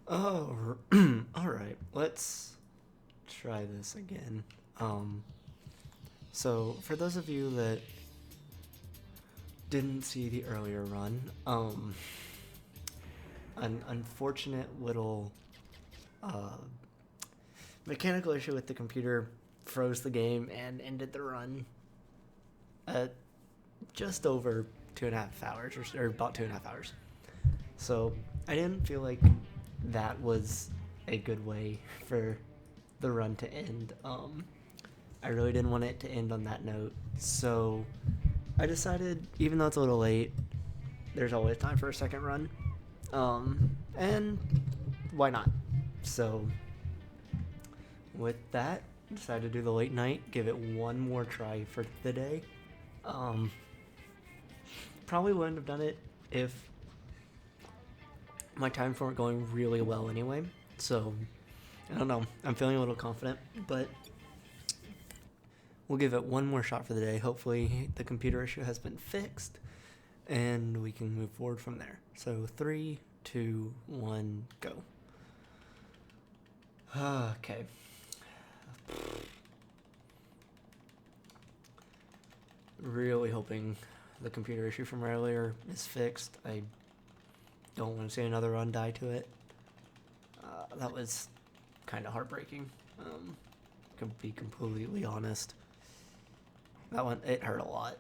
Oh, alright. Let's try this again. So for those of you that didn't see the earlier run, an unfortunate little uh, mechanical issue with the computer froze the game and ended the run at just over 2.5 hours, or about 2.5 hours. So I didn't feel like that was a good way for the run to end. I really didn't want it to end on that note, so I decided, even though it's a little late, there's always time for a second run, and why not? So with that, decided to do the late night, give it one more try for the day. Um, Probably wouldn't have done it if my times weren't going really well anyway. So I don't know. I'm feeling a little confident, but we'll give it one more shot for the day. Hopefully the computer issue has been fixed and we can move forward from there. So 3, 2, 1, go. Okay. Really hoping the computer issue from earlier is fixed. I don't want to see another run die to it. That was kind of heartbreaking. To be completely honest, that one, it hurt a lot.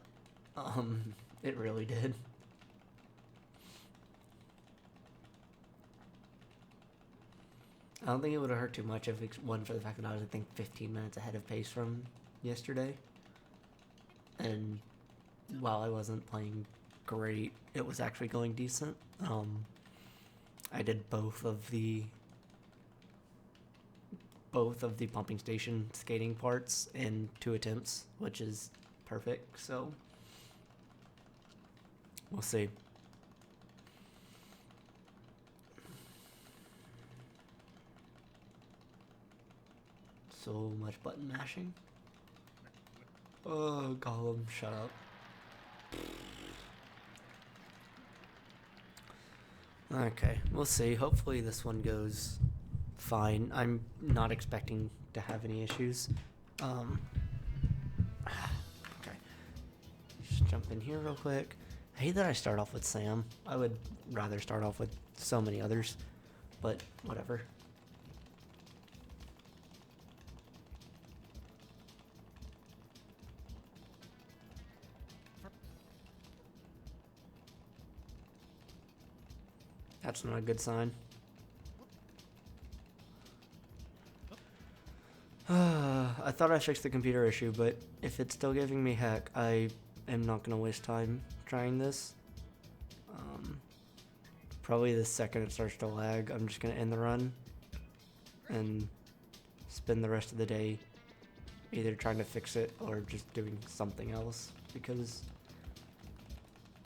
It really did. I don't think it would have hurt too much if it wasn't for the fact that I was, I think, 15 minutes ahead of pace from yesterday. And while I wasn't playing great, it was actually going decent. I did both of the pumping station skating parts in 2 attempts, which is perfect. So we'll see. So much button mashing. Oh, Gollum, shut up. Okay, we'll see. Hopefully this one goes fine. I'm not expecting to have any issues. Okay. Just jump in here real quick. I hate that I start off with Sam. I would rather start off with so many others, but whatever. That's not a good sign. I thought I fixed the computer issue, but if it's still giving me heck, I am not going to waste time trying this. Probably the second it starts to lag, I'm just going to end the run and spend the rest of the day either trying to fix it or just doing something else, because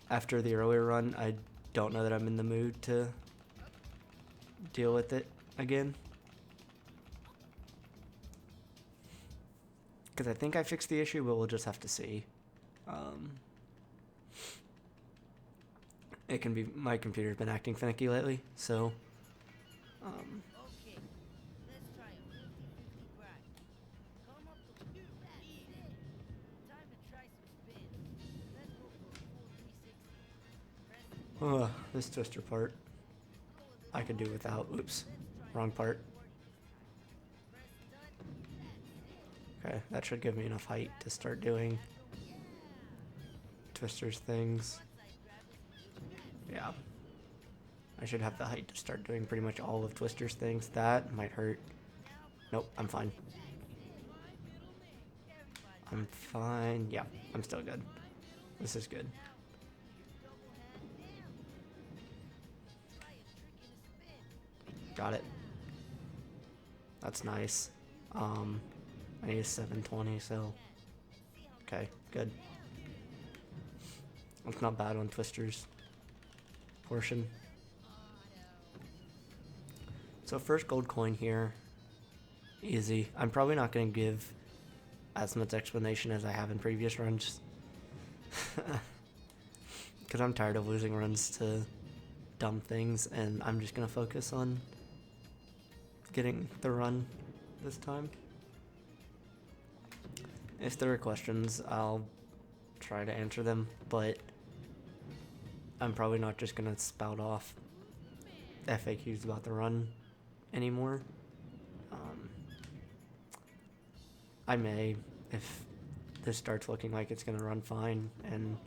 after the earlier run, I don't know that I'm in the mood to deal with it again. Because I think I fixed the issue, but we'll just have to see. It can be, my computer's been acting finicky lately, so Okay, let's try a 50-50 grind. Come up with time to try some spins. Let's go for a full 360. Press this twister part I could do without. Oops, wrong part. Okay, that should give me enough height to start doing twisters things. Yeah, I should have the height to start doing pretty much all of Twister's things. That might hurt. Nope, I'm fine. I'm fine. Yeah, I'm still good. This is good. Got it. That's nice. I need a 720, so okay, good. That's not bad on Twister's portion. So first gold coin here. Easy. I'm probably not going to give as much explanation as I have in previous runs. Because I'm tired of losing runs to dumb things, and I'm just going to focus on getting the run this time. If there are questions, I'll try to answer them, but I'm probably not just gonna spout off FAQs about the run anymore. I may, if this starts looking like it's gonna run fine and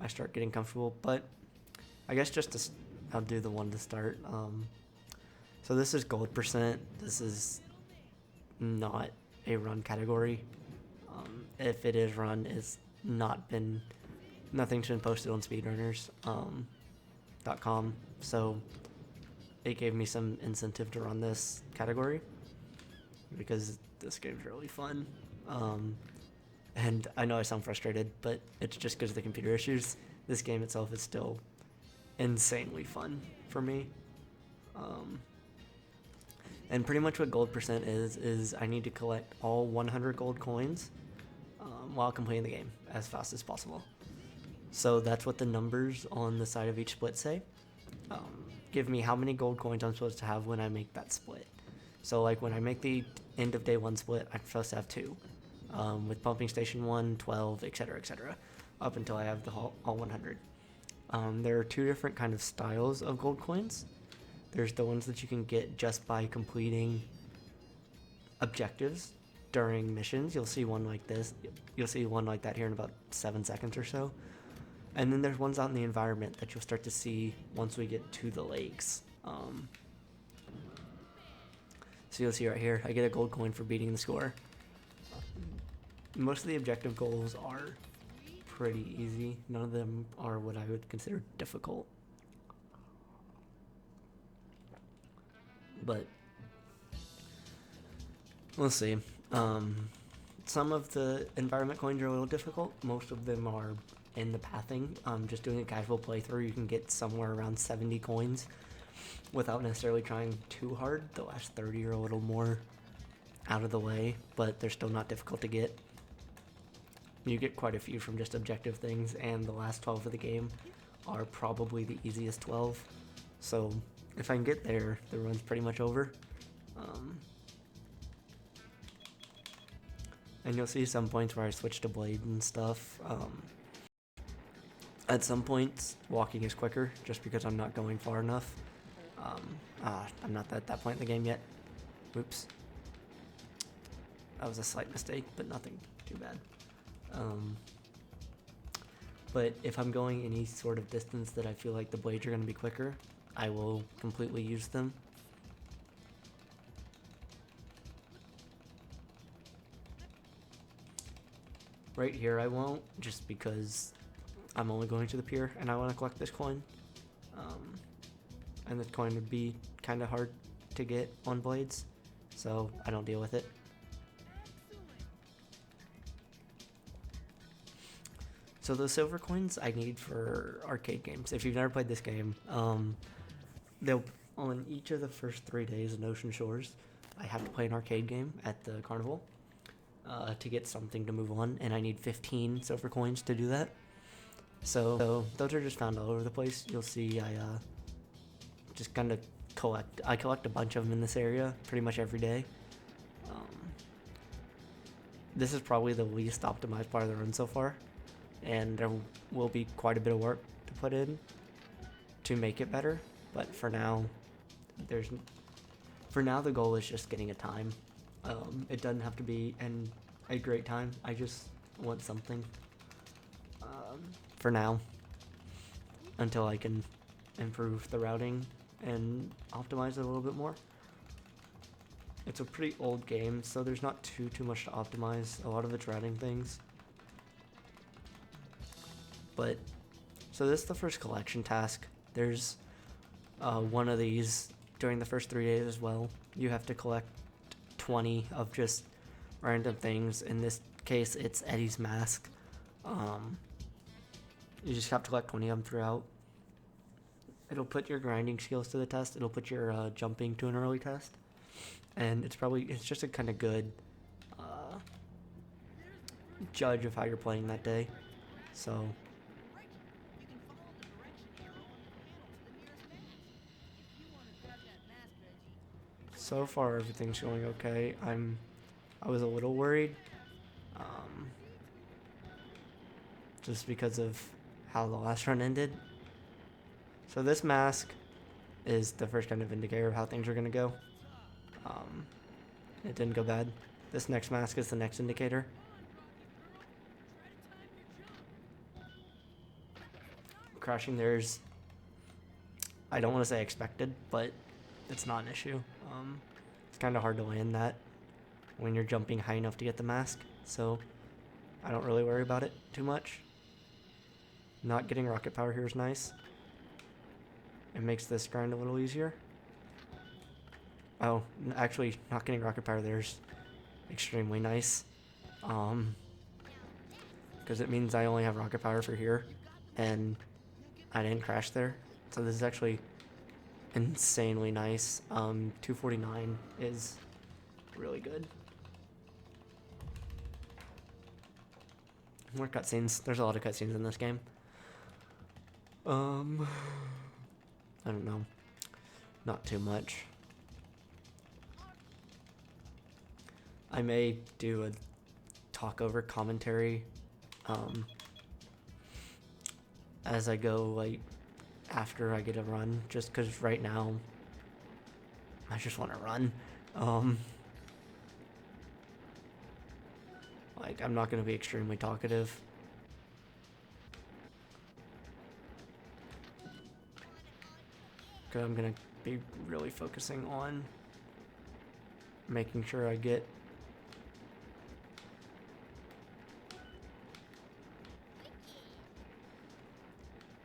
I start getting comfortable, but I guess I'll do the one to start. So this is gold percent. This is not a run category. If it is run, it's nothing's been posted on speedrunners.com, so it gave me some incentive to run this category because this game's really fun. And I know I sound frustrated, but it's just because of the computer issues. This game itself is still insanely fun for me. And pretty much what gold percent is I need to collect all 100 gold coins while completing the game as fast as possible. So that's what the numbers on the side of each split say. Give me how many gold coins I'm supposed to have when I make that split. So like when I make the end of day 1 split, I'm supposed to have 2. With pumping station 1, 12, etc., up until I have all 100. There are 2 different kind of styles of gold coins. There's the ones that you can get just by completing objectives during missions. You'll see one like this. You'll see one like that here in about 7 seconds or so. And then there's ones out in the environment that you'll start to see once we get to the lakes. So you'll see right here, I get a gold coin for beating the score. Most of the objective goals are pretty easy. None of them are what I would consider difficult. But we'll see. Some of the environment coins are a little difficult. Most of them are in the pathing. Just doing a casual playthrough, you can get somewhere around 70 coins without necessarily trying too hard. The last 30 are a little more out of the way, but they're still not difficult to get. You get quite a few from just objective things, and the last 12 of the game are probably the easiest 12. So if I can get there, the run's pretty much over. And you'll see some points where I switch to blade and stuff. At some points, walking is quicker, just because I'm not going far enough. I'm not at that point in the game yet. Oops. That was a slight mistake, but nothing too bad. But if I'm going any sort of distance that I feel like the blades are going to be quicker, I will completely use them. Right here I won't, just because I'm only going to the pier and I want to collect this coin. And this coin would be kind of hard to get on blades, so I don't deal with it. So those silver coins I need for arcade games. If you've never played this game, they'll on each of the first 3 days in Ocean Shores, I have to play an arcade game at the carnival to get something to move on, and I need 15 silver coins to do that. So those are just found all over the place. You'll see I just kind of collect a bunch of them in this area pretty much every day. This is probably the least optimized part of the run so far, and there will be quite a bit of work to put in to make it better, but for now the goal is just getting a time. It doesn't have to be a great time. I just want something for now, until I can improve the routing and optimize it a little bit more. It's a pretty old game, so there's not too much to optimize. A lot of it's routing things. But so this is the first collection task. There's one of these during the first 3 days as well. You have to collect 20 of just random things. In this case, it's Eddie's mask. You just have to collect 20 of them throughout. It'll put your grinding skills to the test. It'll put your jumping to an early test. And it's just a kind of good judge of how you're playing that day. So So far, everything's going okay. I was a little worried, um, just because of how the last run ended. So this mask is the first kind of indicator of how things are gonna go. Um, it didn't go bad. This next mask is the next indicator. Crashing there's, I don't want to say expected, but it's not an issue. It's kind of hard to land that when you're jumping high enough to get the mask, so I don't really worry about it too much. Not getting rocket power here is nice. It makes this grind a little easier. Oh, actually, not getting rocket power there is extremely nice. Because it means I only have rocket power for here, and I didn't crash there. So this is actually insanely nice. 249 is really good. More cutscenes. There's a lot of cutscenes in this game. I don't know. Not too much. I may do a talk over commentary as I go, like, after I get a run, just because right now I just want to run. Like, I'm not going to be extremely talkative. Because I'm going to be really focusing on making sure I get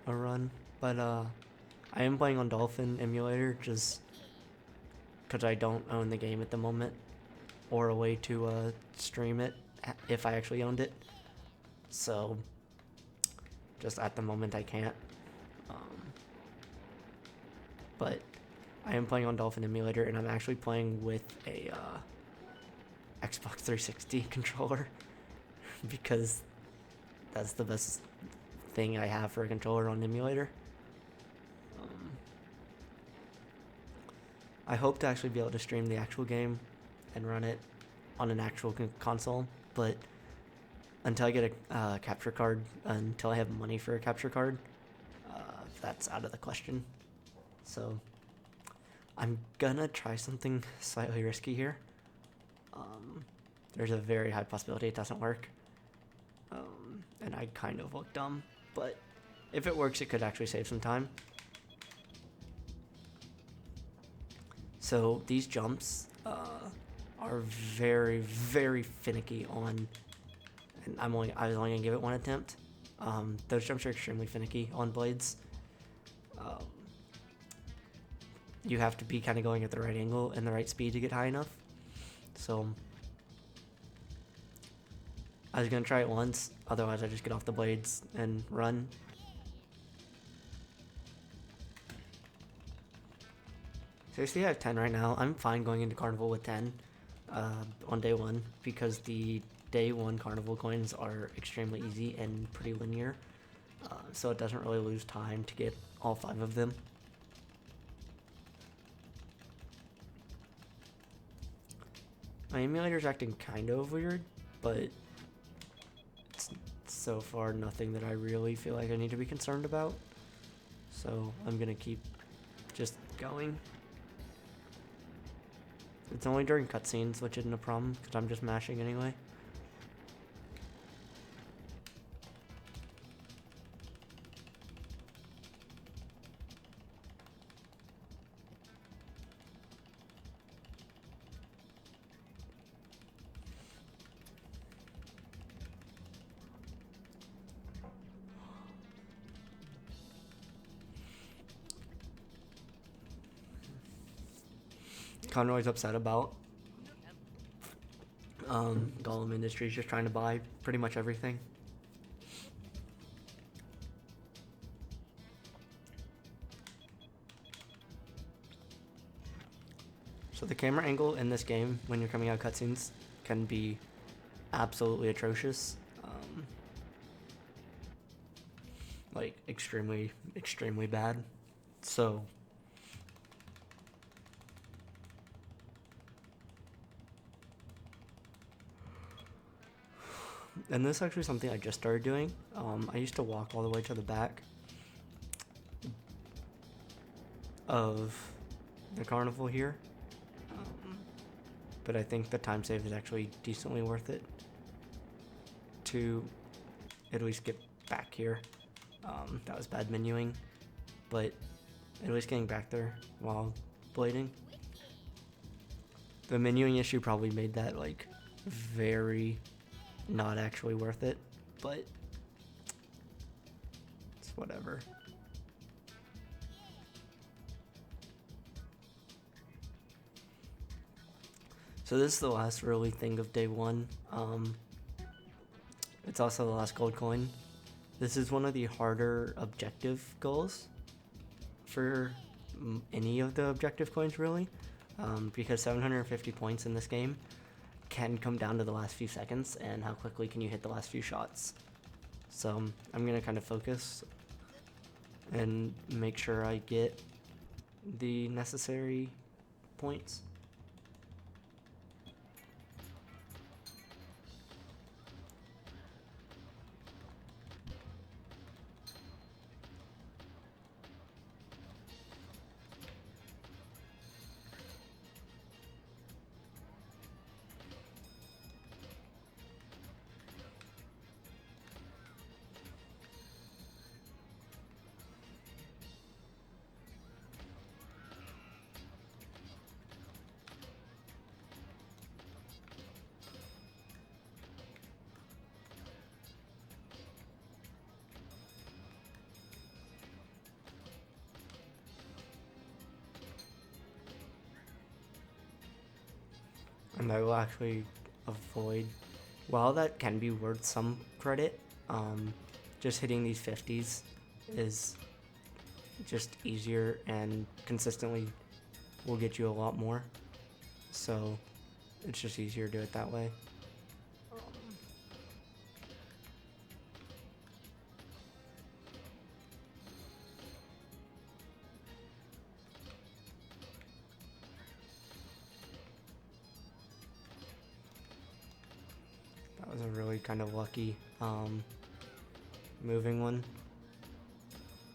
a run. But I am playing on Dolphin Emulator just because I don't own the game at the moment, or a way to stream it if I actually owned it. So just at the moment I can't. But I am playing on Dolphin Emulator, and I'm actually playing with a Xbox 360 controller because that's the best thing I have for a controller on emulator. I hope to actually be able to stream the actual game and run it on an actual console, but until I get a capture card, until I have money for a capture card, that's out of the question. So I'm gonna try something slightly risky here. There's a very high possibility it doesn't work, and I kind of look dumb, but if it works, it could actually save some time. So these jumps are very, very finicky on, and I was only gonna give it one attempt. Those jumps are extremely finicky on blades. You have to be kind of going at the right angle and the right speed to get high enough. So I was gonna try it once, otherwise I just get off the blades and run. So you see I have 10 right now. I'm fine going into Carnival with 10 on day one, because the day one Carnival coins are extremely easy and pretty linear. So it doesn't really lose time to get all 5 of them. My emulator's acting kind of weird, but it's so far nothing that I really feel like I need to be concerned about. So I'm gonna keep just going. It's only during cutscenes, which isn't a problem, because I'm just mashing anyway. Conroy's upset about Gollum Industries just trying to buy pretty much everything. So the camera angle in this game when you're coming out of cutscenes can be absolutely atrocious. Like extremely, extremely bad. So And this is actually something I just started doing. I used to walk all the way to the back of the carnival here, but I think the time save is actually decently worth it to at least get back here. That was bad menuing, but at least getting back there while blading. The menuing issue probably made that like very not actually worth it, but it's whatever. So this is the last really thing of day one. It's also the last gold coin. This is one of the harder objective goals for any of the objective coins, really, because 750 points in this game can come down to the last few seconds and how quickly can you hit the last few shots. So I'm going to kind of focus and make sure I get the necessary points. And I will actually avoid, while that can be worth some credit, just hitting these 50s is just easier and consistently will get you a lot more. So it's just easier to do it that way. That was a really kind of lucky moving one.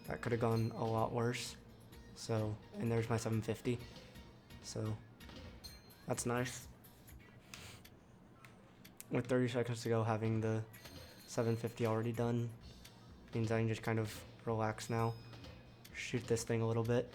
That could have gone a lot worse. So, and there's my 750. So, that's nice. With 30 seconds to go, having the 750 already done means I can just kind of relax now. Shoot this thing a little bit.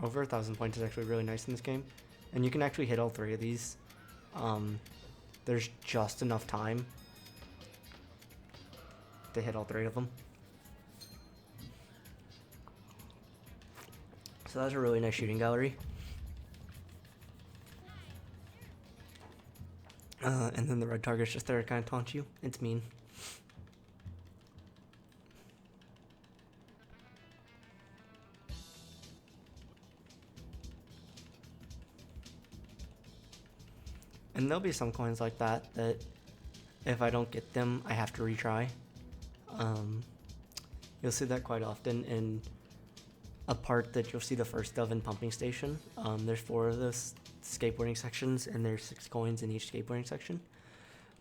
Over 1,000 points is actually really nice in this game, and you can actually hit all three of these. There's just enough time to hit all three of them. So that's a really nice shooting gallery. And then the red target's just there to kind of taunt you. It's mean. And there'll be some coins like that if I don't get them, I have to retry. You'll see that quite often in a part that you'll see the first of in Pumping Station. There's 4 of those skateboarding sections, and there's 6 coins in each skateboarding section.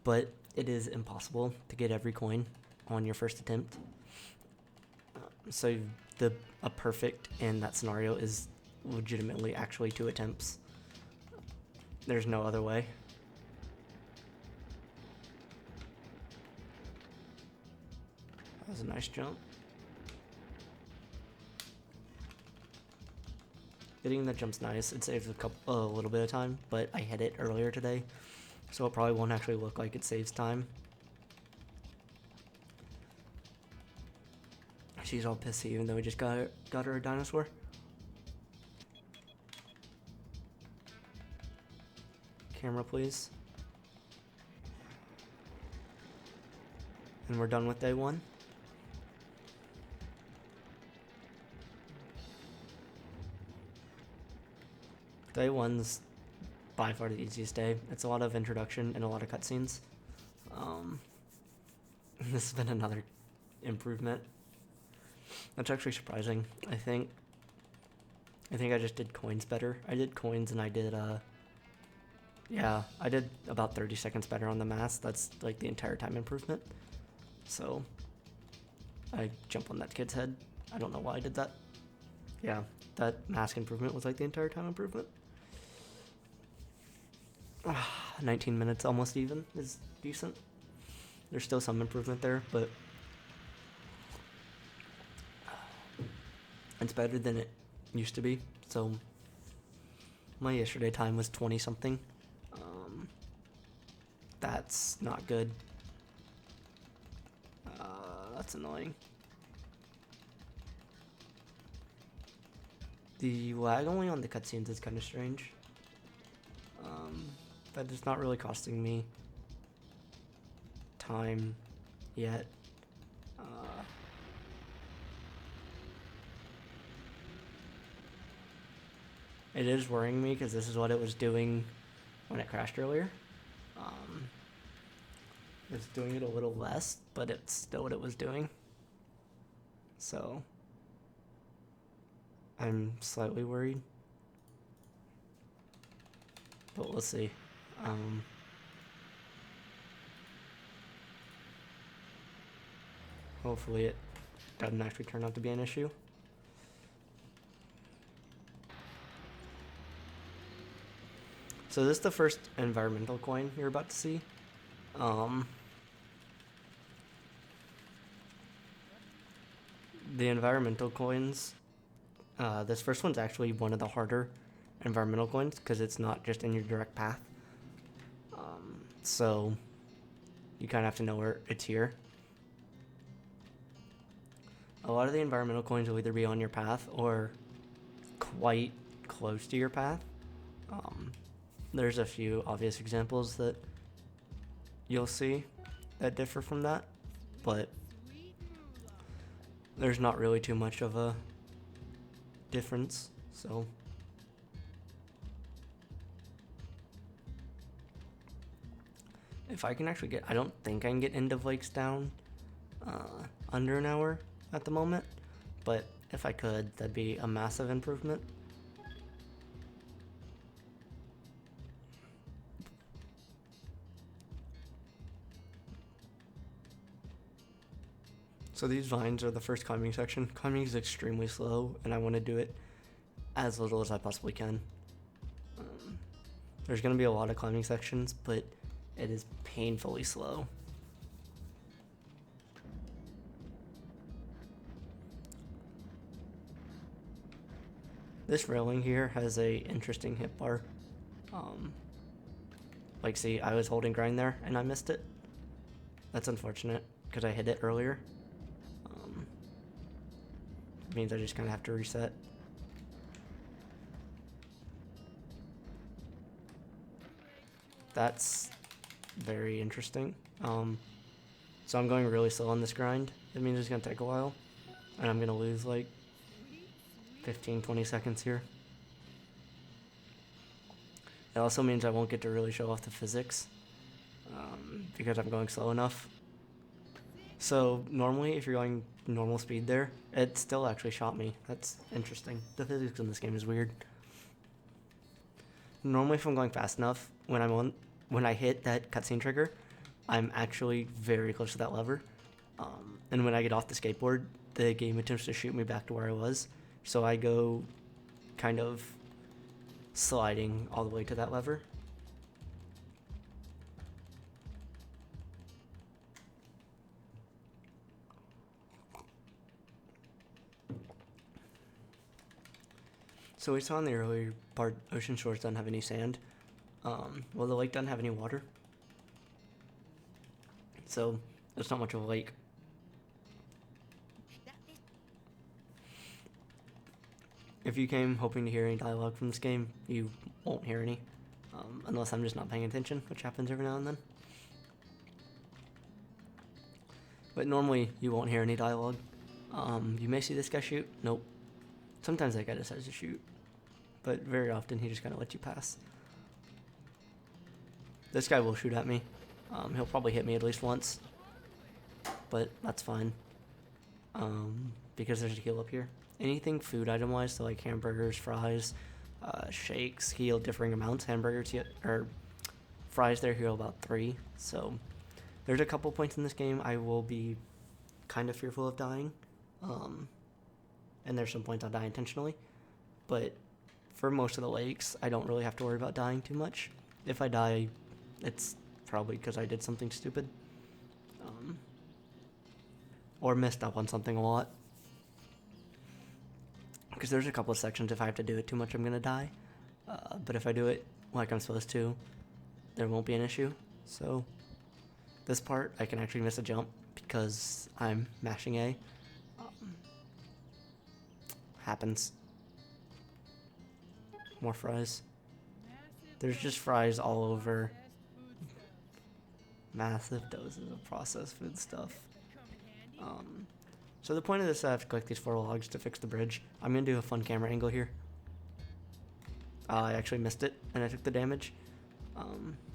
But it is impossible to get every coin on your first attempt. So a perfect in that scenario is legitimately actually 2 attempts. There's no other way. That was a nice jump. Getting that jump's nice. It saves a little bit of time, but I hit it earlier today, so it probably won't actually look like it saves time. She's all pissy even though we just got her a dinosaur. Camera, please. And we're done with day 1. Day 1's by far the easiest day. It's a lot of introduction and a lot of cutscenes. This has been another improvement. That's actually surprising. I think I just did coins better. I did coins and I did yeah, I did about 30 seconds better on the mask. That's like the entire time improvement. So I jump on that kid's head. I don't know why I did that. Yeah, that mask improvement was like the entire time improvement. 19 minutes almost even is decent. There's still some improvement there, but it's better than it used to be. So my yesterday time was 20 something. That's not good. That's annoying. The lag only on the cutscenes is kind of strange. That is not really costing me time yet. It is worrying me because this is what it was doing when it crashed earlier. It's doing it a little less, but it's still what it was doing. So I'm slightly worried, but we'll see. Hopefully it doesn't actually turn out to be an issue. So this is the first environmental coin you're about to see. The environmental coins, this first one's actually one of the harder environmental coins because it's not just in your direct path. So you kind of have to know where it's here. A lot of the environmental coins will either be on your path or quite close to your path. There's a few obvious examples that you'll see that differ from that, but there's not really too much of a difference, so if I can actually get, I don't think I can get into Blake's down under an hour at the moment, but if I could, that'd be a massive improvement. So these vines are the first climbing section. Climbing is extremely slow, and I want to do it as little as I possibly can. There's going to be a lot of climbing sections, but it is painfully slow. This railing here has a interesting hit bar. Like, see, I was holding grind there, and I missed it. That's unfortunate, because I hit it earlier. Means I just kind of have to reset. That's very interesting. So I'm going really slow on this grind. It means it's going to take a while, and I'm going to lose like 15-20 seconds here. It also means I won't get to really show off the physics because I'm going slow enough. So normally if you're going normal speed there, it still actually shot me. That's interesting. The physics in this game is weird. Normally if I'm going fast enough, when I hit that cutscene trigger, I'm actually very close to that lever. And when I get off the skateboard, the game attempts to shoot me back to where I was. So I go kind of sliding all the way to that lever. So we saw in the earlier part, ocean shores don't have any sand. Well, the lake doesn't have any water. So it's not much of a lake. If you came hoping to hear any dialogue from this game, you won't hear any. Unless I'm just not paying attention, which happens every now and then. But normally, you won't hear any dialogue. You may see this guy shoot. Nope. Sometimes that guy decides to shoot. But very often, he just kind of lets you pass. This guy will shoot at me. He'll probably hit me at least once. But that's fine. because there's a heal up here. Anything food item wise, so like hamburgers, fries, shakes heal differing amounts. Hamburgers or fries there heal about 3. So there's a couple points in this game I will be kind of fearful of dying. And there's some points I'll die intentionally. But for most of the lakes, I don't really have to worry about dying too much. If I die, it's probably because I did something stupid. Or messed up on something a lot. Because there's a couple of sections, if I have to do it too much, I'm going to die. But if I do it like I'm supposed to, there won't be an issue. So this part, I can actually miss a jump because I'm mashing A. Happens. More fries. There's just fries all over. Massive doses of processed food stuff. So the point of this is I have to collect these 4 logs to fix the bridge. I'm going to do a fun camera angle here. I actually missed it and I took the damage.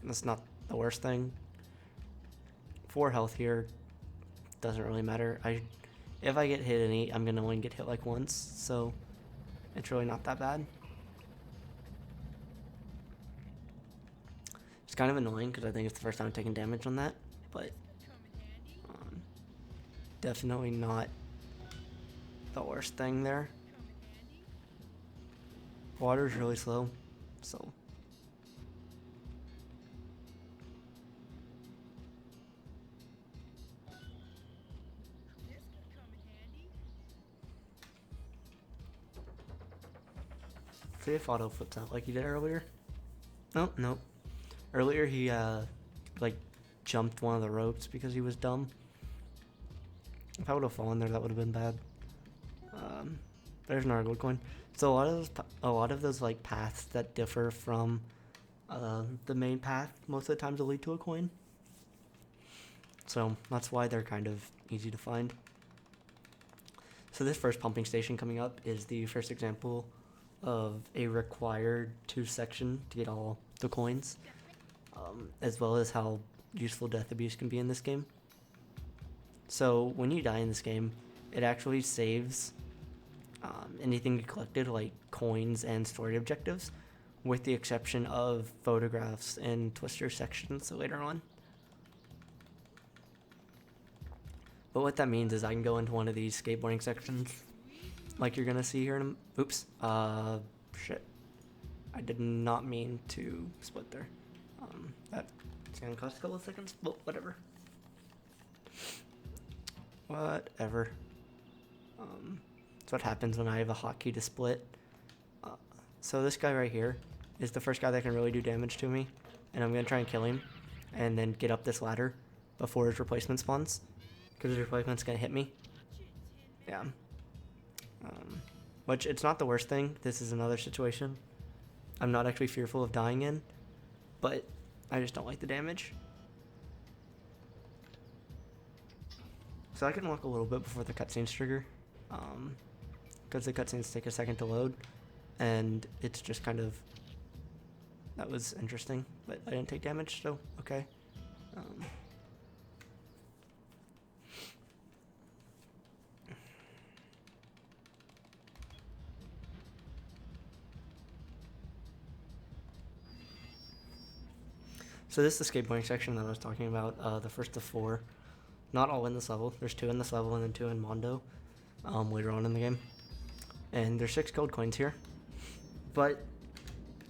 That's not the worst thing. 4 health here. Doesn't really matter. If I get hit any, I'm going to only get hit like once. So it's really not that bad. It's kind of annoying because I think it's the first time I'm taking damage on that. But definitely not the worst thing there. Water's really slow, so see if auto flips out like he did earlier. Oh, nope. Earlier he like jumped one of the ropes because he was dumb. If I would have fallen there, that would have been bad. There's another gold coin. So a lot of those like paths that differ from the main path most of the times will lead to a coin. So that's why they're kind of easy to find. So this first pumping station coming up is the first example of a required 2 section to get all the coins, as well as how useful death abuse can be in this game. So when you die in this game, it actually saves anything you collected, like coins and story objectives, with the exception of photographs and twister sections later on. But what that means is I can go into one of these skateboarding sections, like you're gonna see here in a, oops, shit. I did not mean to split there. That's gonna cost a couple of seconds, but whatever. Whatever. That's what happens when I have a hotkey to split. So this guy right here is the first guy that can really do damage to me, and I'm gonna try and kill him, and then get up this ladder before his replacement spawns, because his replacement's gonna hit me. Yeah. Which it's not the worst thing. This is another situation I'm not actually fearful of dying in, but I just don't like the damage. So I can walk a little bit before the cutscenes trigger, because the cutscenes take a second to load, and it's just kind of, that was interesting, but I didn't take damage, so okay. So this is the skateboarding section that I was talking about, the first of 4. Not all in this level. There's 2 in this level and then 2 in Mondo later on in the game. And there's 6 gold coins here. But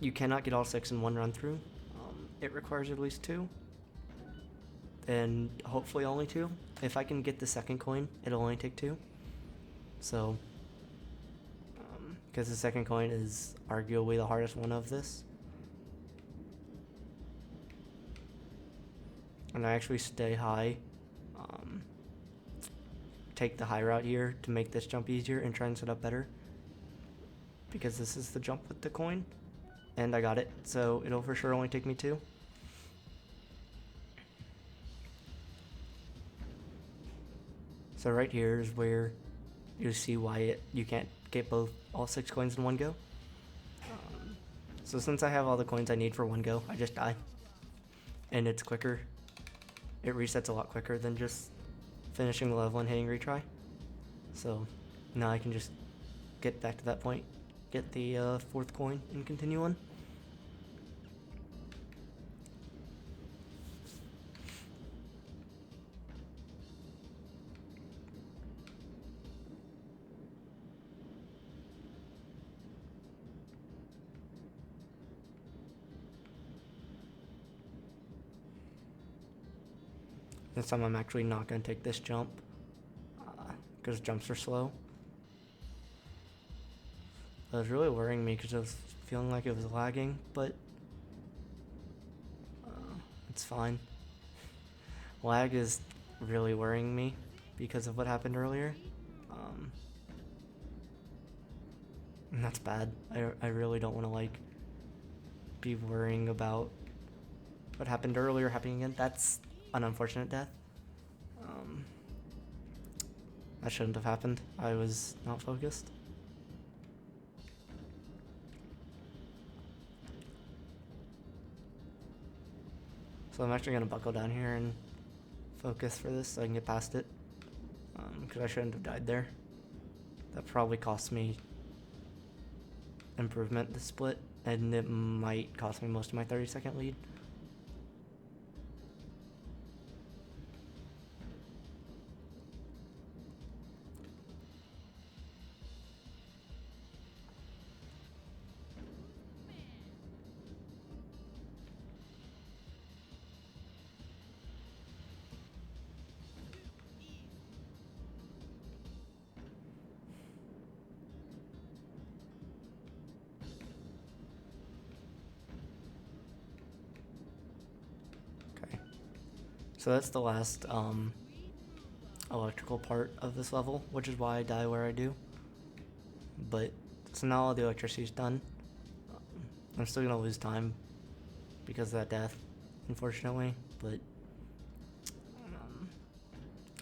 you cannot get all 6 in one run through. It requires at least 2. And hopefully only 2. If I can get the second coin, it'll only take 2. So, because the second coin is arguably the hardest one of this. And I actually stay high. Take the high route here to make this jump easier and try and set up better, because this is the jump with the coin, and I got it, so it'll for sure only take me 2. So right here is where you see why you can't get all 6 coins in one go. So since I have all the coins I need for one go, I just die, and it's quicker. It resets a lot quicker than just finishing the level and hitting retry. So Now I can just get back to that point, get the fourth coin, and continue on. This time I'm actually not going to take this jump, because jumps are slow. It was really worrying me because I was feeling like it was lagging, but it's fine. Lag is really worrying me because of what happened earlier. And that's bad. I really don't want to like be worrying about what happened earlier happening again. That's an unfortunate death. That shouldn't have happened. I was not focused. So I'm actually going to buckle down here and focus for this so I can get past it. Because I shouldn't have died there. That probably cost me improvement to split, and it might cost me most of my 30-second lead. So that's the last electrical part of this level, which is why I die where I do. But so now all the electricity is done. I'm still gonna lose time because of that death, unfortunately. But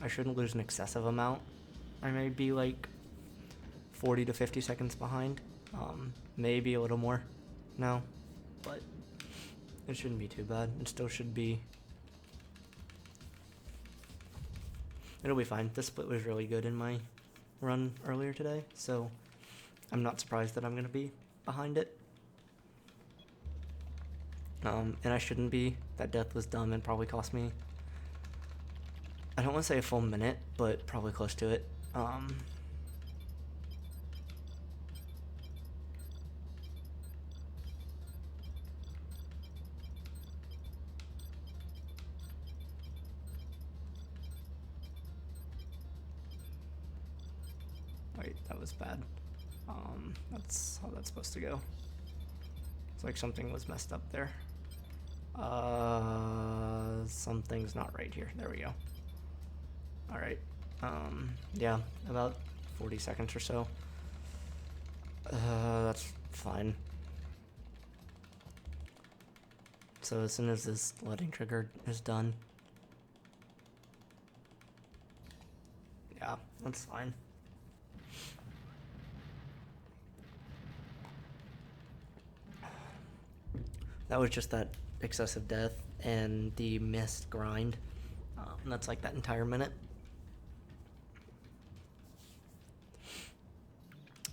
I shouldn't lose an excessive amount. I may be like 40 to 50 seconds behind, maybe a little more now, but it shouldn't be too bad. It still should be. It'll be fine. This split was really good in my run earlier today, so I'm not surprised that I'm going to be behind it. And I shouldn't be. That death was dumb and probably cost me, I don't want to say a full minute, but probably close to it. Wait, that was bad. That's how that's supposed to go. It's like something was messed up there. Something's not right here. There we go. Alright. Yeah, about 40 seconds or so. That's fine. So as soon as this loading trigger is done. Yeah, that's fine. That was just that excessive death and the missed grind. And that's like that entire minute.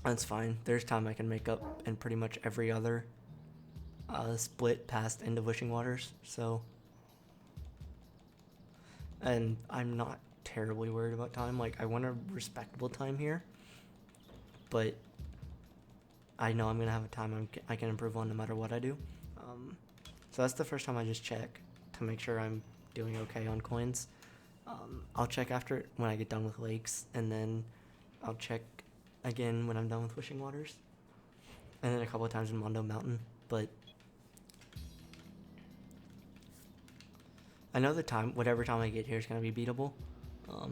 That's fine. There's time I can make up in pretty much every other split past End of Wishing Waters. So, and I'm not terribly worried about time. Like, I want a respectable time here, but I know I'm gonna have a time I can improve on no matter what I do. So that's the first time I just check to make sure I'm doing okay on coins. I'll check after when I get done with lakes, and then I'll check again when I'm done with Wishing Waters, and then a couple of times in Mondo Mountain. But I know the time, whatever time I get here is going to be beatable,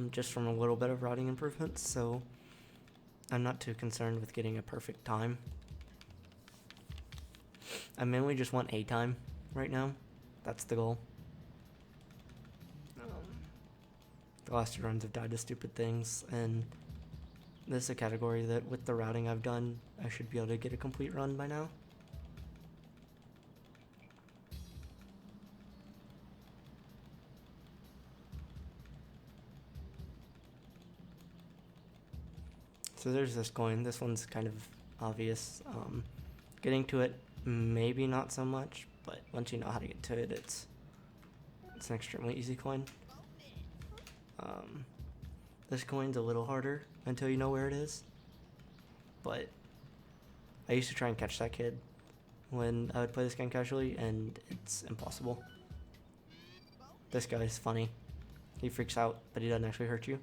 just from a little bit of routing improvements, so I'm not too concerned with getting a perfect time. I mainly just want a time right now. That's the goal. The last two runs have died to stupid things, and this is a category that with the routing I've done, I should be able to get a complete run by now. So there's this coin. This one's kind of obvious. Getting to it, maybe not so much, but once you know how to get to it, it's an extremely easy coin. This coin's a little harder until you know where it is, but I used to try and catch that kid when I would play this game casually, and it's impossible. This guy's funny. He freaks out, but he doesn't actually hurt you.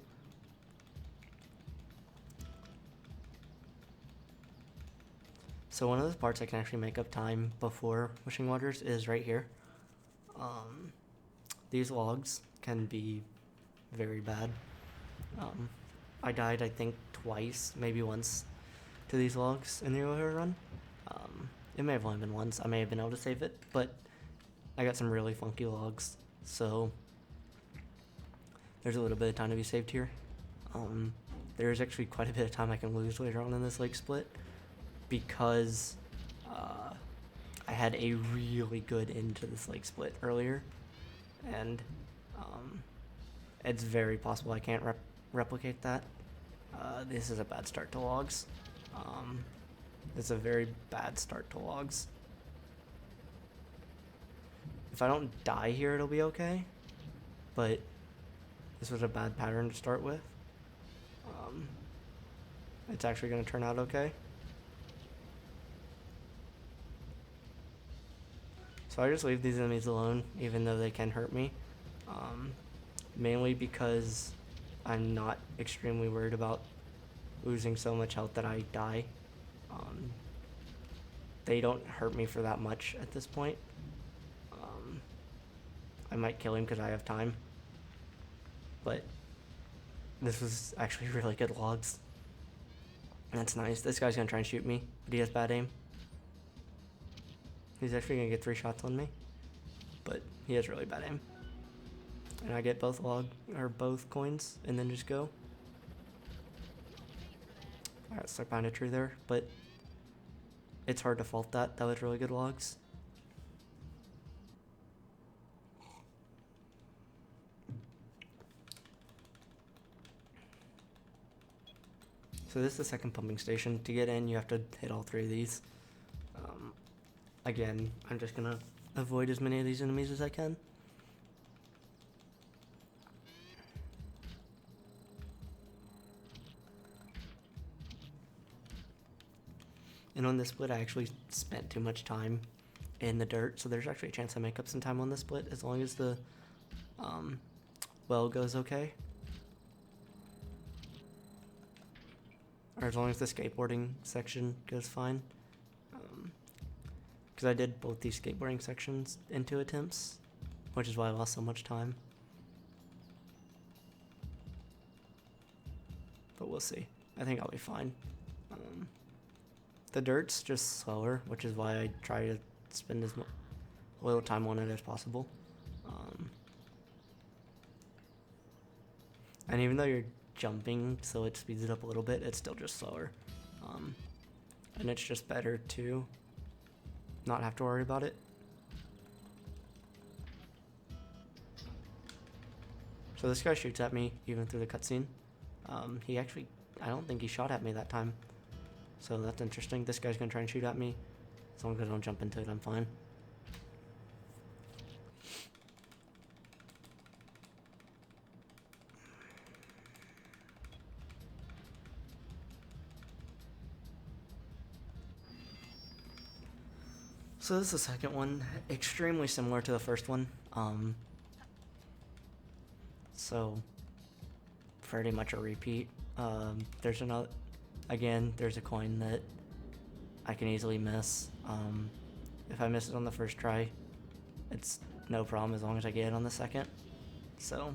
So one of the parts I can actually make up time before Wishing Waters is right here. These logs can be very bad. I died, I think, twice, maybe once, to these logs in the earlier run. It may have only been once. I may have been able to save it, but I got some really funky logs, so there's a little bit of time to be saved here. There's actually quite a bit of time I can lose later on in this lake split, because I had a really good end to this lake split earlier, and it's very possible I can't replicate that. This is a bad start to logs. It's a very bad start to logs. If I don't die here, it'll be okay, but this was a bad pattern to start with. It's actually going to turn out okay. So I just leave these enemies alone, even though they can hurt me. Mainly because I'm not extremely worried about losing so much health that I die. They don't hurt me for that much at this point. I might kill him because I have time. But this was actually really good logs. That's nice. This guy's going to try and shoot me, but he has bad aim. He's actually going to get 3 shots on me, but he has really bad aim. And I get both coins and then just go. I got stuck behind a tree there, but it's hard to fault that. That was really good logs. So this is the second pumping station. To get in, you have to hit all 3 of these. Again, I'm just gonna avoid as many of these enemies as I can. And on this split, I actually spent too much time in the dirt, so there's actually a chance I make up some time on this split, as long as the well goes okay. Or as long as the skateboarding section goes fine. Because I did both these skateboarding sections in 2 attempts, which is why I lost so much time. But we'll see. I think I'll be fine. The dirt's just slower, which is why I try to spend as little time on it as possible. And even though you're jumping, so it speeds it up a little bit, it's still just slower. And it's just better to not have to worry about it. So this guy shoots at me even through the cutscene. He actually, I don't think he shot at me that time. So that's interesting. This guy's gonna try and shoot at me. As long as I don't jump into it, I'm fine. So this is the second one, extremely similar to the first one. So pretty much a repeat. There's another, again, there's a coin that I can easily miss. If I miss it on the first try, it's no problem as long as I get it on the second. So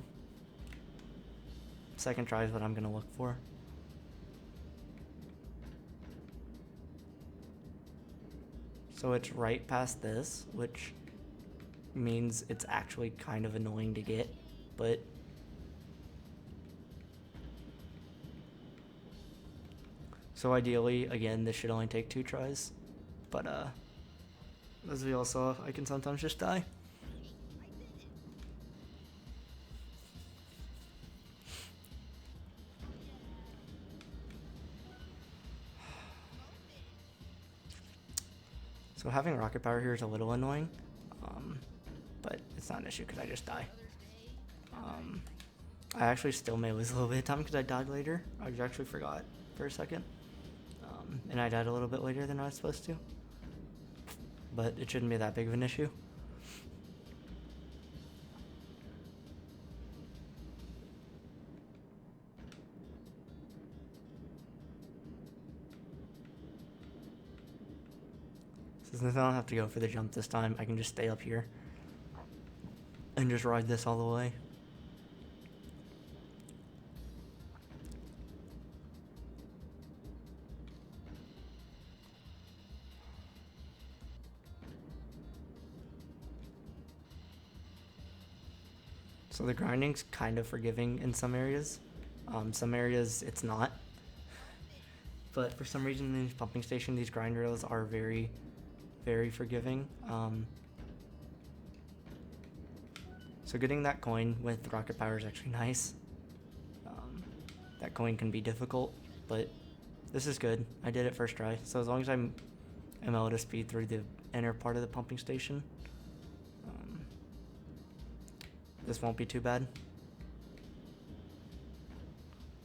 second try is what I'm gonna look for. So it's right past this, which means it's actually kind of annoying to get, but so ideally, again, this should only take 2 tries, but as we all saw, I can sometimes just die. So having rocket power here is a little annoying, but it's not an issue because I just die. I actually still may lose a little bit of time because I died later. I actually forgot for a second. And I died a little bit later than I was supposed to. But it shouldn't be that big of an issue. So since I don't have to go for the jump this time, I can just stay up here and just ride this all the way. So the grinding's kind of forgiving in some areas. Some areas it's not. But for some reason in this pumping station, these grind rails are very, very forgiving. So getting that coin with rocket power is actually nice. That coin can be difficult, but this is good. I did it first try. So as long as I'm able to speed through the inner part of the pumping station, this won't be too bad.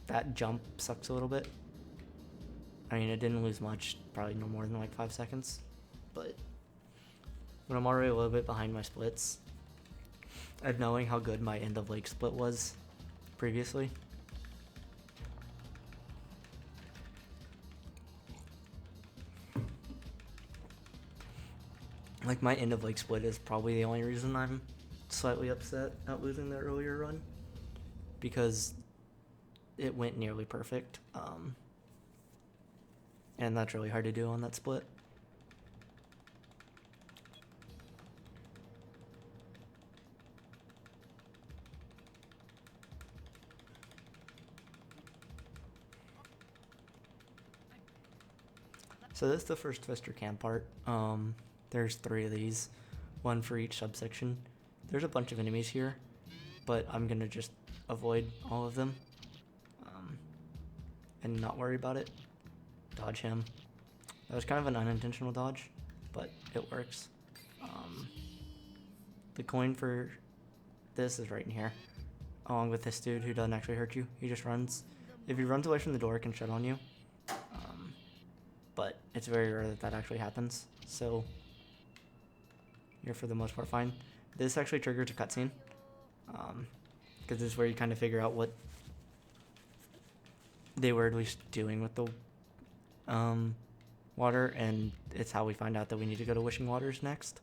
That jump sucks a little bit. I mean, it didn't lose much, probably no more than like 5 seconds. But when I'm already a little bit behind my splits, and knowing how good my end of lake split was previously, like my end of lake split is probably the only reason I'm slightly upset at losing that earlier run, because it went nearly perfect, and that's really hard to do on that split. So this is the first twister camp part. There's 3 of these, 1 for each subsection. There's a bunch of enemies here, but I'm gonna just avoid all of them, and not worry about it. Dodge him. That was kind of an unintentional dodge, but it works. The coin for this is right in here, along with this dude who doesn't actually hurt you. He just runs. If he runs away from the door, it can shut on you. But it's very rare that that actually happens, so you're for the most part fine. This actually triggers a cutscene, because this is where you kind of figure out what they were at least doing with the water, and it's how we find out that we need to go to Wishing Waters next.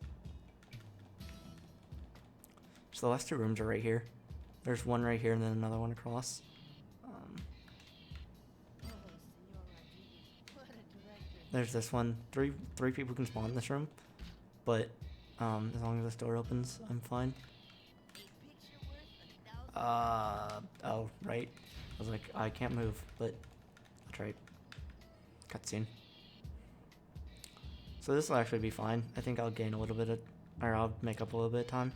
So the last 2 rooms are right here. There's one right here and then another one across. There's this one. Three people can spawn in this room, but as long as this door opens, I'm fine. Oh, right. I was like, I can't move, but that's right. Cutscene. So this will actually be fine. I think I'll gain a little bit of, or I'll make up a little bit of time.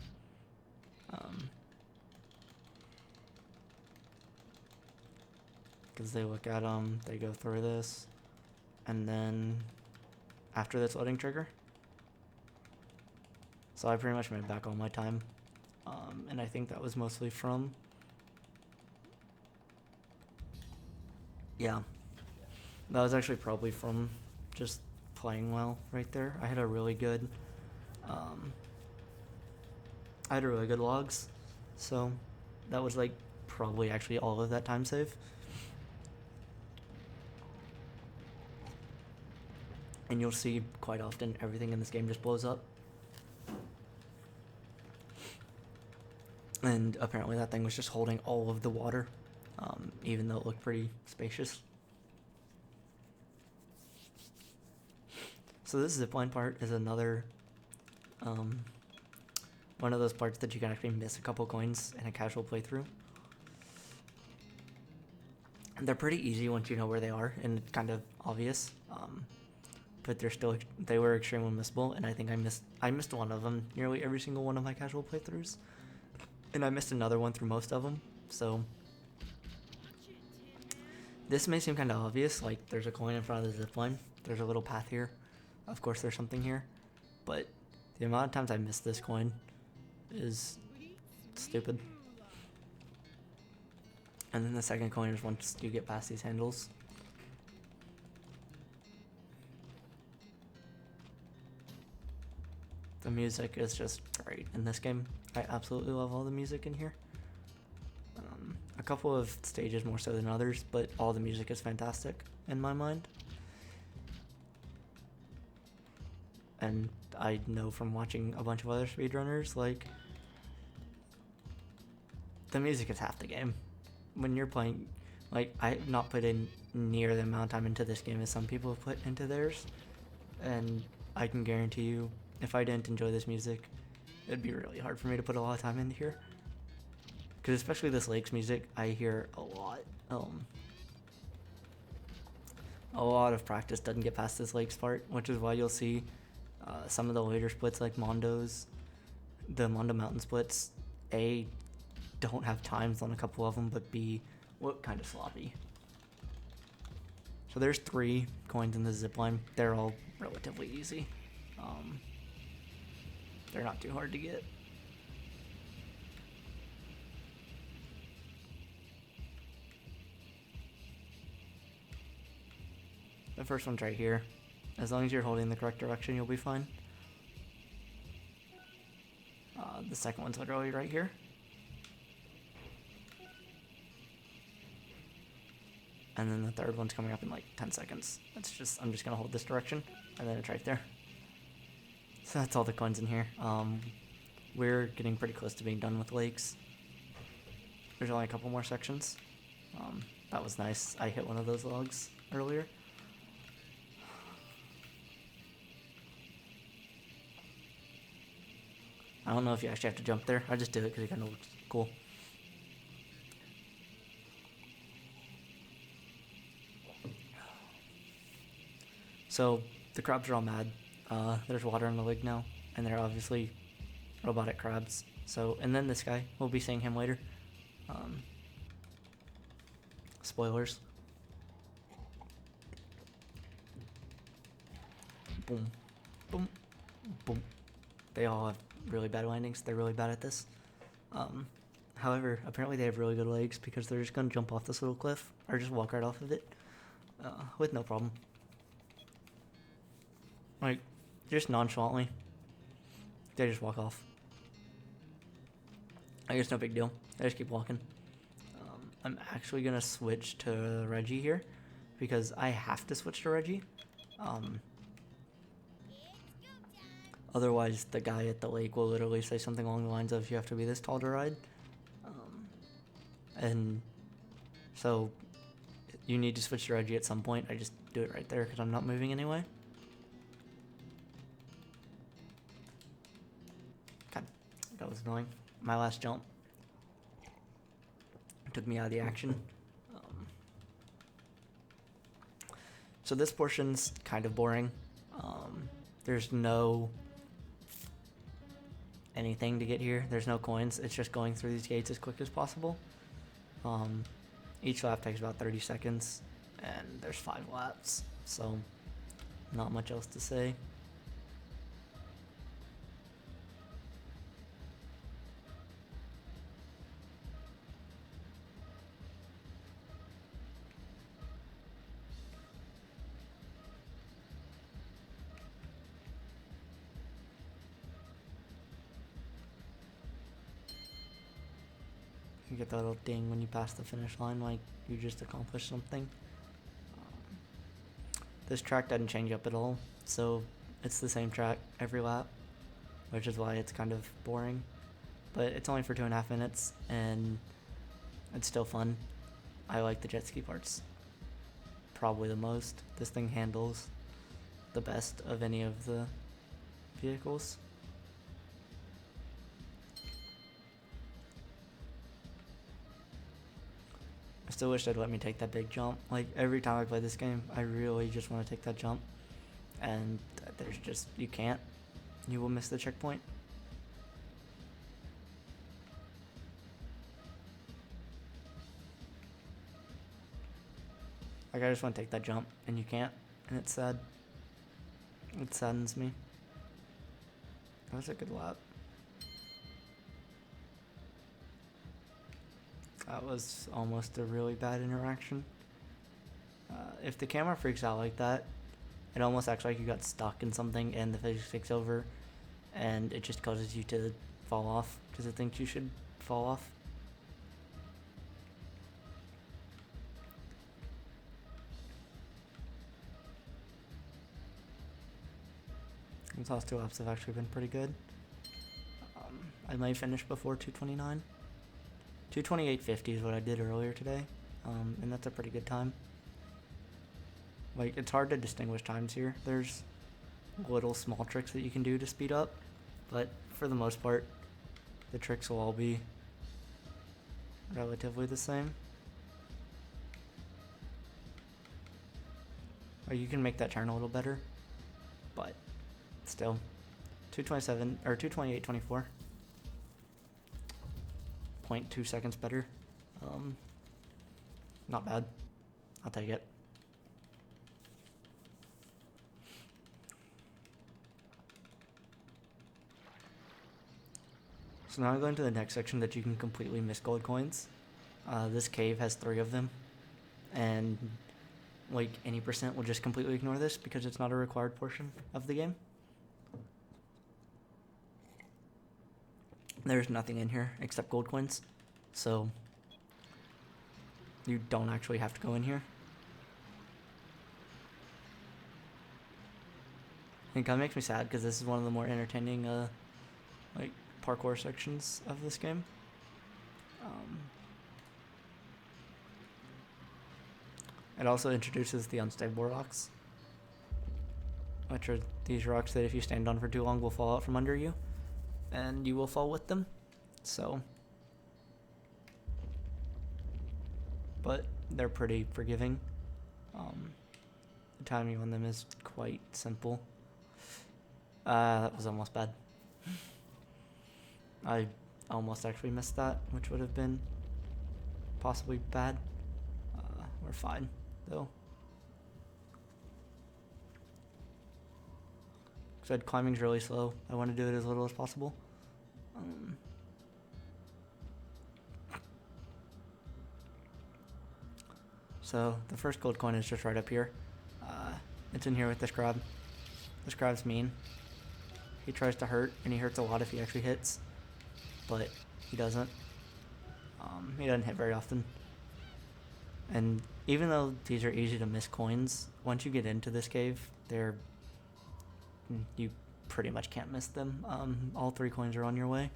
Because they look at them, they go through this, and then after this loading trigger. So I pretty much made back all my time, and I think that was mostly from, yeah, that was actually probably from just playing well right there. I had a really good, logs, so that was like probably actually all of that time save. And you'll see quite often everything in this game just blows up. And apparently that thing was just holding all of the water, even though it looked pretty spacious. So this zipline part is another, one of those parts that you can actually miss a couple coins in a casual playthrough. And they're pretty easy once you know where they are, and it's kind of obvious. But they were extremely missable, and I think I missed one of them nearly every single one of my casual playthroughs, and I missed another one through most of them. So this may seem kind of obvious, like there's a coin in front of the zipline, there's a little path here, of course there's something here, but the amount of times I missed this coin is stupid. And then the second coin is once you get past these handles. The music is just great in this game. I absolutely love all the music in here. A couple of stages more so than others, but all the music is fantastic in my mind. And I know from watching a bunch of other speedrunners, like, the music is half the game. When you're playing, like, I've not put in near the amount of time into this game as some people have put into theirs, and I can guarantee you, if I didn't enjoy this music, it'd be really hard for me to put a lot of time into here. Because especially this Lakes music, I hear a lot. A lot of practice doesn't get past this Lakes part, which is why you'll see some of the later splits like Mondo's, the Mondo Mountain splits, A, don't have times on a couple of them, but B, look kind of sloppy. So there's 3 coins in the zipline. They're all relatively easy. They're not too hard to get. The first one's right here. As long as you're holding the correct direction, you'll be fine. The second one's literally right here. And then the third one's coming up in like 10 seconds. I'm just gonna hold this direction, and then it's right there. So that's all the coins in here. We're getting pretty close to being done with Lakes. There's only a couple more sections. That was nice. I hit one of those logs earlier. I don't know if you actually have to jump there. I just did it because it kind of looks cool. So the crabs are all mad. There's water in the lake now, and they're obviously robotic crabs. So, and then this guy, we'll be seeing him later. Spoilers. Boom, boom, boom. They all have really bad landings. They're really bad at this. However, apparently they have really good legs because they're just gonna jump off this little cliff or just walk right off of it with no problem. Like, just nonchalantly. They just walk off. I guess no big deal. They just keep walking. I'm actually gonna switch to Reggie here because I have to switch to Reggie. Otherwise, the guy at the lake will literally say something along the lines of, "You have to be this tall to ride." And so, you need to switch to Reggie at some point. I just do it right there because I'm not moving anyway. God, that was annoying. My last jump took me out of the action. So this portion's kind of boring. There's no anything to get here. There's no coins. It's just going through these gates as quick as possible. Each lap takes about 30 seconds, and there's 5 laps, so not much else to say. You get that little ding when you pass the finish line, like you just accomplished something. This track doesn't change up at all, so it's the same track every lap, which is why it's kind of boring. But it's only for 2.5 minutes, and it's still fun. I like the jet ski parts probably the most. This thing handles the best of any of the vehicles. I still wish they'd let me take that big jump. Like, every time I play this game, I really just want to take that jump. And there's just, you can't. You will miss the checkpoint. Like, I just want to take that jump, and you can't. And it's sad. It saddens me. That was a good lap. That was almost a really bad interaction. If the camera freaks out like that, it almost acts like you got stuck in something and the physics takes over, and it just causes you to fall off because it thinks you should fall off. These last two laps have actually been pretty good. I might finish before 2:29. 2:28.50 is what I did earlier today, and that's a pretty good time. Like, it's hard to distinguish times here. There's little small tricks that you can do to speed up, but for the most part, the tricks will all be relatively the same. Or you can make that turn a little better, but still, 2:27 or 2:28.24. 0.2 seconds better. Not bad. I'll take it. So now I'm going to the next section that you can completely miss gold coins. This cave has 3 of them, and like any percent will just completely ignore this because it's not a required portion of the game. There's nothing in here except gold coins, so you don't actually have to go in here. It kind of makes me sad because this is one of the more entertaining like parkour sections of this game. It also introduces the unstable rocks, which are these rocks that if you stand on for too long will fall out from under you, and you will fall with them. So, but they're pretty forgiving. The timing on them is quite simple. That was almost bad. I almost actually missed that, which would have been possibly bad. We're fine, though. Said climbing's really slow. I want to do it as little as possible. So the first gold coin is just right up here. It's in here with this crab. This crab's mean. He tries to hurt, and he hurts a lot if he actually hits, but he doesn't. He doesn't hit very often. And even though these are easy to miss coins, once you get into this cave, you pretty much can't miss them. All 3 coins are on your way,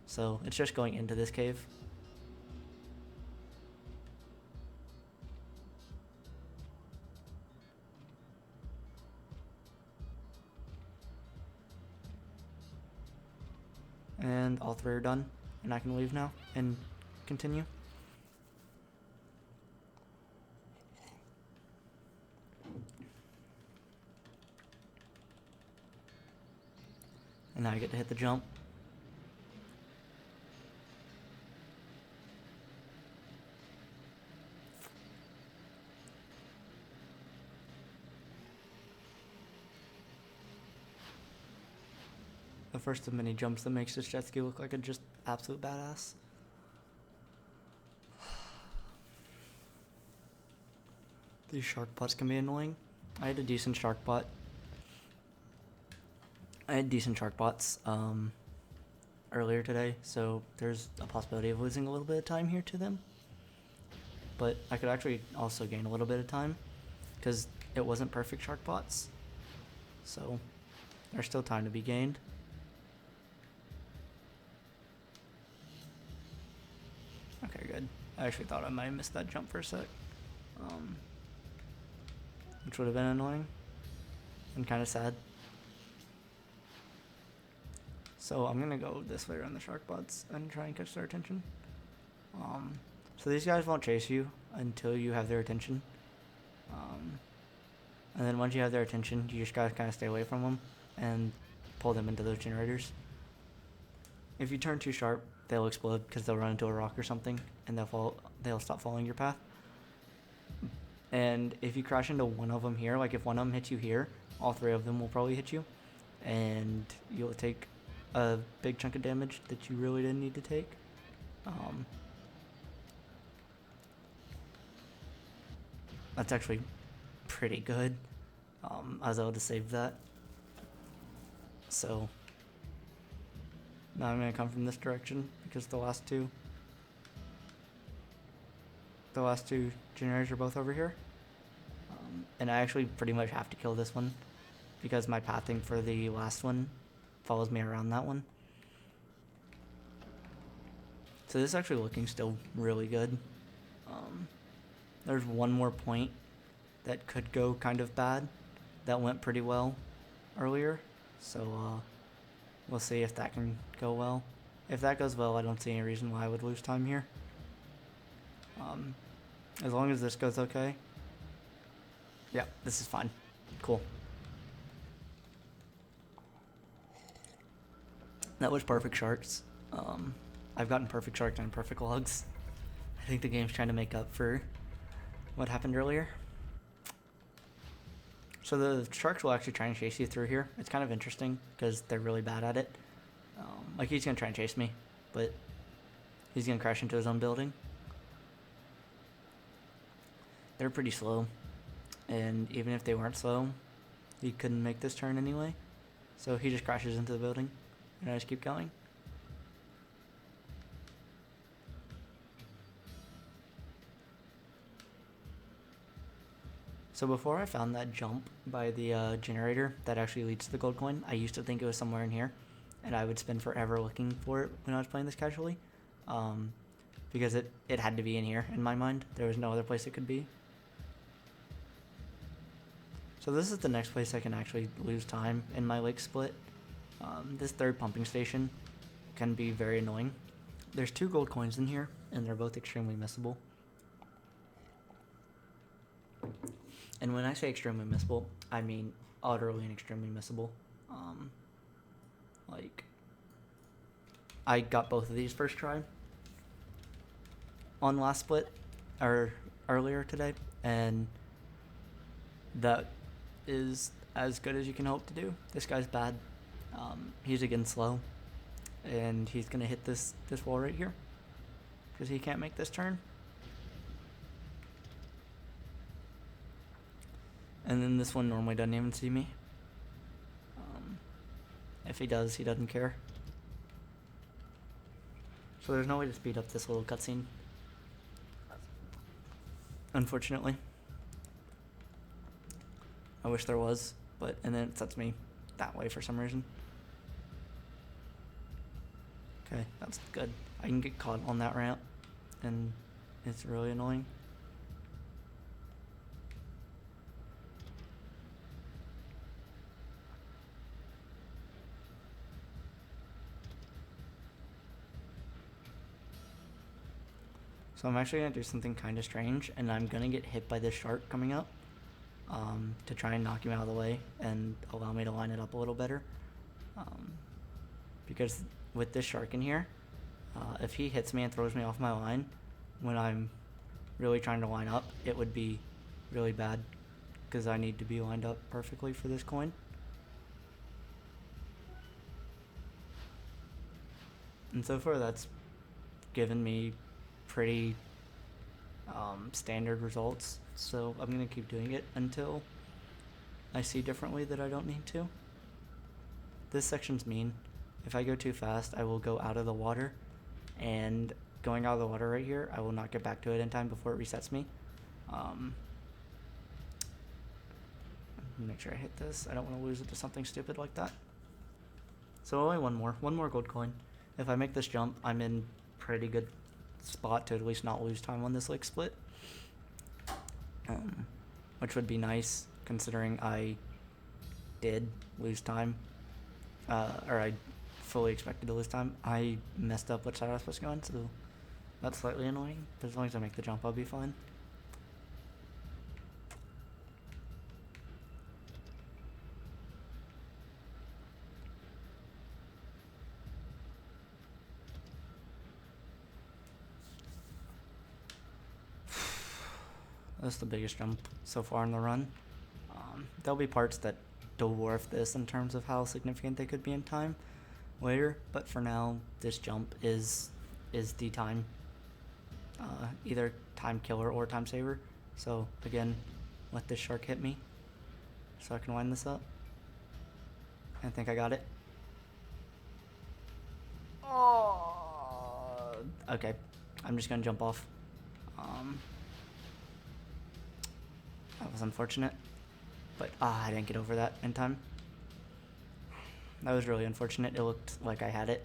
so it's just going into this cave. And all 3 are done, and I can leave now and continue. And now I get to hit the jump. The first of many jumps that makes this jet ski look like a just absolute badass. These shark bots can be annoying. I had decent shark bots earlier today, so there's a possibility of losing a little bit of time here to them. But I could actually also gain a little bit of time because it wasn't perfect shark bots. So there's still time to be gained. Okay, good. I actually thought I might have missed that jump for a sec. Which would have been annoying and kind of sad. So I'm gonna go this way around the shark bots and try and catch their attention. So these guys won't chase you until you have their attention. And then once you have their attention, you just gotta kind of stay away from them and pull them into those generators. If you turn too sharp, they'll explode because they'll run into a rock or something, and they'll stop following your path. And if you crash into one of them here, like if one of them hits you here, all 3 of them will probably hit you, and you'll take a big chunk of damage that you really didn't need to take. That's actually pretty good. I was able to save that. So now I'm gonna come from this direction because the last two generators are both over here. And I actually pretty much have to kill this one because my pathing for the last one follows me around that one. So this is actually looking still really good. There's one more point that could go kind of bad that went pretty well earlier. So we'll see if that can go well. If that goes well, I don't see any reason why I would lose time here. As long as this goes okay. Yeah, this is fine. Cool. That was perfect sharks. I've gotten perfect sharks and perfect logs. I think the game's trying to make up for what happened earlier. So the sharks will actually try and chase you through here. It's kind of interesting because they're really bad at it. Like he's gonna try and chase me, but he's gonna crash into his own building. They're pretty slow, and even if they weren't slow, he couldn't make this turn anyway. So he just crashes into the building, and I just keep going. So before I found that jump by the generator that actually leads to the gold coin, I used to think it was somewhere in here, and I would spend forever looking for it when I was playing this casually, because it had to be in here in my mind. There was no other place it could be. So this is the next place I can actually lose time in my lake split. This third pumping station can be very annoying. There's 2 gold coins in here, and they're both extremely missable. And when I say extremely missable, I mean utterly and extremely missable. Like, I got both of these first try on last split, or earlier today, and that is as good as you can hope to do. This guy's bad. He's again slow, and he's gonna hit this wall right here because he can't make this turn. And then this one normally doesn't even see me. If he does, he doesn't care. So there's no way to speed up this little cutscene, unfortunately. I wish there was, and then it sets me that way for some reason. Okay, that's good. I can get caught on that ramp, and it's really annoying. So I'm actually going to do something kind of strange, and I'm going to get hit by this shark coming up to try and knock him out of the way and allow me to line it up a little better. Because with this shark in here, if he hits me and throws me off my line when I'm really trying to line up, it would be really bad because I need to be lined up perfectly for this coin. And so far that's given me pretty standard results, so I'm gonna keep doing it until I see differently that I don't need to. This section's mean. If I go too fast, I will go out of the water, and going out of the water right here, I will not get back to it in time before it resets me. Make sure I hit this. I don't want to lose it to something stupid like that. So only one more gold coin. If I make this jump, I'm in pretty good spot to at least not lose time on this lake split, which would be nice considering I did lose time, or I fully expected to lose time. I messed up which side I was supposed to go on, so that's slightly annoying, but as long as I make the jump, I'll be fine. That's the biggest jump so far in the run. There'll be parts that dwarf this in terms of how significant they could be in time, later, but for now, this jump is the time, either time killer or time saver. So again, let this shark hit me so I can wind this up. I think I got it. Oh, okay. I'm just gonna jump off. That was unfortunate, but I didn't get over that in time. That was really unfortunate. It looked like I had it.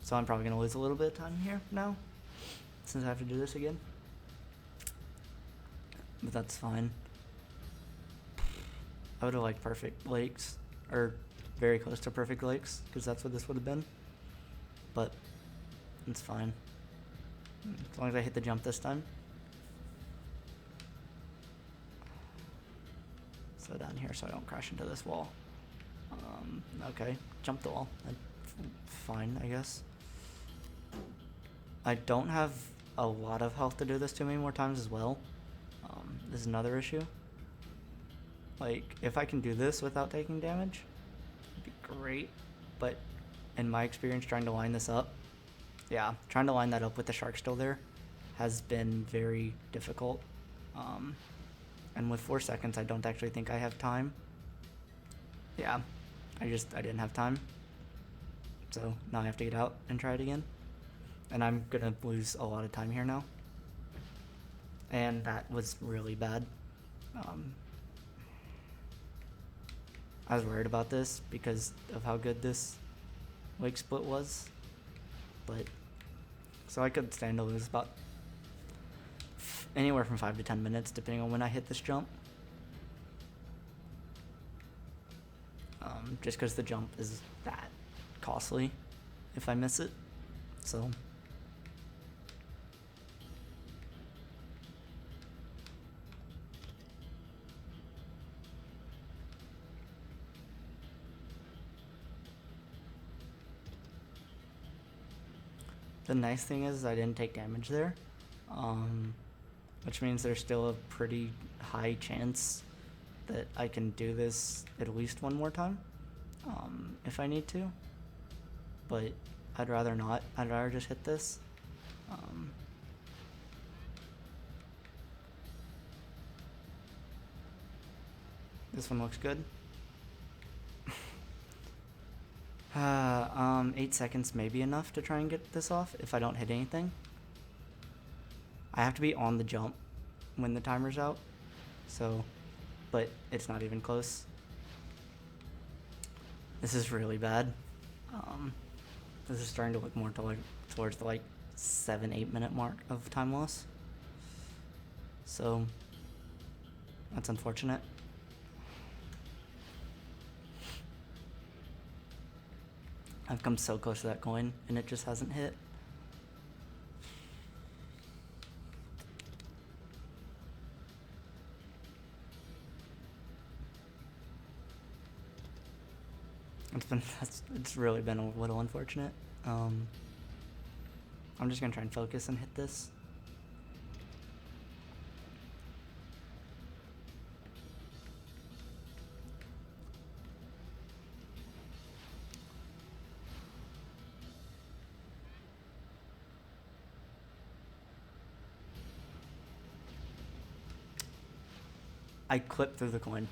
So I'm probably gonna lose a little bit of time here now, since I have to do this again. But that's fine. I would have liked perfect lakes, or very close to perfect lakes, because that's what this would have been. But it's fine. As long as I hit the jump this time. So down here so I don't crash into this wall. Okay, jump the wall. Fine, I guess. I don't have a lot of health to do this too many more times as well. This is another issue. Like, if I can do this without taking damage, it'd be great. But in my experience trying to line this up, yeah, trying to line that up with the shark still there has been very difficult. And with 4 seconds, I don't actually think I have time. Yeah, I didn't have time. So now I have to get out and try it again. And I'm gonna lose a lot of time here now. And that was really bad. I was worried about this because of how good this lake split was. But, so I could stand to lose about anywhere from 5 to 10 minutes depending on when I hit this jump. Just because the jump is that costly if I miss it. So the nice thing is I didn't take damage there, which means there's still a pretty high chance that I can do this at least one more time, if I need to, but I'd rather not. I'd rather just hit this. This one looks good. 8 seconds may be enough to try and get this off if I don't hit anything. I have to be on the jump when the timer's out, so, but it's not even close. This is really bad. This is starting to look more towards the 7-8 minute mark of time loss. So that's unfortunate. I've come so close to that coin and it just hasn't hit. It's really been a little unfortunate. I'm just gonna try and focus and hit this. I clipped through the coin,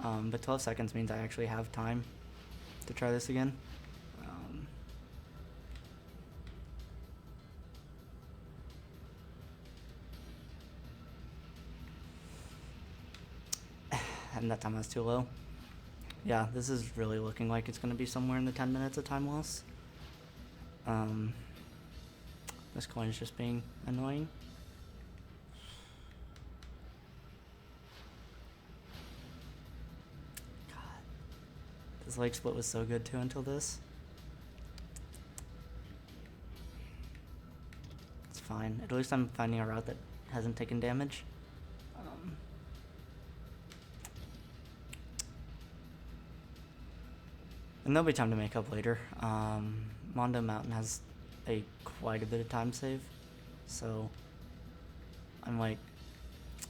but 12 seconds means I actually have time to try this again. And that time was too low. Yeah, this is really looking like it's going to be somewhere in the 10 minutes of time loss. This coin is just being annoying. This lake split was so good too until this. It's fine. At least I'm finding a route that hasn't taken damage. And there'll be time to make up later. Mondo Mountain has quite a bit of time save. So I'm like,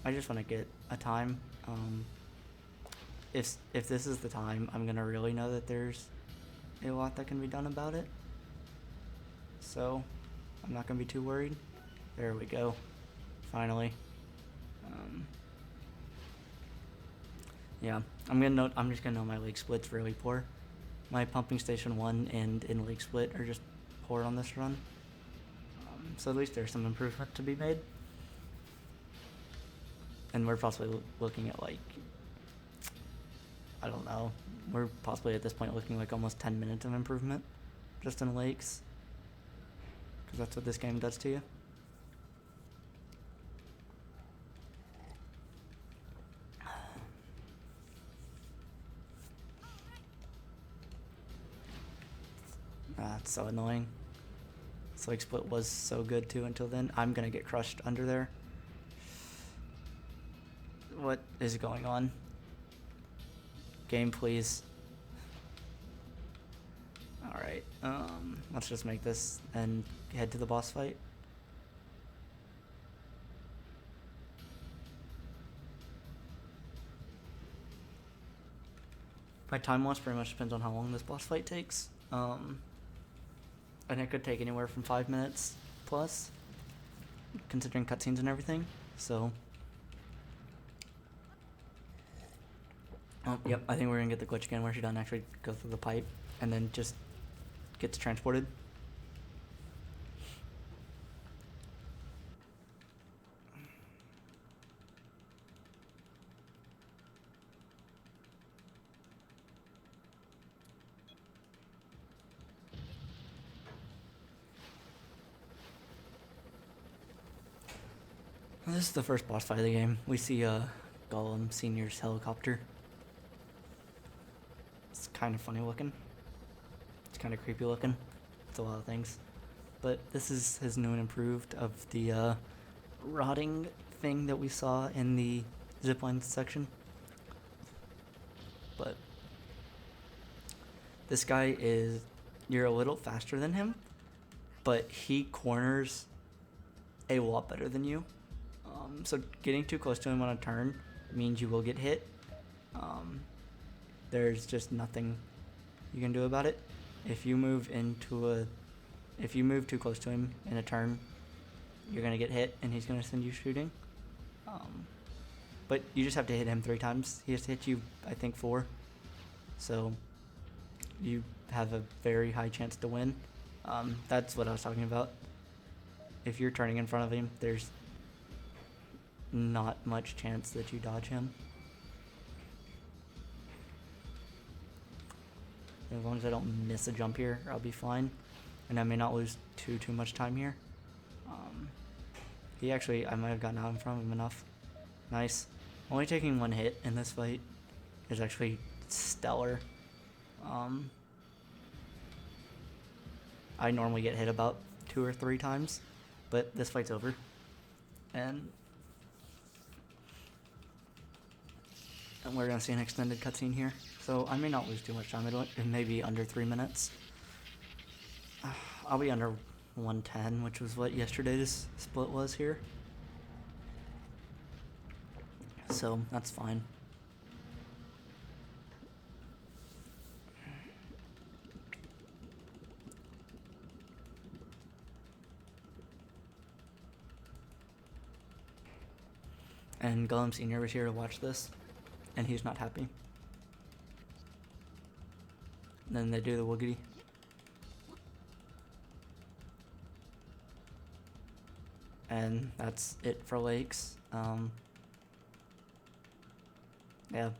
I just want to get a time. If this is the time, I'm gonna really know that there's a lot that can be done about it. So I'm not gonna be too worried. There we go. Finally. Yeah, I'm just gonna know my lake split's really poor. My pumping station 1 and in lake split are just poor on this run. So at least there's some improvement to be made. And we're possibly looking at like, I don't know, we're possibly at this point looking like almost 10 minutes of improvement just in lakes. Because that's what this game does to you. It's so annoying. This lake split was so good too until then. I'm gonna get crushed under there. What is going on? Game, please. Alright, let's just make this and head to the boss fight. My time loss pretty much depends on how long this boss fight takes. And it could take anywhere from 5 minutes plus, considering cutscenes and everything. So, oh, yep, I think we're gonna get the glitch again where she doesn't actually go through the pipe and then just gets transported. This is the first boss fight of the game. We see Gollum Senior's helicopter. It's kind of funny looking. It's kind of creepy looking. It's a lot of things. But this is his new and improved of the rotting thing that we saw in the zipline section. But this guy is, you're a little faster than him, but he corners a lot better than you. So getting too close to him on a turn means you will get hit. There's just nothing you can do about it. If you move too close to him in a turn, you're gonna get hit and he's gonna send you shooting. But you just have to hit him 3 times. He has to hit you, I think, 4. So you have a very high chance to win. That's what I was talking about. If you're turning in front of him, there's not much chance that you dodge him. As long as I don't miss a jump here, I'll be fine. And I may not lose too much time here. He actually, I might have gotten out in front of him enough. Nice. Only taking 1 hit in this fight is actually stellar. I normally get hit about 2 or 3 times, but this fight's over. And we're gonna see an extended cutscene here. So I may not lose too much time. It may be under 3 minutes. I'll be under 110, which was what yesterday's split was here. So that's fine. And Gollum Senior was here to watch this, and he's not happy. And then they do the woogity. And that's it for lakes. Yeah.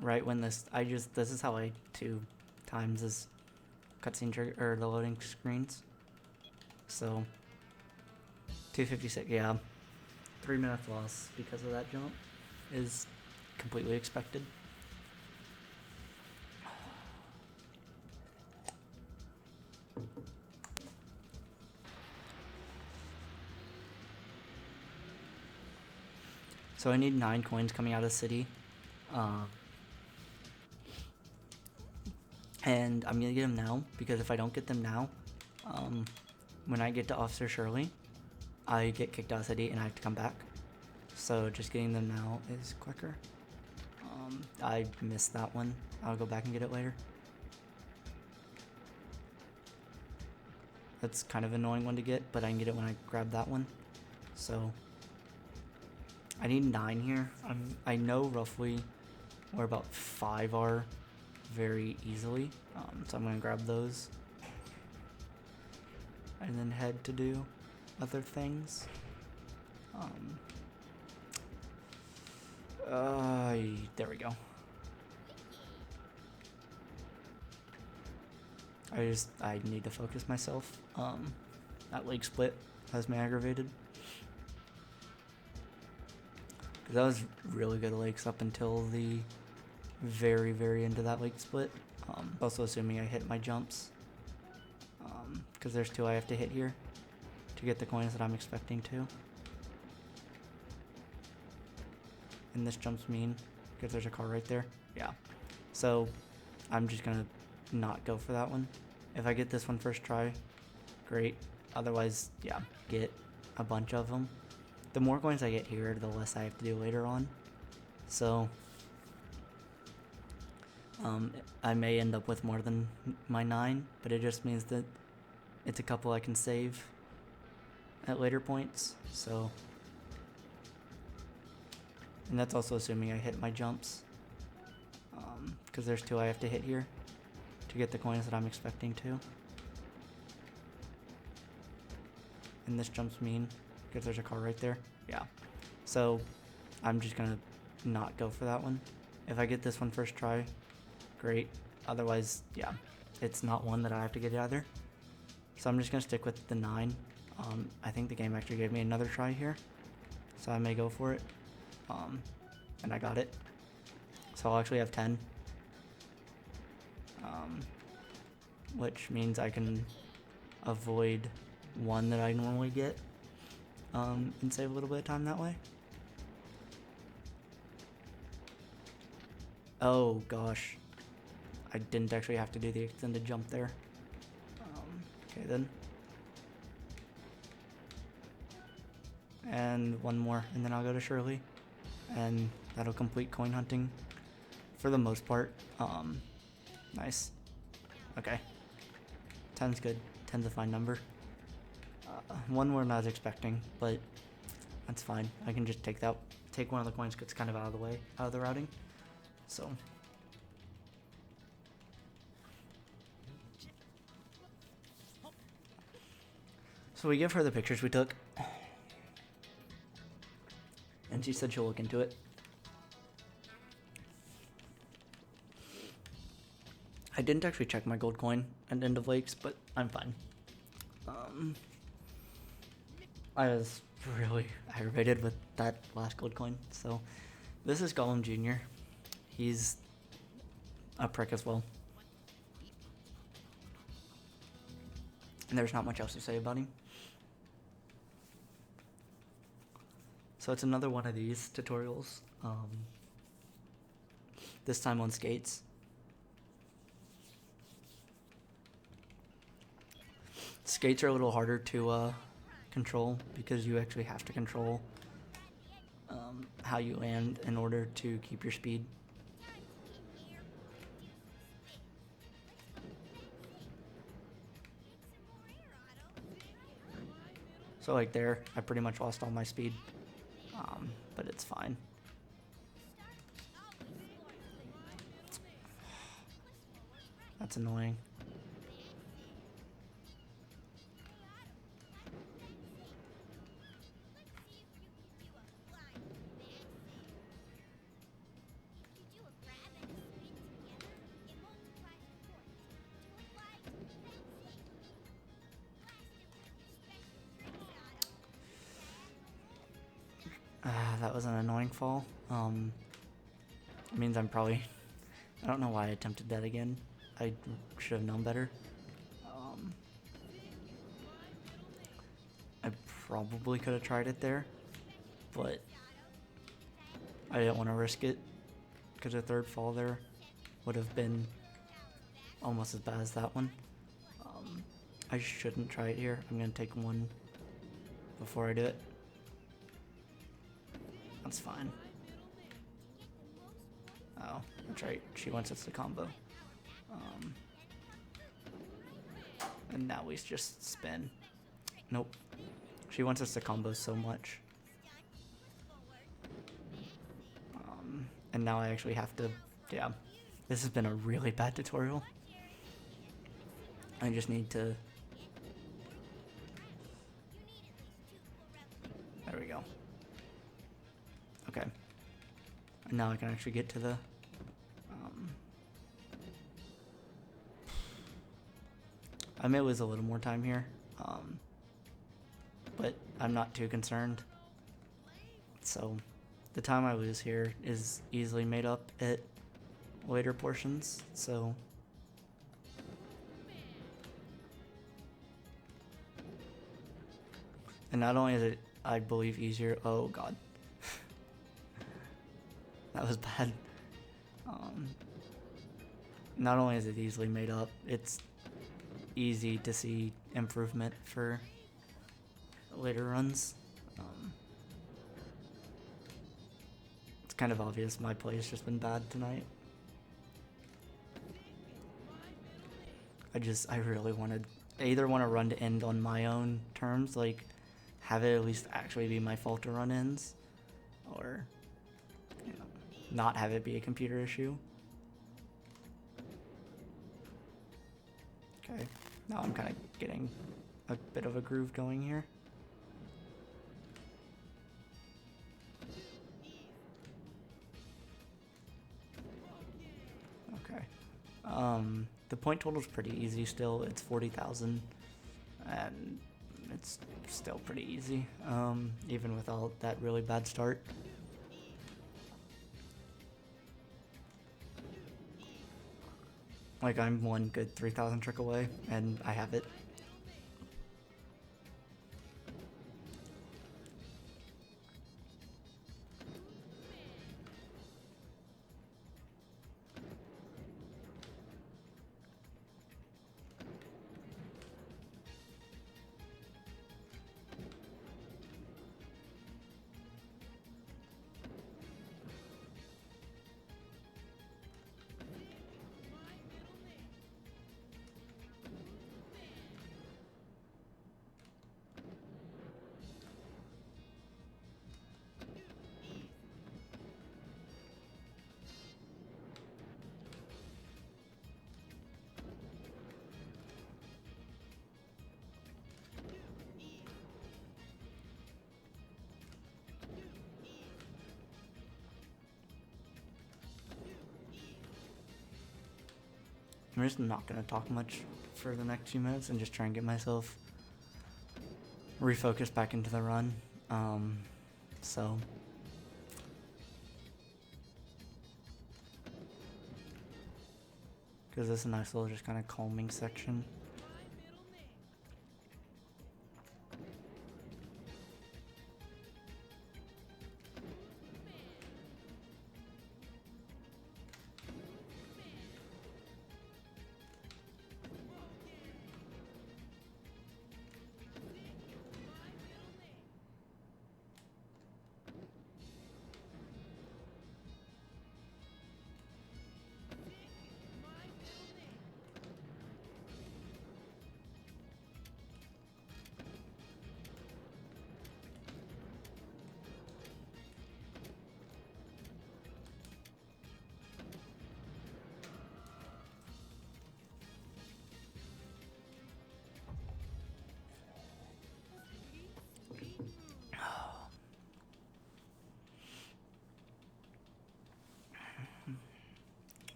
Right when this is how I 2 times this cutscene trigger, or the loading screens. So 256, yeah. 3 minutes loss because of that jump is completely expected. So I need 9 coins coming out of the city. And I'm gonna get them now, because if I don't get them now, when I get to Officer Shirley, I get kicked out of the city and I have to come back. So just getting them now is quicker. I missed that one. I'll go back and get it later. That's kind of an annoying one to get, but I can get it when I grab that one. So I need 9 here. I know roughly where about 5 are very easily. So I'm going to grab those. And then head to do other things. There we go. I need to focus myself. That leg split has me aggravated. Because that was really good legs up until the very, very end of that leg split. Also assuming I hit my jumps. Because there's 2 I have to hit here to get the coins that I'm expecting to. And this jump's mean because there's a car right there. Yeah. So I'm just going to not go for that one. If I get this one first try, great. Otherwise, yeah, get a bunch of them. The more coins I get here, the less I have to do later on. So I may end up with more than my 9, but it just means that it's a couple I can save at later points. So, and that's also assuming I hit my jumps, because there's 2 I have to hit here to get the coins that I'm expecting to. And this jump's mean because there's a car right there. Yeah. So I'm just gonna not go for that one. If I get this one first try, great. Otherwise, yeah, it's not one that I have to get either. So I'm just gonna stick with the 9. I think the game actually gave me another try here, so I may go for it. And I got it. So I'll actually have 10. Which means I can avoid 1 that I normally get, and save a little bit of time that way. Oh gosh, I didn't actually have to do the extended jump there. Okay then. And 1 more, and then I'll go to Shirley, and that'll complete coin hunting for the most part. Nice. Okay. 10's good. 10's a fine number. 1 more than I was expecting, but that's fine. I can just take one of the coins because it's kind of out of the way, out of the routing. So. So we give her the pictures we took, and she said she'll look into it. I didn't actually check my gold coin at End of Lakes, but I'm fine. I was really aggravated with that last gold coin. So this is Gollum Jr. He's a prick as well. And there's not much else to say about him. So it's another one of these tutorials. This time on skates. Skates are a little harder to control because you actually have to control how you land in order to keep your speed. So like there, I pretty much lost all my speed, but it's fine. That's annoying. That was an annoying fall. It means I'm probably... I don't know why I attempted that again. I should have known better. I probably could have tried it there, but I didn't want to risk it because a third fall there would have been almost as bad as that one. I shouldn't try it here. I'm going to take one before I do it. That's fine. Oh, that's right. She wants us to combo. And now we just spin. Nope. She wants us to combo so much. And now I actually have to, yeah. This has been a really bad tutorial. I just need to... There we go. Okay. And now I can actually get to the... I may lose a little more time here. But I'm not too concerned. So the time I lose here is easily made up at later portions, so... And not only is it, I believe, easier... Oh, God. That was bad. Not only is it easily made up, it's easy to see improvement for later runs. It's kind of obvious my play has just been bad tonight. I really I either want to run to end on my own terms, like have it at least actually be my fault to run ends, or not have it be a computer issue. Okay, now I'm kind of getting a bit of a groove going here. Okay. The point total is pretty easy still. It's 40,000, and it's still pretty easy, even without that really bad start. Like, I'm one good 3,000 trick away, and I have it. I'm just not going to talk much for the next few minutes and just try and get myself refocused back into the run. So... because this is a nice little just kind of calming section.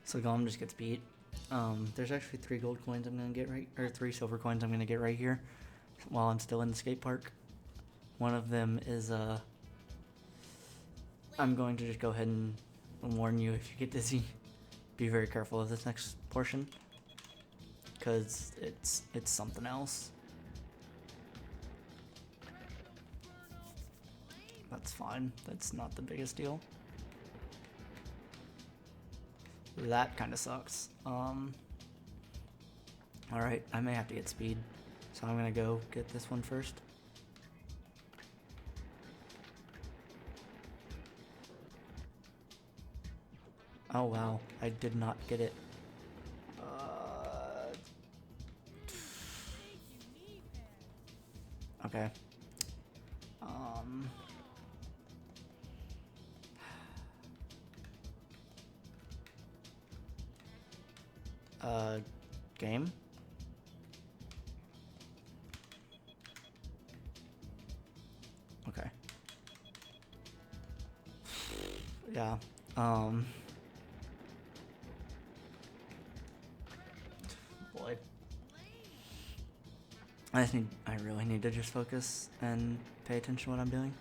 So Golem just gets beat. There's actually 3 gold coins I'm gonna get right, or 3 silver coins I'm gonna get right here while I'm still in the skate park. One of them is I'm going to just go ahead and warn you, if you get dizzy, be very careful of this next portion, because it's something else. That's fine. That's not the biggest deal. That kind of sucks. Alright, I may have to get speed, so I'm gonna go get this one first. Oh wow, I did not get it. Okay. Game? Okay. Yeah. Boy. I really need to just focus and pay attention to what I'm doing.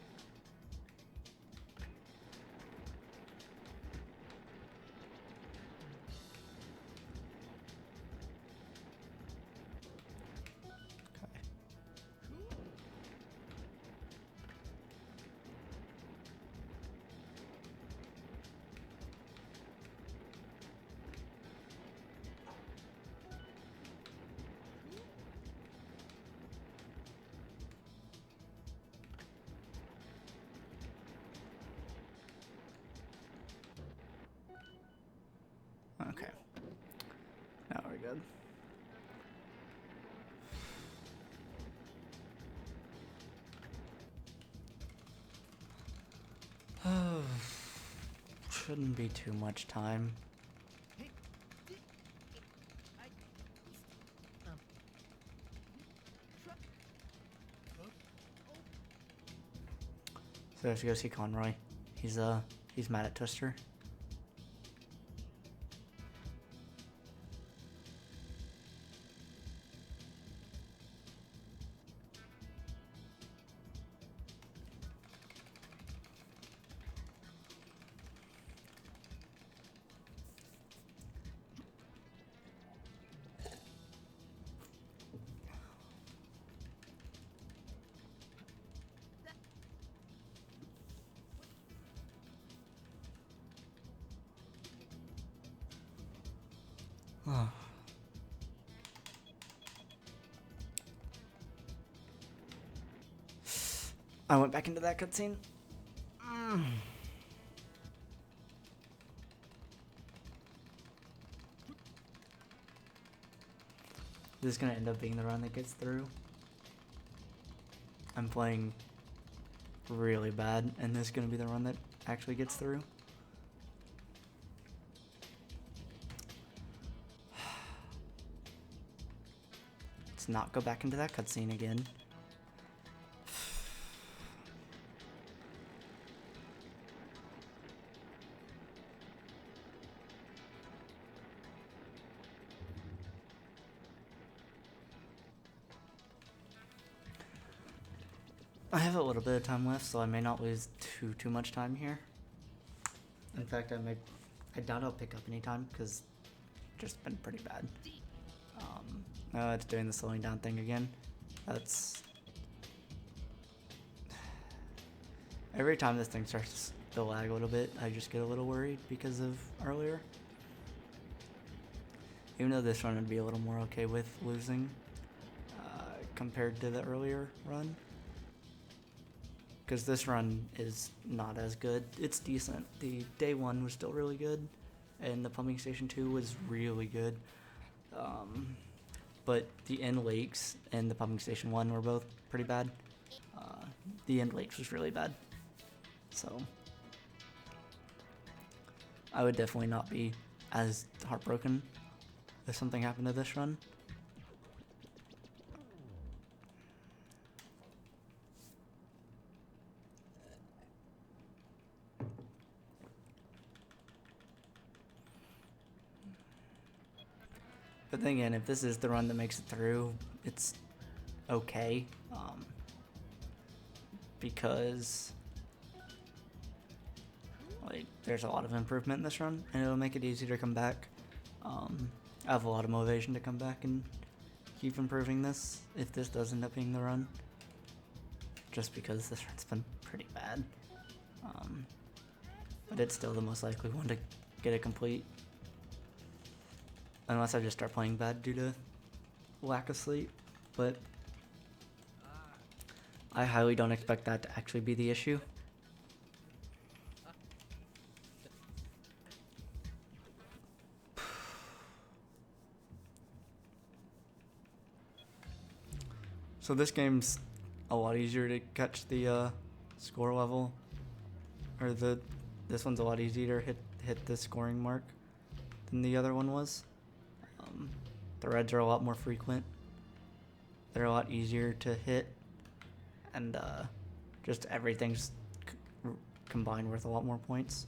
Okay. Now we're good. Shouldn't be too much time. So I have to go see Conroy. He's mad at Twister. I went back into that cutscene. This is gonna end up being the run that gets through. I'm playing really bad, and this is gonna be the run that actually gets through. Let's not go back into that cutscene again. I have a little bit of time left, so I may not lose too much time here. In fact, I doubt I'll pick up any time because it's just been pretty bad. It's doing the slowing down thing again. That's every time this thing starts to lag a little bit, I just get a little worried because of earlier. Even though this run would be a little more okay with losing compared to the earlier run. Because this run is not as good. It's decent. The day 1 was still really good, and the pumping station 2 was really good. But the end lakes and the pumping station 1 were both pretty bad. The end lakes was really bad. So I would definitely not be as heartbroken if something happened to this run. But then again, if this is the run that makes it through, it's okay. Because like there's a lot of improvement in this run, and it'll make it easier to come back. I have a lot of motivation to come back and keep improving this if this does end up being the run. Just because this run's been pretty bad. But it's still the most likely one to get it complete. Unless I just start playing bad due to lack of sleep, but I highly don't expect that to actually be the issue. So this game's a lot easier to catch the score level, or this one's a lot easier to hit the scoring mark than the other one was. The reds are a lot more frequent. They're a lot easier to hit, and just everything's combined worth a lot more points.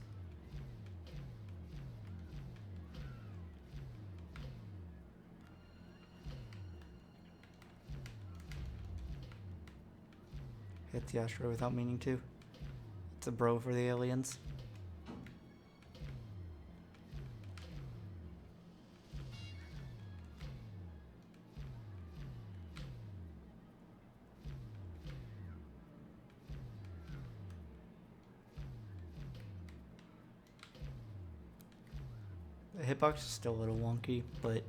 Hit the asteroid without meaning to. It's a bro for the aliens. The hitbox is still a little wonky, but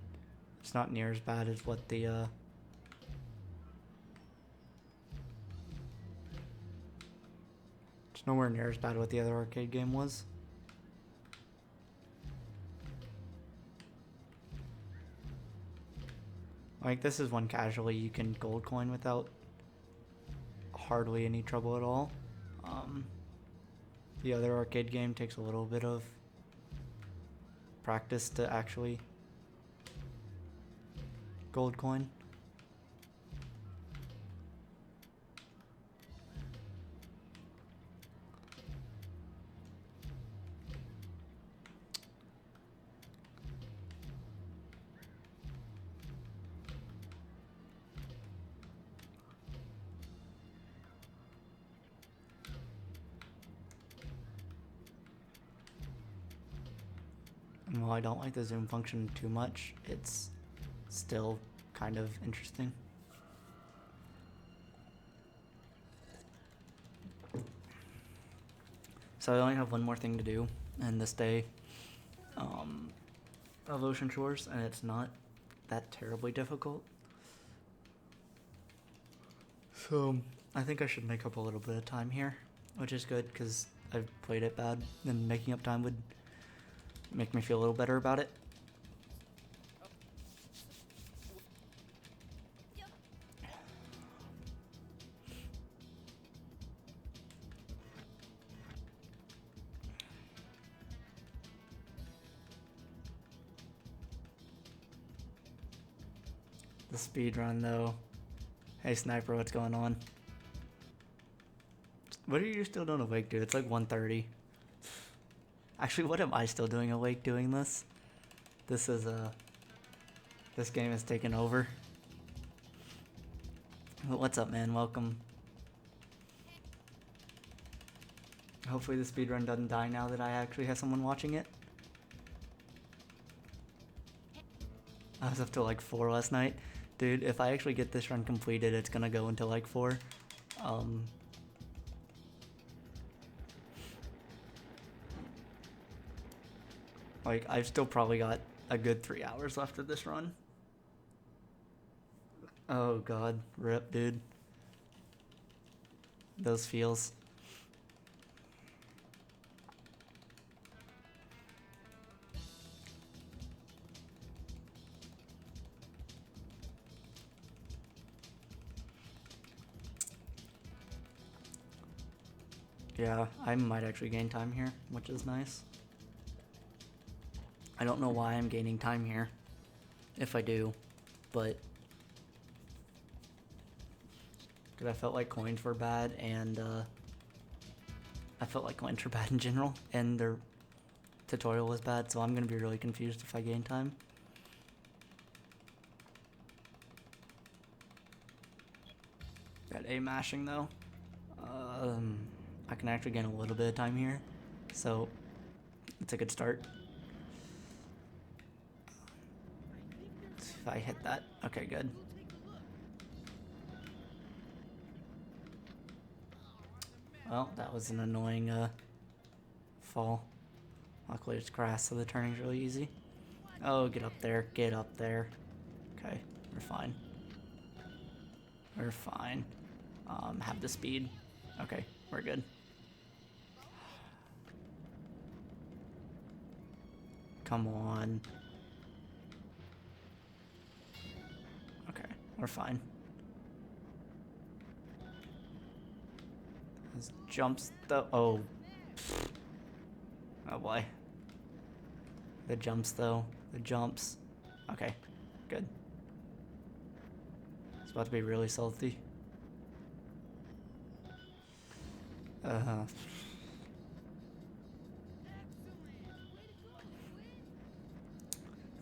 it's not near as bad as what the it's nowhere near as bad what the other arcade game was. Like, this is one casually you can gold coin without hardly any trouble at all. The other arcade game takes a little bit of practice to actually gold coin. And while I don't like the zoom function too much, it's still kind of interesting. So I only have one more thing to do in this day of Ocean Shores, and it's not that terribly difficult. So I think I should make up a little bit of time here, which is good because I've played it bad, and making up time would make me feel a little better about it. The speedrun though. Hey Sniper, what's going on? What are you still doing awake, dude? It's like 1:30. Actually, what am I still doing awake doing this? This is this game has taken over. But what's up, man? Welcome. Hopefully the speedrun doesn't die now that I actually have someone watching it. I was up till like 4 last night. Dude, if I actually get this run completed, it's gonna go until like 4. Like, I've still probably got a good 3 hours left of this run. Oh god, rip, dude. Those feels. Yeah, I might actually gain time here, which is nice. I don't know why I'm gaining time here, if I do, but because I felt like coins were bad, and I felt like coins were bad in general, and their tutorial was bad, so I'm going to be really confused if I gain time. Got A mashing though. I can actually gain a little bit of time here, so it's a good start. If I hit that, okay, good. Well, that was an annoying fall. Luckily it's grass, so the turning's really easy. Oh, get up there, get up there. Okay, we're fine. We're fine. Have the speed. Okay, we're good. Come on. Okay, we're fine. His jumps though. Oh. Oh boy. The jumps though. The jumps. Okay. Good. It's about to be really salty. I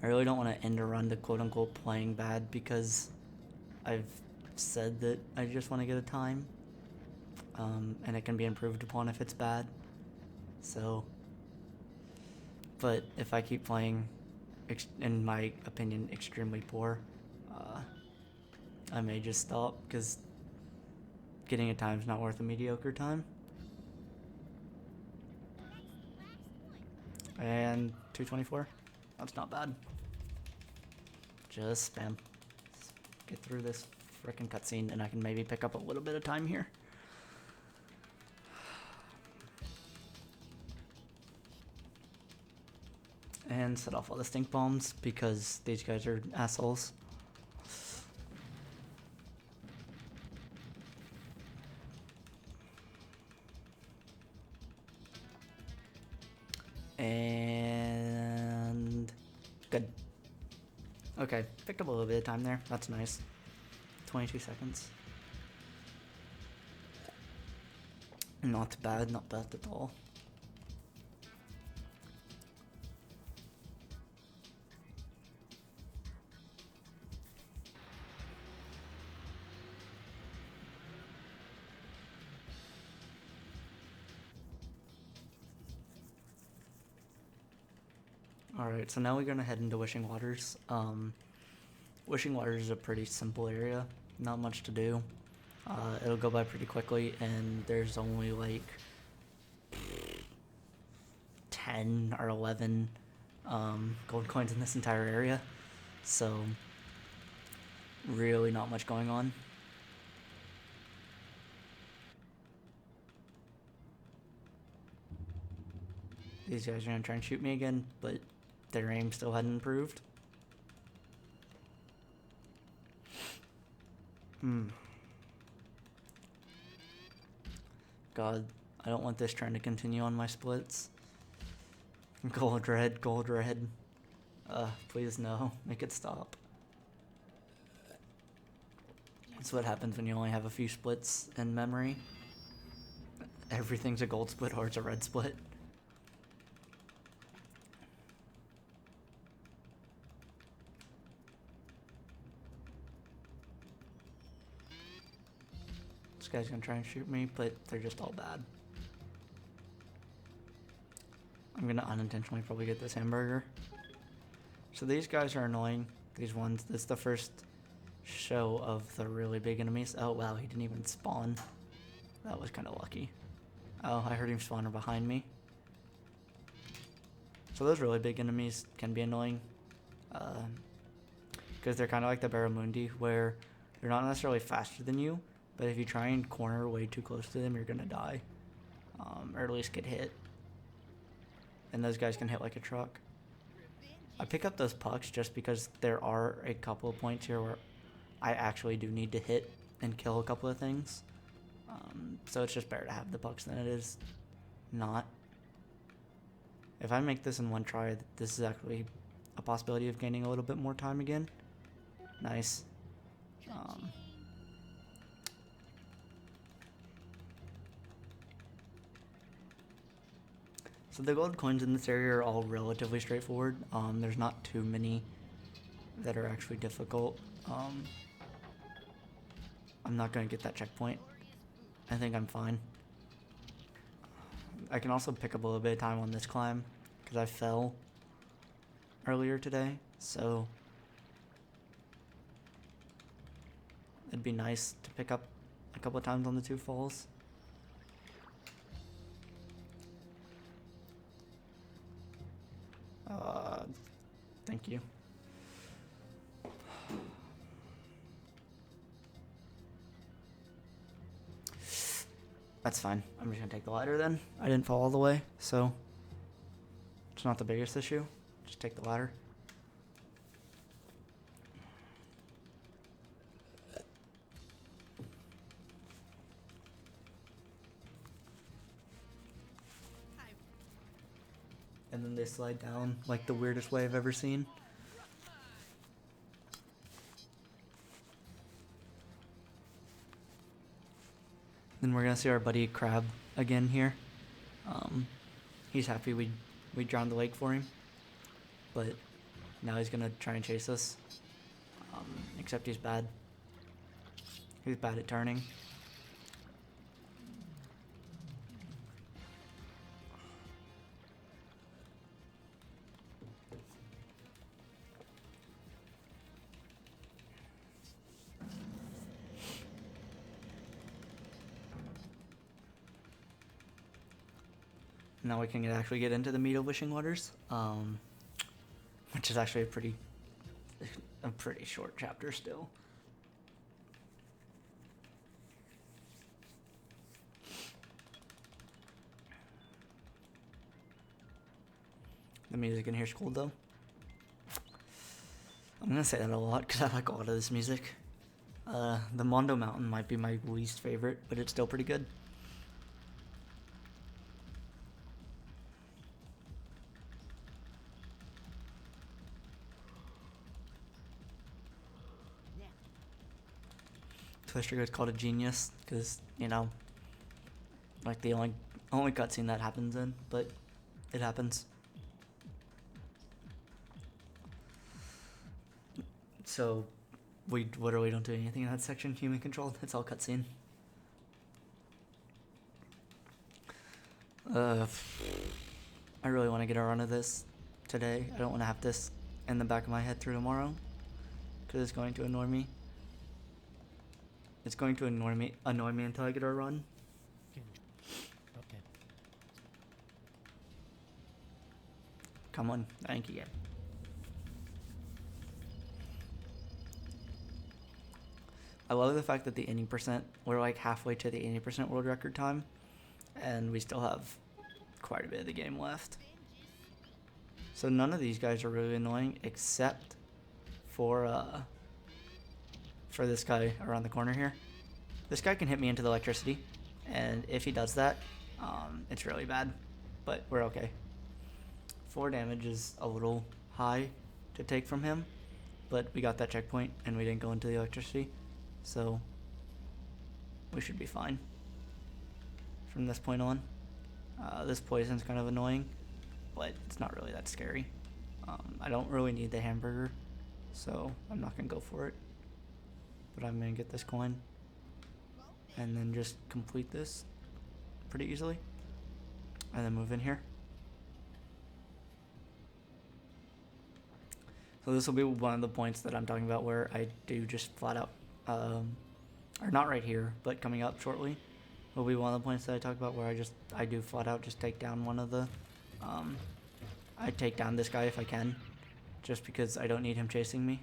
really don't want to end a run to quote unquote playing bad because I've said that I just want to get a time. And it can be improved upon if it's bad. So, but if I keep playing, in my opinion, extremely poor, I may just stop because getting a time is not worth a mediocre time. And 224. That's not bad. Just spam. Let's get through this frickin' cutscene and I can maybe pick up a little bit of time here. And set off all the stink bombs because these guys are assholes. And good. Okay, picked up a little bit of time there. That's nice. 22 seconds. Not bad, not bad at all. Alright, so now we're gonna head into Wishing Waters. Wishing Waters is a pretty simple area, not much to do. It'll go by pretty quickly, and there's only like 10 or 11 gold coins in this entire area, so really not much going on. These guys are gonna try and shoot me again, but their aim still hadn't improved. God, I don't want this trend to continue on my splits. Gold red, gold red. Please no, make it stop. That's what happens when you only have a few splits in memory. Everything's a gold split or it's a red split. This guy's gonna try and shoot me, but they're just all bad. I'm gonna unintentionally probably get this hamburger. So these guys are annoying. These ones. This is the first show of the really big enemies. Oh wow, he didn't even spawn. That was kind of lucky. Oh, I heard him spawn behind me. So those really big enemies can be annoying. Because they're kind of like the Barramundi, where they're not necessarily faster than you, but if you try and corner way too close to them, you're gonna die. Or at least get hit. And those guys can hit like a truck. I pick up those pucks just because there are a couple of points here where I actually do need to hit and kill a couple of things. So it's just better to have the pucks than it is not. If I make this in one try, this is actually a possibility of gaining a little bit more time again. Nice. So the gold coins in this area are all relatively straightforward. There's not too many that are actually difficult. I'm not going to get that checkpoint. I think I'm fine. I can also pick up a little bit of time on this climb because I fell earlier today, so it'd be nice to pick up a couple of times on the 2 falls. Thank you. That's fine. I'm just gonna take the ladder then. I didn't fall all the way, so it's not the biggest issue. Just take the ladder. and then they slide down like the weirdest way I've ever seen. Then we're gonna see our buddy Crab again here. He's happy we drowned the lake for him, but now he's gonna try and chase us. Except he's bad. He's bad at turning. Now we can actually get into the meat of wishing waters, which is actually a pretty short chapter still. The music in here's cool though. I'm gonna say that a lot because I like a lot of this music. The Mondo Mountain might be my least favorite, but it's still pretty good. Twister is called a genius because, you know, like the only cutscene that happens in, but it happens. So, we literally don't do anything in that section, human controlled. It's all cutscene. I really want to get a run of this today. I don't want to have this in the back of my head through tomorrow because it's going to annoy me. It's going to annoy me until I get a run. Okay. Come on, thank you. I love the fact that the 80%, we're like halfway to the 80% world record time, and we still have quite a bit of the game left. So none of these guys are really annoying except for this guy around the corner here. This guy can hit me into the electricity, and if he does that, it's really bad, but we're okay. 4 damage is a little high to take from him, but we got that checkpoint and we didn't go into the electricity, so we should be fine from this point on. This poison's kind of annoying, but it's not really that scary. I don't really need the hamburger, so I'm not gonna go for it. But I'm gonna get this coin and then just complete this pretty easily and then move in here. So this will be one of the points that I'm talking about where I do just flat out, or not right here, but coming up shortly will be one of the points that I talk about where I do flat out just take down one of the, I take down this guy if I can, just because I don't need him chasing me.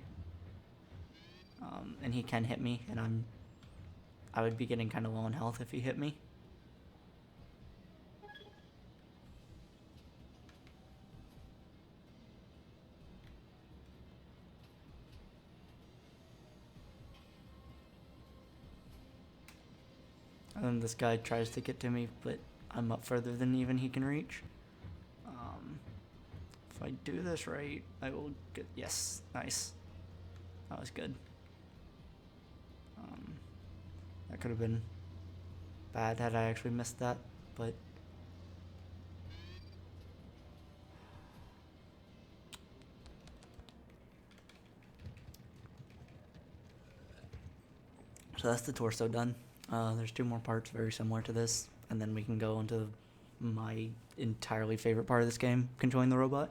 And he can hit me, and I would be getting kind of low on health if he hit me. And then this guy tries to get to me, but I'm up further than even he can reach. If I do this right, I will get, yes, nice. That was good. That could have been bad had I actually missed that, but so that's the torso done. There's 2 more parts very similar to this, and then we can go into my entirely favorite part of this game, controlling the robot.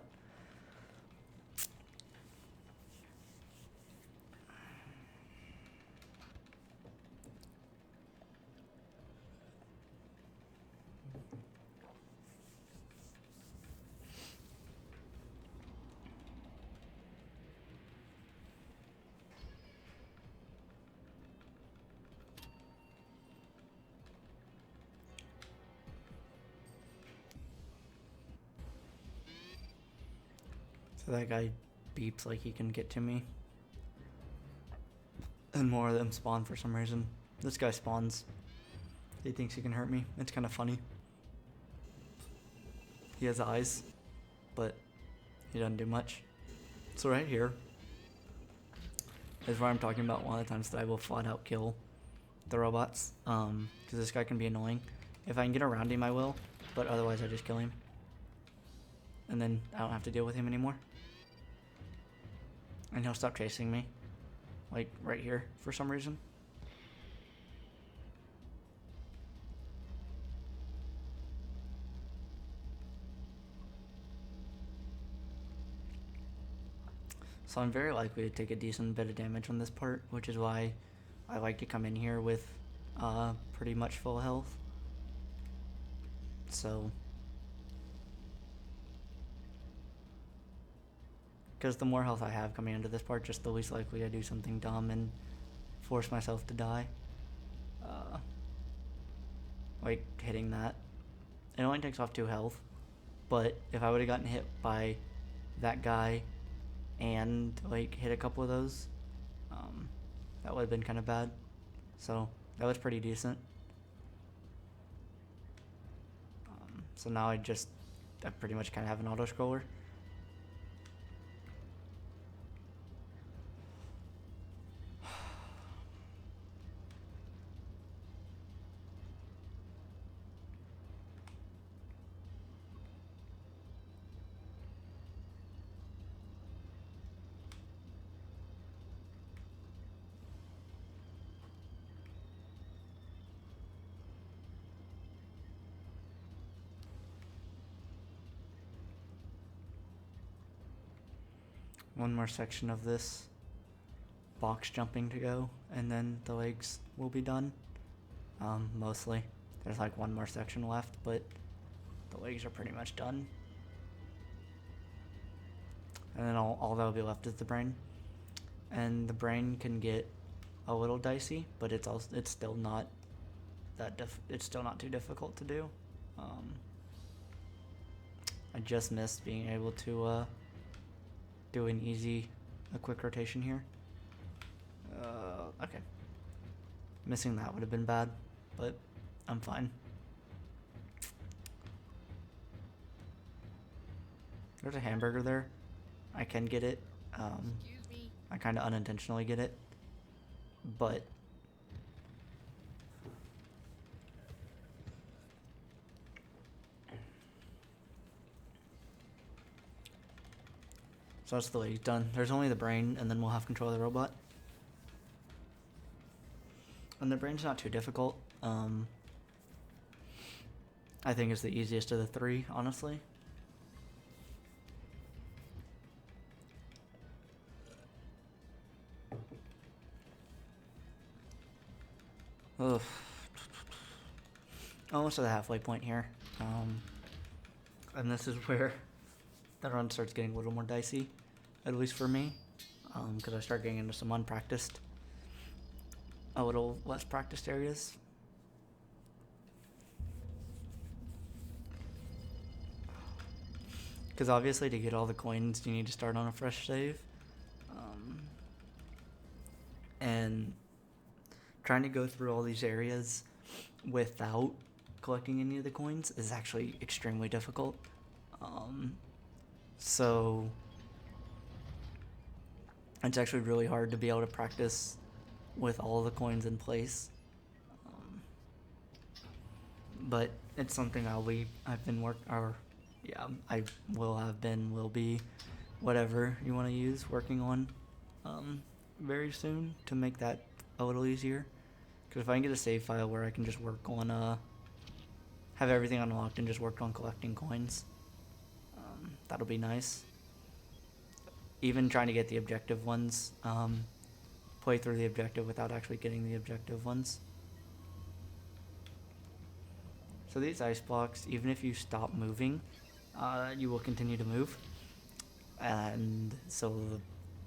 So that guy beeps like he can get to me. And more of them spawn for some reason. This guy spawns. He thinks he can hurt me. It's kind of funny. He has eyes. but he doesn't do much. So right here is where I'm talking about one of the times that I will flat out kill the robots, because this guy can be annoying. If I can get around him, I will, but otherwise I just kill him. And then I don't have to deal with him anymore. And he'll stop chasing me, like right here for some reason. So I'm very likely to take a decent bit of damage on this part, which is why I like to come in here with pretty much full health. So, because the more health I have coming into this part, just the least likely I do something dumb and force myself to die. Like hitting that. It only takes off 2 health, but if I would have gotten hit by that guy and like hit a couple of those, that would have been kind of bad. So that was pretty decent. So now I pretty much kind of have an auto scroller. One more section of this box jumping to go, and then the legs will be done. Mostly. There's like one more section left, but the legs are pretty much done. And then all that'll be left is the brain. And the brain can get a little dicey, but it's still not it's still not too difficult to do. I just missed being able to do a quick rotation here. Okay. Missing that would have been bad, but I'm fine. There's a hamburger there. I can get it. Excuse me. I kind of unintentionally get it, but so that's the legs done. There's only the brain, and then we'll have control of the robot. And the brain's not too difficult. I think it's the easiest of the 3, honestly. Ugh. Almost at the halfway point here. And this is where the run starts getting a little more dicey, at least for me, because I start getting into some a little less practiced areas. Because obviously to get all the coins you need to start on a fresh save. And trying to go through all these areas without collecting any of the coins is actually extremely difficult. So it's actually really hard to be able to practice with all the coins in place. But it's something I will be, whatever you want to use, working on very soon to make that a little easier. Because if I can get a save file where I can just work on, have everything unlocked and just work on collecting coins, that'll be nice. Even trying to get the objective ones, play through the objective without actually getting the objective ones. So these ice blocks, even if you stop moving, you will continue to move. And so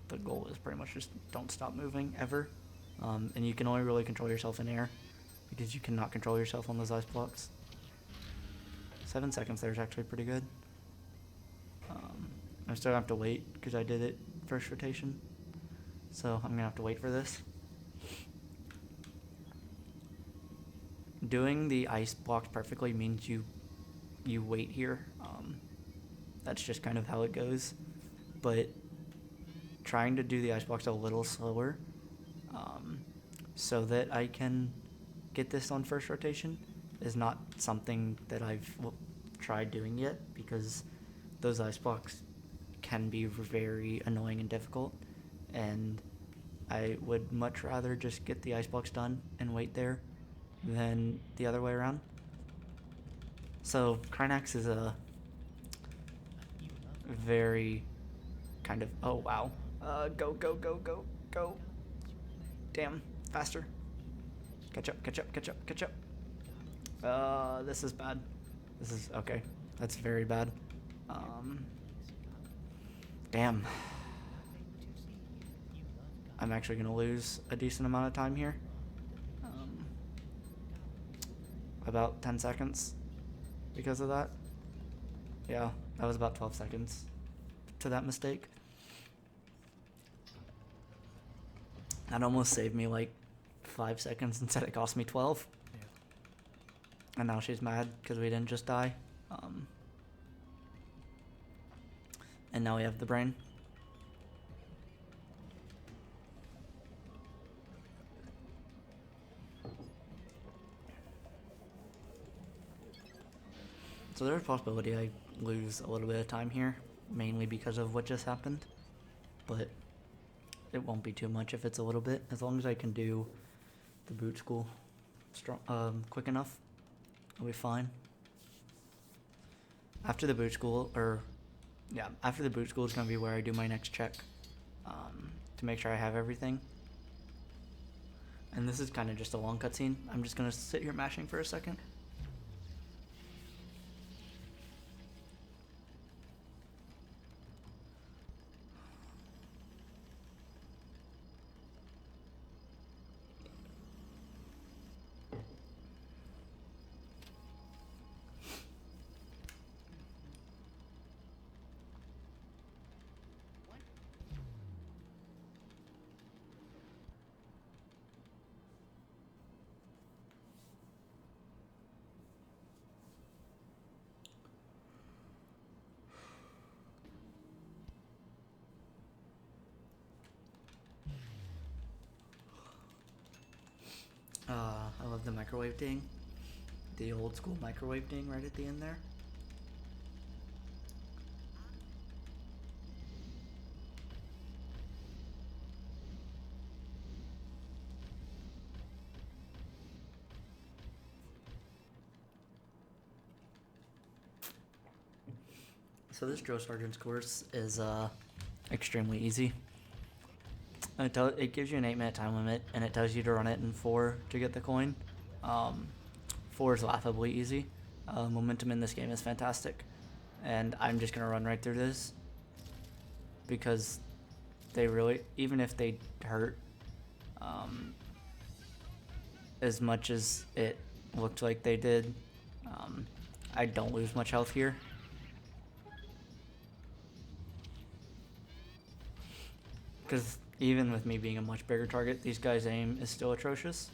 the goal is pretty much just don't stop moving ever. And you can only really control yourself in air, because you cannot control yourself on those ice blocks. 7 seconds there is actually pretty good. I'm still gonna have to wait because I did it first rotation, so I'm gonna have to wait for this. Doing the ice blocks perfectly means you wait here, that's just kind of how it goes. But trying to do the icebox a little slower, so that I can get this on first rotation is not something that I've tried doing yet, because those icebox can be very annoying and difficult, and I would much rather just get the icebox done and wait there than the other way around. So Krynax is a very kind of, oh wow, go, go, go, go, go. Damn, faster. Catch up, catch up, catch up, catch up. This is bad. This is, okay, that's very bad. Damn. I'm actually gonna lose a decent amount of time here. About 10 seconds because of that. Yeah, that was about 12 seconds to that mistake. That almost saved me like 5 seconds instead it cost me 12. Yeah. And now she's mad because we didn't just die. And now we have the brain. So there's a possibility I lose a little bit of time here, mainly because of what just happened. But it won't be too much if it's a little bit, as long as I can do the boot school quick enough, I'll be fine. After the boot school, after the boot school is going to be where I do my next check, to make sure I have everything. And this is kind of just a long cutscene. I'm just going to sit here mashing for a second. I love the microwave ding. The old school microwave ding right at the end there. So this drill sergeant's course is extremely easy. It gives you an 8-minute time limit, and it tells you to run it in 4 to get the coin. 4 is laughably easy. Momentum in this game is fantastic, and I'm just gonna run right through this because they really, even if they hurt, as much as it looked like they did, I don't lose much health here. Because even with me being a much bigger target, these guys' aim is still atrocious.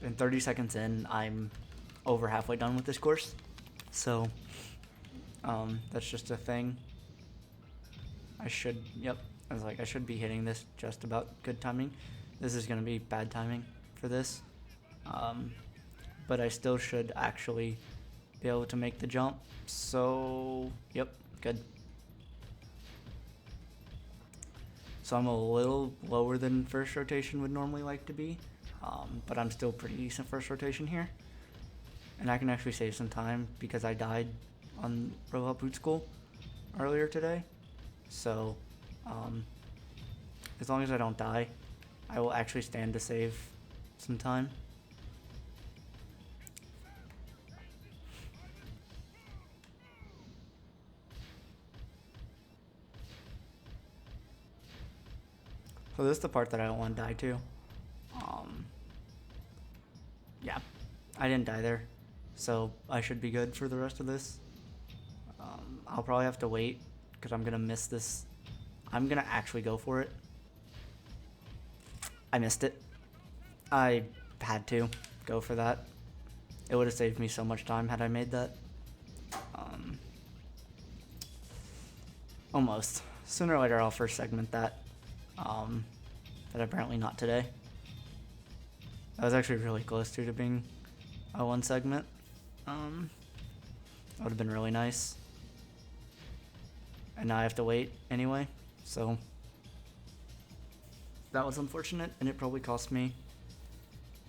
And 30 seconds in, I'm over halfway done with this course. So, that's just a thing. I should be hitting this just about good timing. This is going to be bad timing for this. But I still should actually be able to make the jump. So, yep, good. So I'm a little lower than first rotation would normally like to be, but I'm still pretty decent first rotation here. And I can actually save some time because I died on Robot Boot School earlier today. So, as long as I don't die, I will actually stand to save some time. So this is the part that I don't want to die to. Yeah, I didn't die there, so I should be good for the rest of this. I'll probably have to wait because I'm gonna miss this. I'm gonna actually go for it. I missed it. I had to go for that. It would have saved me so much time had I made that. Almost. Sooner or later I'll first segment that. But apparently not today. That was actually really close to being a one segment. That would have been really nice. And now I have to wait anyway, so that was unfortunate, and it probably cost me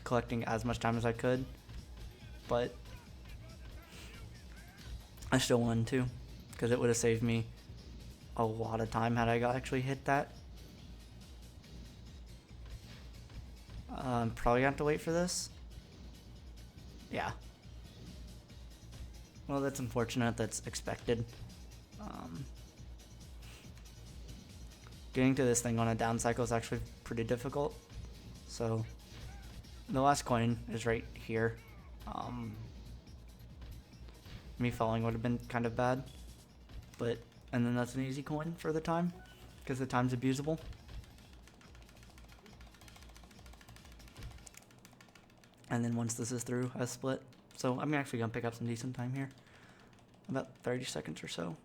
collecting as much time as I could, but I still won too, because it would have saved me a lot of time had I actually hit that. I'm probably gonna have to wait for this. Yeah. Well, that's unfortunate. That's expected. Getting to this thing on a down cycle is actually pretty difficult. So the last coin is right here. Me falling would have been kind of bad, and then that's an easy coin for the time because the time's abusable. And then once this is through, I split. So I'm actually gonna pick up some decent time here, about 30 seconds or so.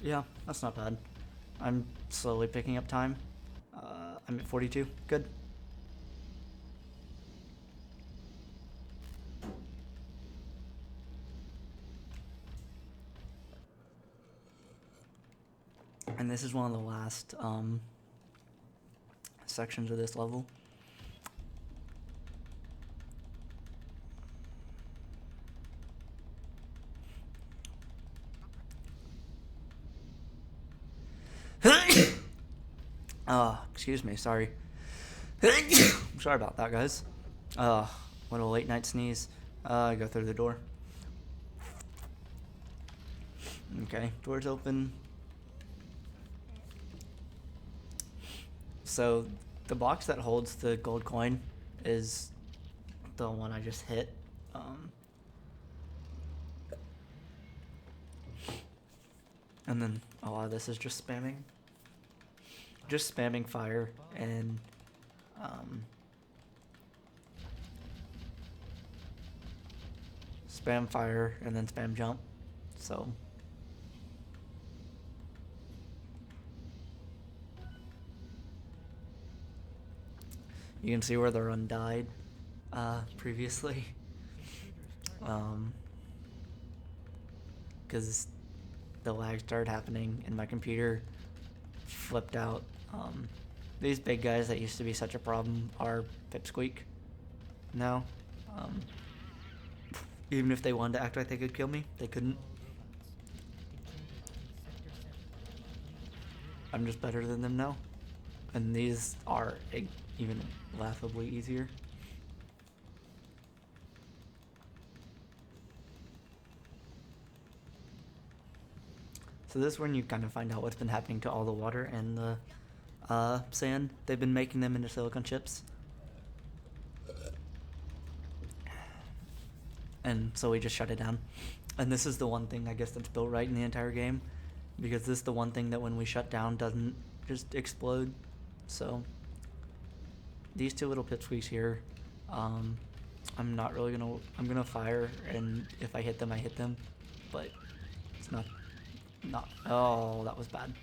Yeah, that's not bad. I'm slowly picking up time. I'm at 42. Good. And this is one of the last sections of this level. Excuse me, sorry. I'm sorry about that, guys. What a late night sneeze. Go through the door. Okay, door's open. So, the box that holds the gold coin is the one I just hit. And then a lot of this is just spamming. Just spamming fire and spam fire and then spam jump. So you can see where the run died previously. Because the lag started happening and my computer flipped out. These big guys that used to be such a problem are pipsqueak now. Even if they wanted to act like they could kill me, they couldn't. I'm just better than them now. And these are even laughably easier. So this is when you kind of find out what's been happening to all the water and the sand. They've been making them into silicone chips. And so we just shut it down. And this is the one thing I guess that's built right in the entire game, because this is the one thing that when we shut down doesn't just explode. So these two little pipsqueaks here, I'm gonna fire, and if I hit them, I hit them, but it's not, oh, that was bad.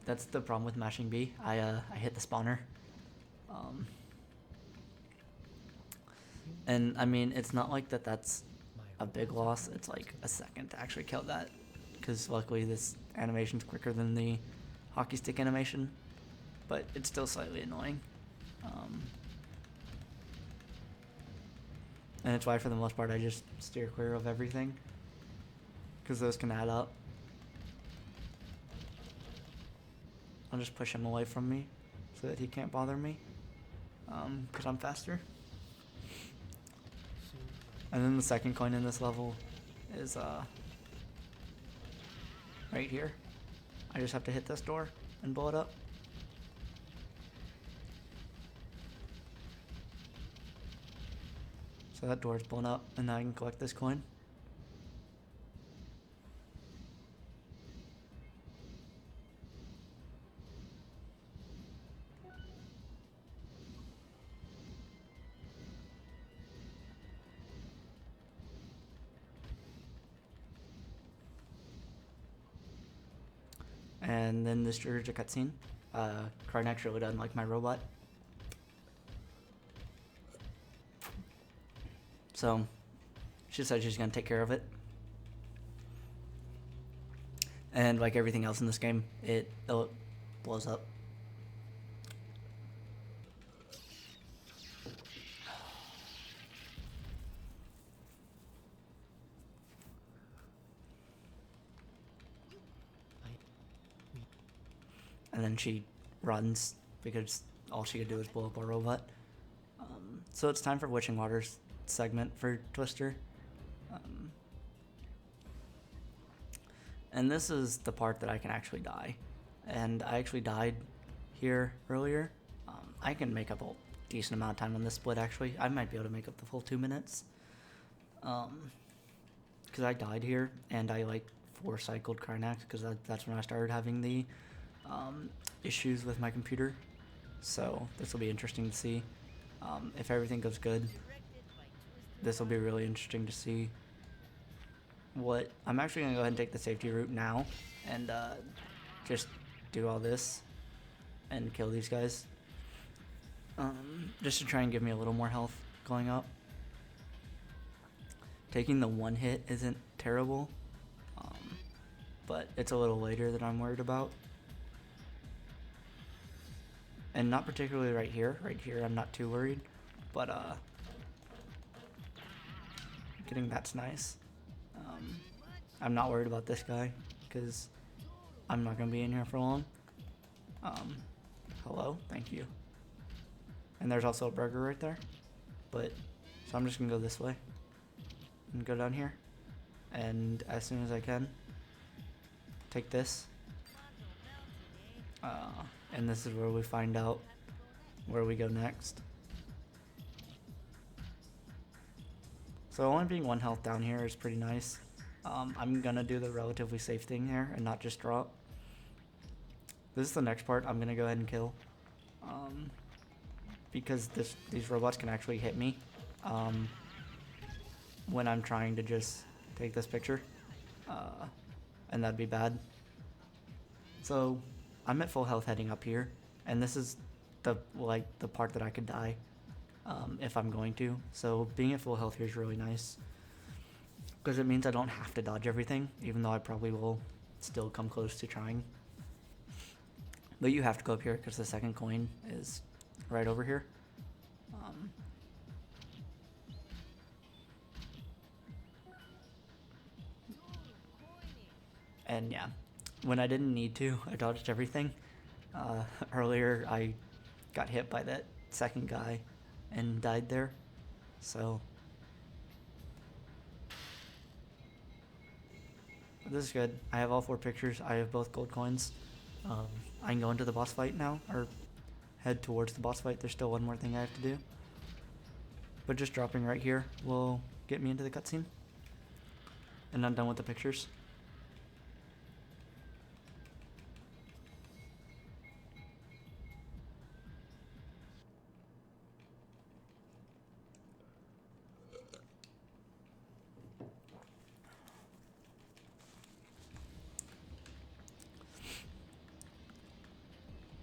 That's the problem with mashing B. I hit the spawner. And I mean, it's not like that's a big loss. It's like a second to actually kill that, because luckily this animation's quicker than the hockey stick animation, but it's still slightly annoying. And it's why for the most part I just steer clear of everything, because those can add up. I'll just push him away from me so that he can't bother me, because I'm faster. And then the second coin in this level is right here. I just have to hit this door and blow it up. So that door is blown up, and now I can collect this coin. And then this triggers a cutscene. Karnak really doesn't like my robot. So she said she's gonna take care of it. And like everything else in this game, it blows up. And then she runs because all she could do is blow up our robot. So it's time for Witching Waters segment for Twister. And this is the part that I can actually die. And I actually died here earlier. I can make up a decent amount of time on this split actually. I might be able to make up the full 2 minutes. Because I died here and I like 4-cycled Karnak because that's when I started having the issues with my computer. So this will be interesting to see. If everything goes good, this will be really interesting to see what... I'm actually going to go ahead and take the safety route now and just do all this and kill these guys. Just to try and give me a little more health going up. Taking the 1 hit isn't terrible, but it's a little later that I'm worried about. And not particularly right here. Right here I'm not too worried, but getting that's nice. I'm not worried about this guy because I'm not going to be in here for long. Hello, thank you. And there's also a burger right there, but so I'm just going to go this way and go down here, and as soon as I can take this, and this is where we find out where we go next. So only being 1 health down here is pretty nice. I'm gonna do the relatively safe thing here and not just drop. This is the next part I'm gonna go ahead and kill, because these robots can actually hit me when I'm trying to just take this picture, and that'd be bad. So I'm at full health heading up here, and this is the part that I could die if I'm going to. So being at full health here is really nice because it means I don't have to dodge everything, even though I probably will still come close to trying. But you have to go up here because the second coin is right over here. And yeah, when I didn't need to, I dodged everything. Earlier, I got hit by that second guy and died there. So this is good. I have all 4 pictures. I have both gold coins. I can go into the boss fight now, or head towards the boss fight. There's still one more thing I have to do. But just dropping right here will get me into the cutscene. And I'm done with the pictures.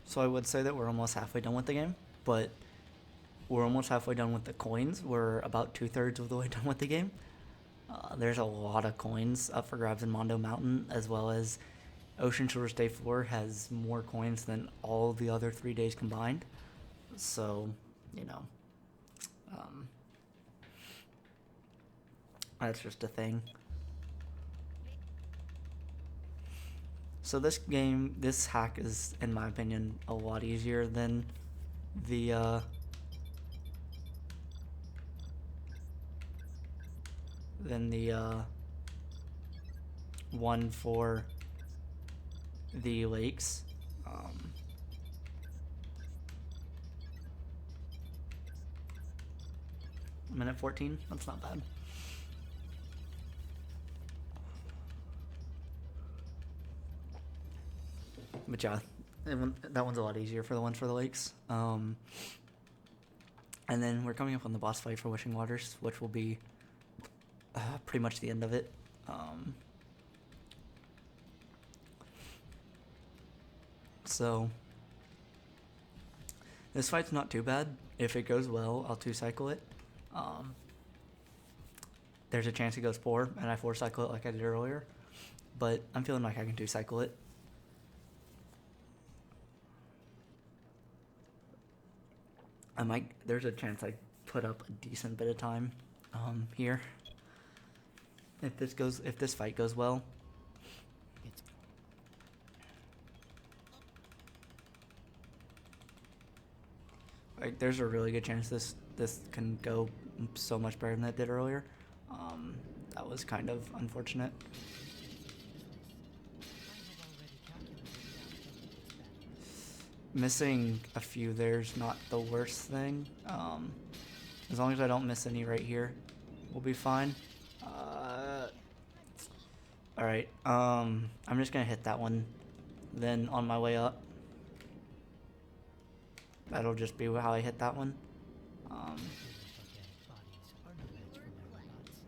So I would say that we're almost halfway done with the game, but we're almost halfway done with the coins. We're about 2/3 of the way done with the game. There's a lot of coins up for grabs in Mondo Mountain, as well as Ocean Shores Day 4 has more coins than all the other 3 days combined. So, you know, that's just a thing. So this game, this hack is, in my opinion, a lot easier than the one for the lakes. Minute 14, that's not bad. But yeah, that one's a lot easier for the ones for the lakes. And then we're coming up on the boss fight for Wishing Waters, which will be pretty much the end of it. So this fight's not too bad. If it goes well, I'll 2-cycle it. There's a chance it goes 4 and I 4-cycle it like I did earlier, but I'm feeling like I can 2-cycle it. There's a chance I put up a decent bit of time here if this fight goes well. It's Like, there's a really good chance this can go so much better than it did earlier. That was kind of unfortunate. I have already calculated the outcome of this battle. Missing a few there's not the worst thing. As long as I don't miss any right here, we'll be fine. Alright, I'm just gonna hit that one. Then on my way up, that'll just be how I hit that one. Human organic bodies are no match for my robots.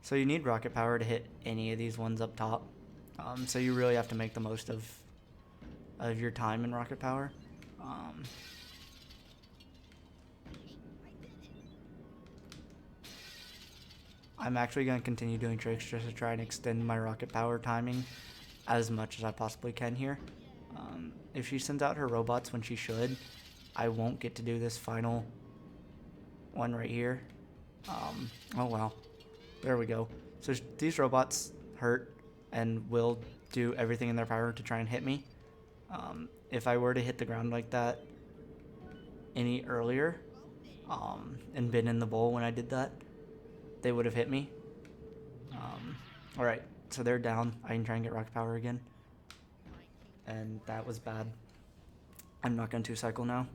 So you need rocket power to hit any of these ones up top. So you really have to make the most of your time in rocket power. I'm actually going to continue doing tricks just to try and extend my rocket power timing as much as I possibly can here. If she sends out her robots when she should, I won't get to do this final one right here. Oh wow. There we go. So these robots hurt and will do everything in their power to try and hit me. If I were to hit the ground like that any earlier and been in the bowl when I did that, they would have hit me. Alright, so they're down. I can try and get rocket power again. And that was bad. I'm not going to 2-cycle now.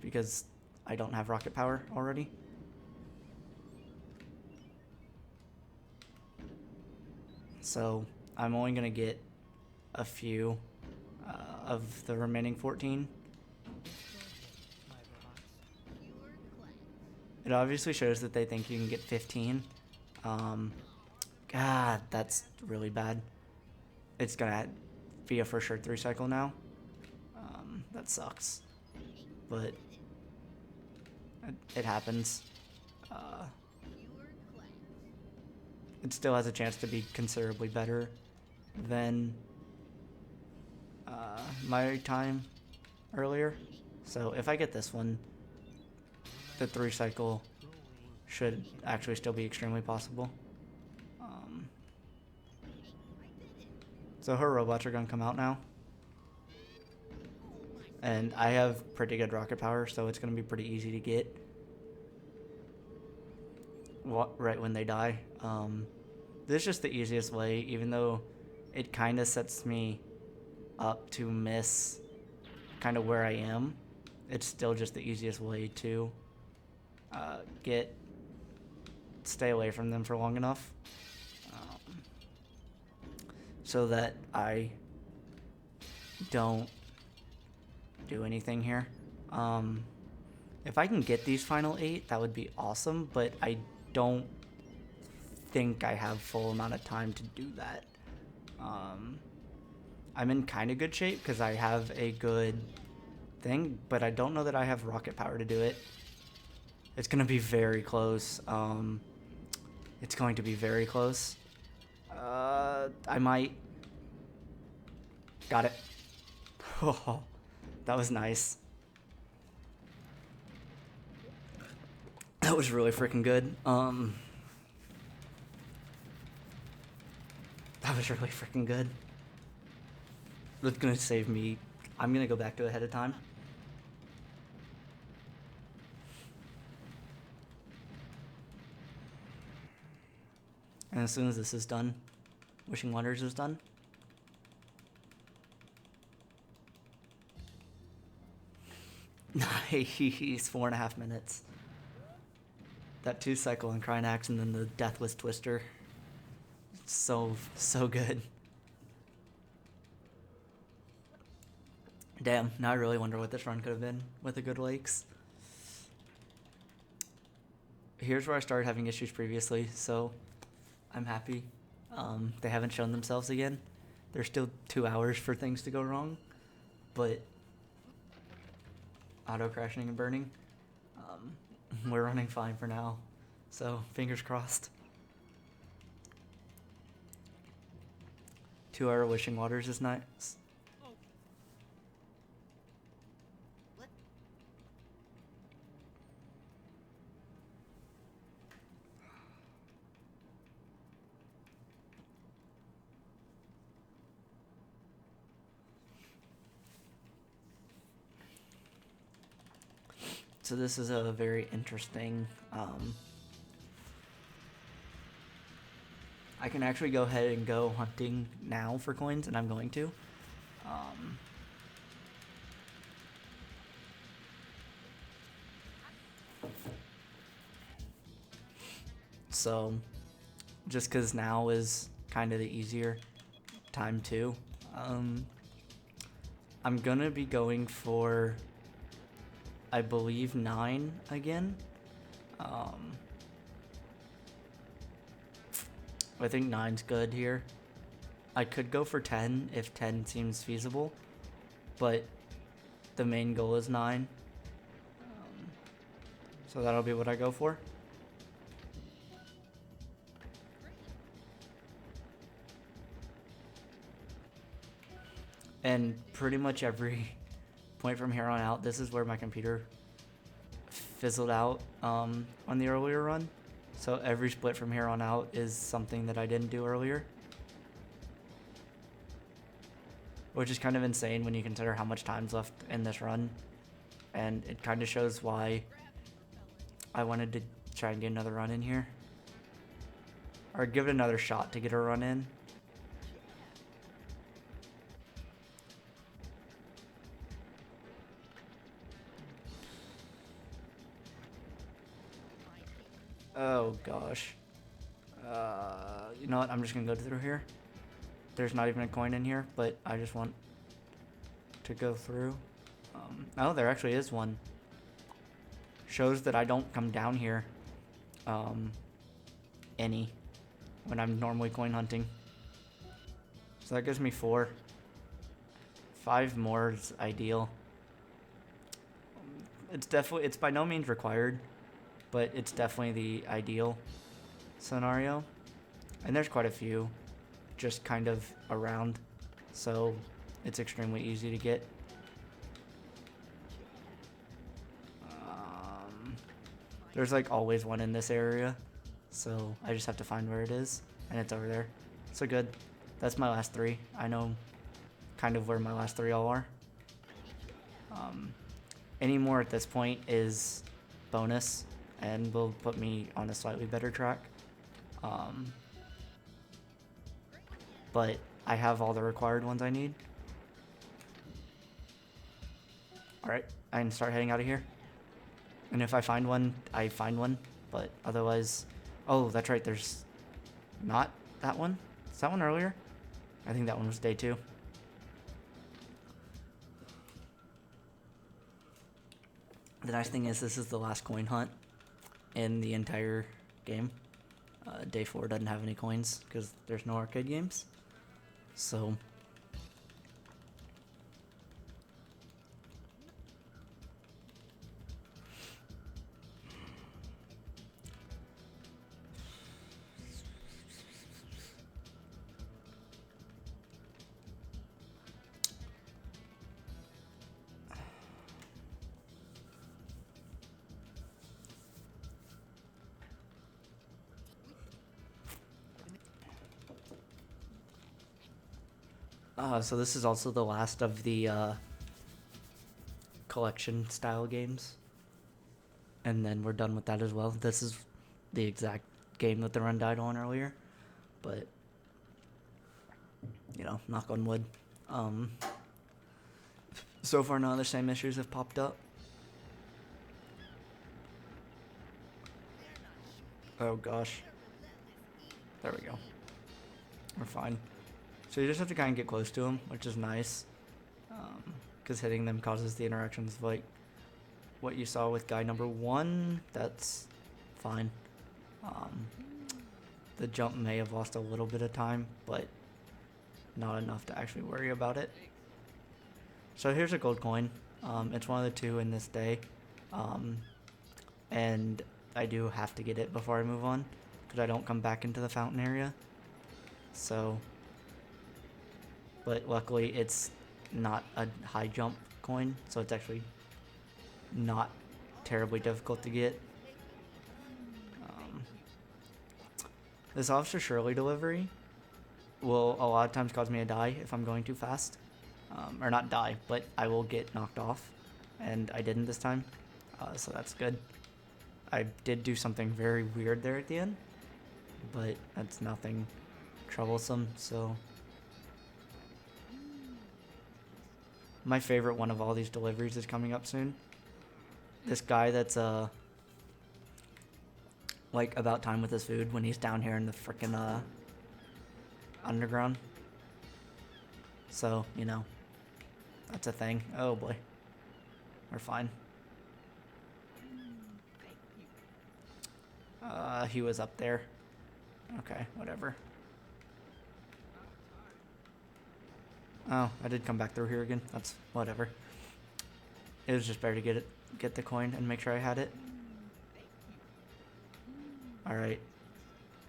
Because I don't have rocket power already. So I'm only going to get a few of the remaining 14. My robots. It obviously shows that they think you can get 15. God, that's really bad. It's gonna be a for sure 3-cycle now. That sucks. But it happens. It still has a chance to be considerably better than my time earlier. So if I get this one, the 3-cycle should actually still be extremely possible. So her robots are going to come out now. And I have pretty good rocket power, so it's going to be pretty easy to get right when they die. This is just the easiest way, even though it kind of sets me up to miss kind of where I am. It's still just the easiest way to stay away from them for long enough so that I don't do anything here. If I can get these final 8, that would be awesome, but I don't think I have full amount of time to do that. I'm in kind of good shape because I have a good thing, but I don't know that I have rocket power to do it. It's going to be very close. It's going to be very close. I might. Got it. Oh, that was nice. That was really freaking good. That was really freaking good. That's gonna save me. I'm gonna go back to ahead of time. And as soon as this is done, Wishing Wonders is done. Nice, 4.5 minutes. That 2-cycle on Crynax and then the Deathless Twister. So good. Damn, now I really wonder what this run could have been with the good lakes. Here's where I started having issues previously, so I'm happy They haven't shown themselves again. There's still 2 hours for things to go wrong, but auto crashing and burning. We're running fine for now, so fingers crossed. 2-hour wishing waters is nice. So this is a very interesting, I can actually go ahead and go hunting now for coins, and I'm going to. So, just because now is kind of the easier time too. I'm gonna be going for, I believe, 9 again. I think 9's good here. I could go for 10 if 10 seems feasible, but the main goal is 9. So that'll be what I go for. And pretty much every point from here on out, this is where my computer fizzled out on the earlier run. So every split from here on out is something that I didn't do earlier. Which is kind of insane when you consider how much time's left in this run. And it kind of shows why I wanted to try and get another run in here. Or give it another shot to get a run in. Oh gosh. You know what? I'm just gonna go through here. There's not even a coin in here, but I just want to go through. Oh, there actually is one. Shows that I don't come down here any when I'm normally coin hunting. So that gives me 4. 5 more is ideal. It's by no means required, but it's definitely the ideal scenario. And there's quite a few just kind of around, so it's extremely easy to get. There's like always one in this area, so I just have to find where it is, and it's over there. So good. That's my last 3. I know kind of where my last 3 all are. Any more at this point is bonus and will put me on a slightly better track. But I have all the required ones I need. Alright, I can start heading out of here. And if I find one, I find one. But otherwise... Oh, that's right, there's not that one. Is that one earlier? I think that one was day 2. The nice thing is this is the last coin hunt in the entire game. Day 4 doesn't have any coins because there's no arcade games. So... so this is also the last of the collection style games. And then we're done with that as well. This is the exact game that the run died on earlier. But, you know, knock on wood. So far none of the same issues have popped up. Oh gosh. There we go. We're fine. So you just have to kind of get close to them, which is nice. Because hitting them causes the interactions like what you saw with guy number 1. That's fine. the jump may have lost a little bit of time, but not enough to actually worry about it. So here's a gold coin. It's one of the two in this day. And I do have to get it before I move on, because I don't come back into the fountain area. So, but luckily it's not a high jump coin, so it's actually not terribly difficult to get. This Officer Shirley delivery will a lot of times cause me to die if I'm going too fast. Or not die, but I will get knocked off. And I didn't this time, so that's good. I did do something very weird there at the end, but that's nothing troublesome, so. My favorite one of all these deliveries is coming up soon. This guy that's, like, about time with his food when he's down here in the frickin', underground. So, you know, that's a thing. Oh boy. We're fine. He was up there. Okay, whatever. Oh, I did come back through here again. That's whatever. It was just better to get the coin and make sure I had it. Alright.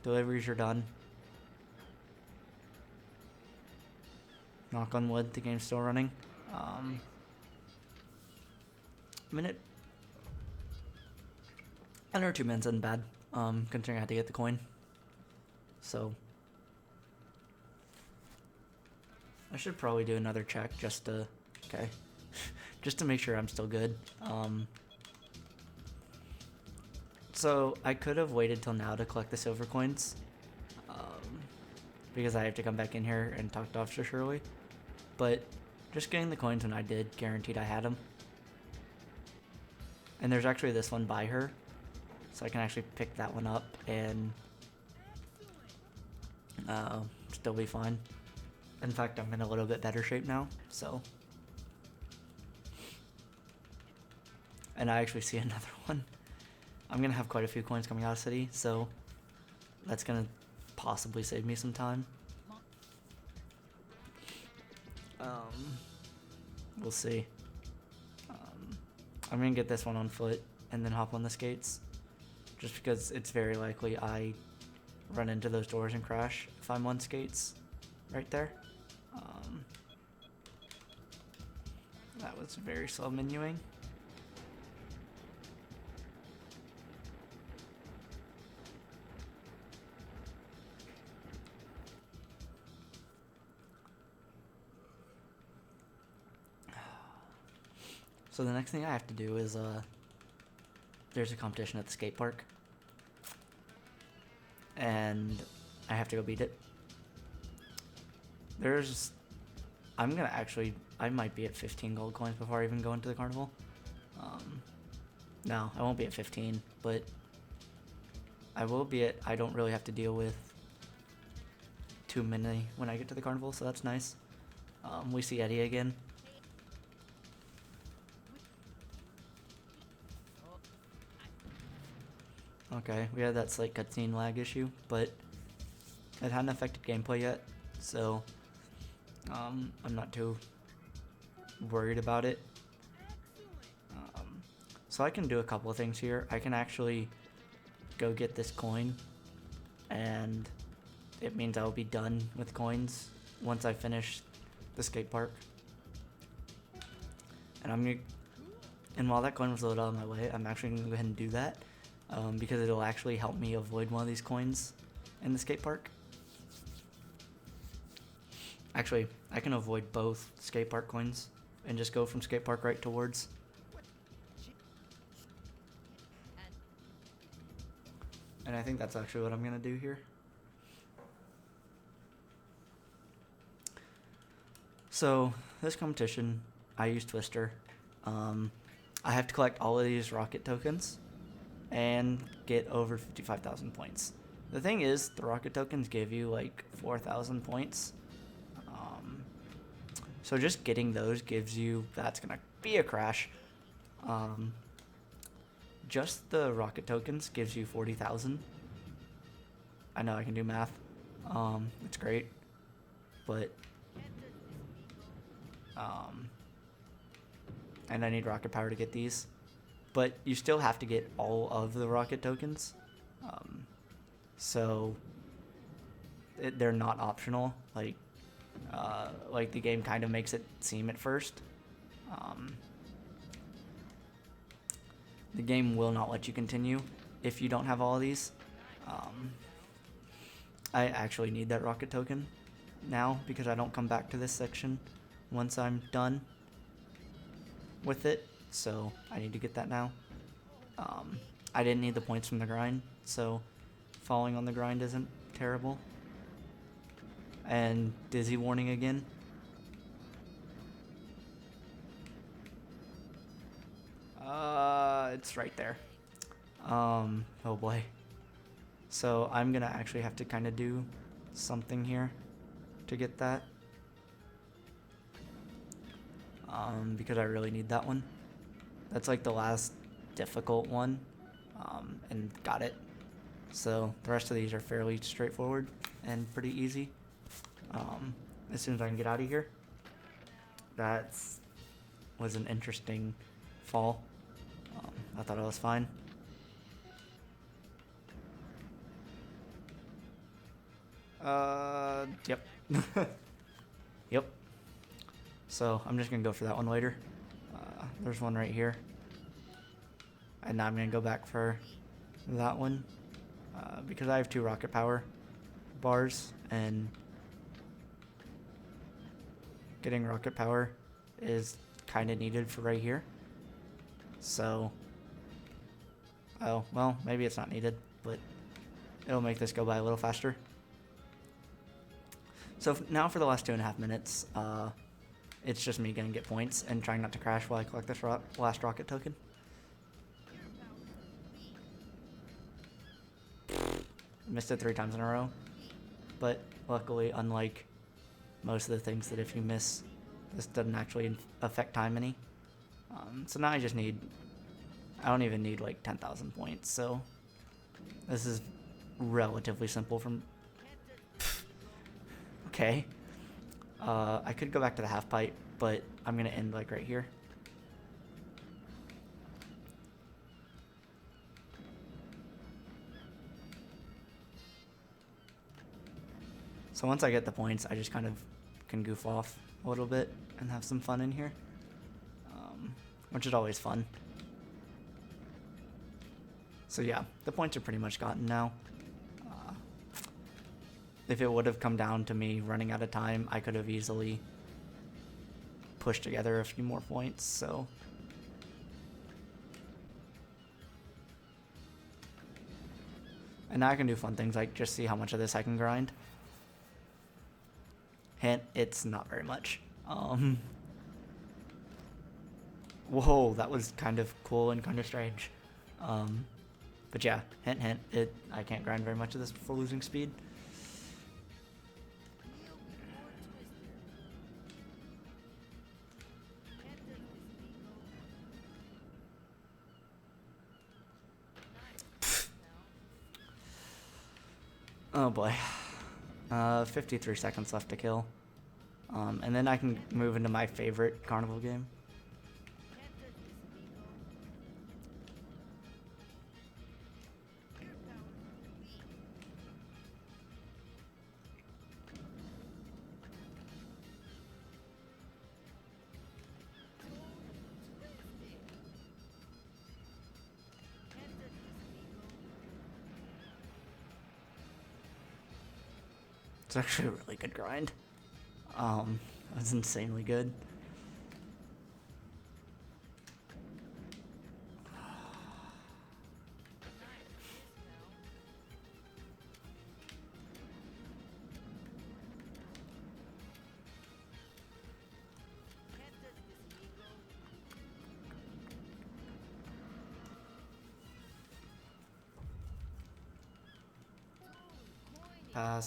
Deliveries are done. Knock on wood, the game's still running. Minute. Under 2 minutes isn't bad, considering I had to get the coin. So. I should probably do another check just to, okay. Just to make sure I'm still good. So I could have waited till now to collect the silver coins. Because I have to come back in here and talk to Officer Shirley. But just getting the coins when I did guaranteed I had them. And there's actually this one by her. So I can actually pick that one up and still be fine. In fact, I'm in a little bit better shape now, so. And I actually see another one. I'm going to have quite a few coins coming out of city, so that's going to possibly save me some time. We'll see. I'm going to get this one on foot and then hop on the skates. Just because it's very likely I run into those doors and crash if I'm on skates right there. That was very slow menuing. So the next thing I have to do is, there's a competition at the skate park. And I have to go beat it. I might be at 15 gold coins before I even go into the carnival. No, I won't be at 15, but I will be at, I don't really have to deal with too many when I get to the carnival, so that's nice. We see Eddie again. Okay, we had that slight cutscene lag issue, but it hadn't affected gameplay yet, so I'm not too worried about it. So I can do a couple of things here. I can actually go get this coin, and it means I will be done with coins once I finish the skate park. And while that coin was loaded on my way, I'm actually gonna go ahead and do that. Because it'll actually help me avoid one of these coins in the skate park. Actually, I can avoid both skate park coins and just go from skate park right towards. And I think that's actually what I'm gonna do here. So, this competition, I use Twister. I have to collect all of these rocket tokens and get over 55,000 points. The thing is, the rocket tokens give you like 4,000 points. So just getting those gives you, that's gonna be a crash. Just the rocket tokens gives you 40,000. I know I can do math. It's great. But, and I need rocket power to get these. But you still have to get all of the rocket tokens. So they're not optional. Like the game kind of makes it seem at first. The game will not let you continue if you don't have all of these. I actually need that rocket token now because I don't come back to this section once I'm done with it. So I need to get that now. I didn't need the points from the grind, so falling on the grind isn't terrible. And dizzy warning again. It's right there. Oh boy. So I'm gonna actually have to kind of do something here to get that. Because I really need that one. That's like the last difficult one, and got it. So the rest of these are fairly straightforward and pretty easy. As soon as I can get out of here. That was an interesting fall. I thought I was fine. Yep. Yep. So I'm just gonna go for that one later. There's one right here. And now I'm gonna go back for that one. Because I have 2 rocket power bars, and getting rocket power is kind of needed for right here. So, oh, well, maybe it's not needed, but it'll make this go by a little faster. So now for the last 2.5 minutes, it's just me gonna get points and trying not to crash while I collect this last rocket token. Missed it 3 times in a row, but luckily, unlike most of the things that if you miss, this doesn't actually affect time any. So now I don't even need like 10,000 points, so this is relatively simple from... Okay. I could go back to the half pipe, but I'm gonna end like right here. So once I get the points, I just kind of can goof off a little bit and have some fun in here, which is always fun. So yeah, the points are pretty much gotten now. If it would have come down to me running out of time, I could have easily pushed together a few more points, so... And now I can do fun things like just see how much of this I can grind. Hint, it's not very much. Whoa, that was kind of cool and kind of strange. But yeah, hint, hint, I can't grind very much of this before losing speed. Oh boy. 53 seconds left to kill. And then I can move into my favorite carnival game. It's actually a really good grind. That's insanely good.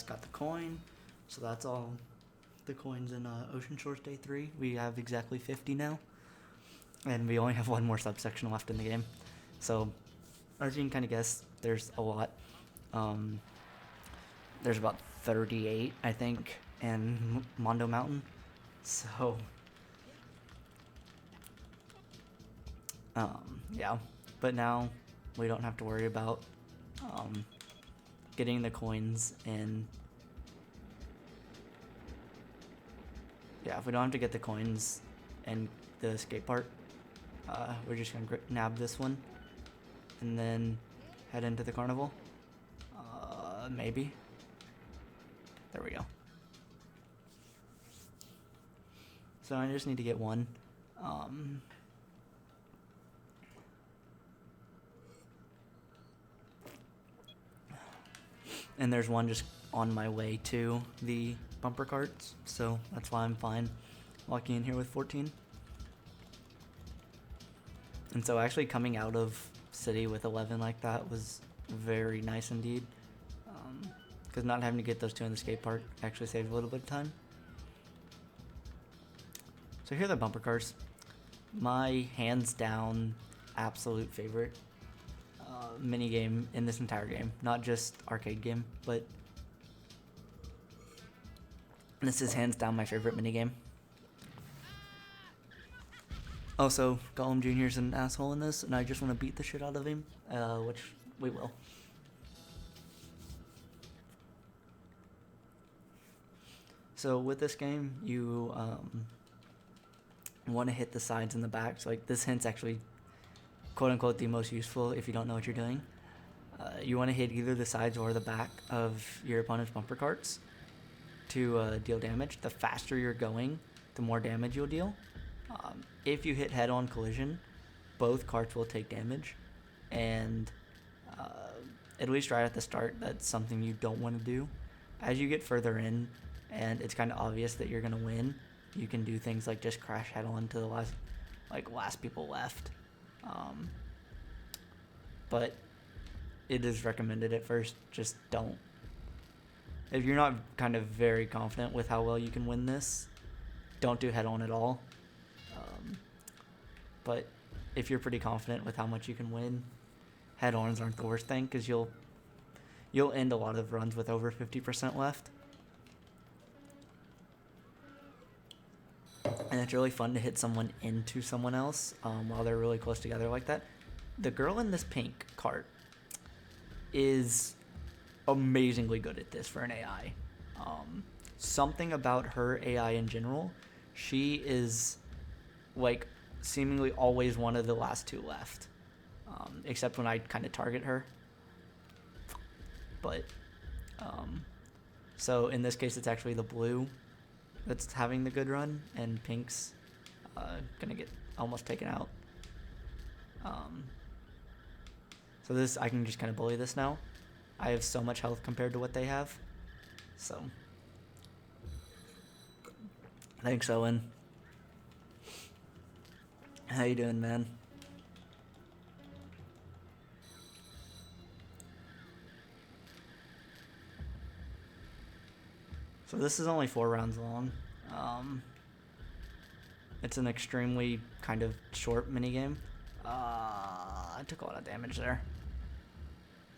Got the coin, so that's all the coins in Ocean Shores Day 3. We have exactly 50 now, and we only have one more subsection left in the game. So, as you can kind of guess, there's a lot. there's about 38, I think, in Mondo Mountain. So, yeah. But now we don't have to worry about getting the coins in. Yeah, if we don't have to get the coins and the skate park, we're just gonna nab this one and then head into the carnival. Maybe. There we go. So I just need to get one. And there's one just on my way to the bumper carts, so that's why I'm fine walking in here with 14. And so actually coming out of City with 11 like that was very nice indeed. Because not having to get those two in the skate park actually saved a little bit of time. So here are the bumper cars. My hands down absolute favorite mini game in this entire game. Not just arcade game, but this is hands down my favorite mini game. Also, Gollum Jr.'s an asshole in this, and I just want to beat the shit out of him, which we will. So with this game, you want to hit the sides and the back. So like this hint's actually quote unquote the most useful if you don't know what you're doing. You want to hit either the sides or the back of your opponent's bumper carts to deal damage. The faster you're going, the more damage you'll deal. If you hit head-on collision, both carts will take damage, and at least right at the start, that's something you don't want to do. As you get further in, and it's kind of obvious that you're gonna win, you can do things like just crash head-on to the last people left. But it is recommended at first, just don't. If you're not kind of very confident with how well you can win this, don't do head-on at all. But if you're pretty confident with how much you can win, head-ons aren't the worst thing, because you'll end a lot of runs with over 50% left. And it's really fun to hit someone into someone else while they're really close together like that. The girl in this pink cart is amazingly good at this for an AI. Something about her AI in general, she is like seemingly always one of the last two left, except when I kind of target her. But so in this case, it's actually the blue that's having the good run, and pink's gonna get almost taken out. So this, I can just kind of bully this now. I have so much health compared to what they have. So thanks, Owen. How you doing, man? So this is only 4 rounds long. It's an extremely kind of short minigame. I took a lot of damage there.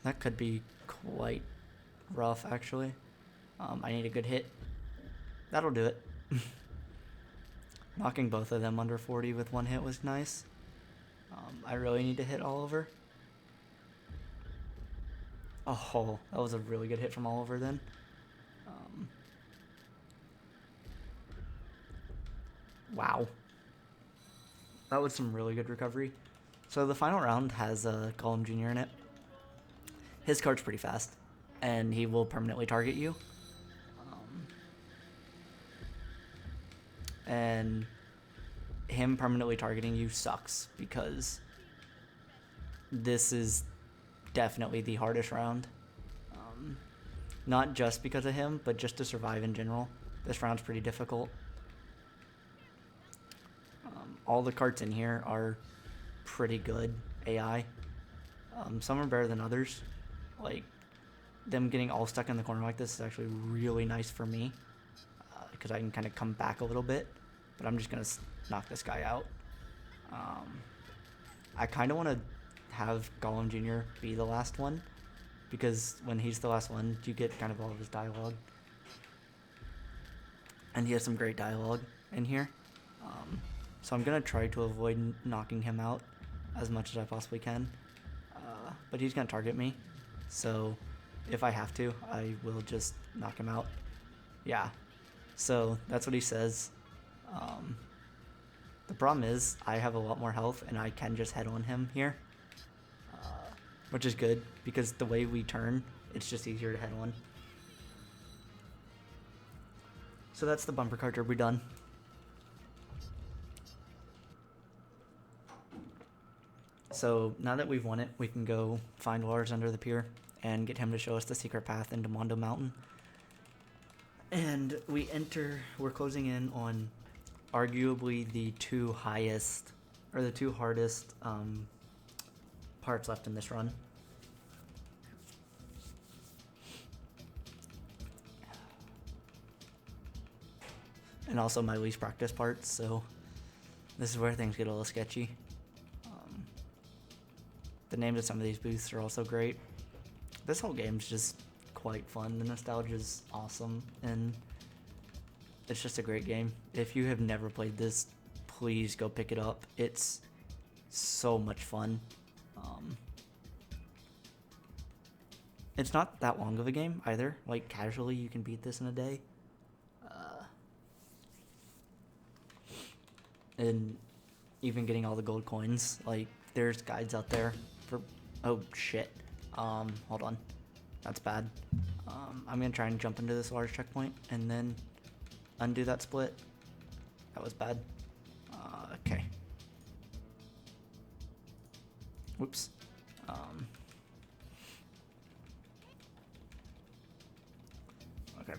That could be quite rough, actually. I need a good hit. That'll do it. Knocking both of them under 40 with one hit was nice. I really need to hit Oliver. Oh, that was a really good hit from Oliver then. Wow. That was some really good recovery. So the final round has Gollum Jr. in it. His cart's pretty fast, and he will permanently target you. And him permanently targeting you sucks, because this is definitely the hardest round. Not just because of him, but just to survive in general. This round's pretty difficult. All the carts in here are pretty good AI. Some are better than others. Like, them getting all stuck in the corner like this is actually really nice for me, because I can kind of come back a little bit. But I'm just going to knock this guy out. I kind of want to have Gollum Jr. be the last one, because when he's the last one, you get kind of all of his dialogue. And he has some great dialogue in here. So I'm going to try to avoid knocking him out as much as I possibly can. But he's going to target me. So if I have to, I will just knock him out. Yeah. So that's what he says. The problem is I have a lot more health and I can just head on him here. Which is good because the way we turn, it's just easier to head on. So that's the bumper car derby done. So now that we've won it, we can go find Lars under the pier and get him to show us the secret path into Mondo Mountain. And we're closing in on arguably the two hardest parts left in this run. And also my least practice parts, so this is where things get a little sketchy. The names of some of these booths are also great. This whole game's just quite fun. The nostalgia's awesome, and it's just a great game. If you have never played this, please go pick it up. It's so much fun. It's not that long of a game either. Like, casually, you can beat this in a day. And even getting all the gold coins, like, there's guides out there for... Oh, shit. Hold on. That's bad. I'm gonna try and jump into this large checkpoint and then undo that split. That was bad. Okay. Whoops. Okay.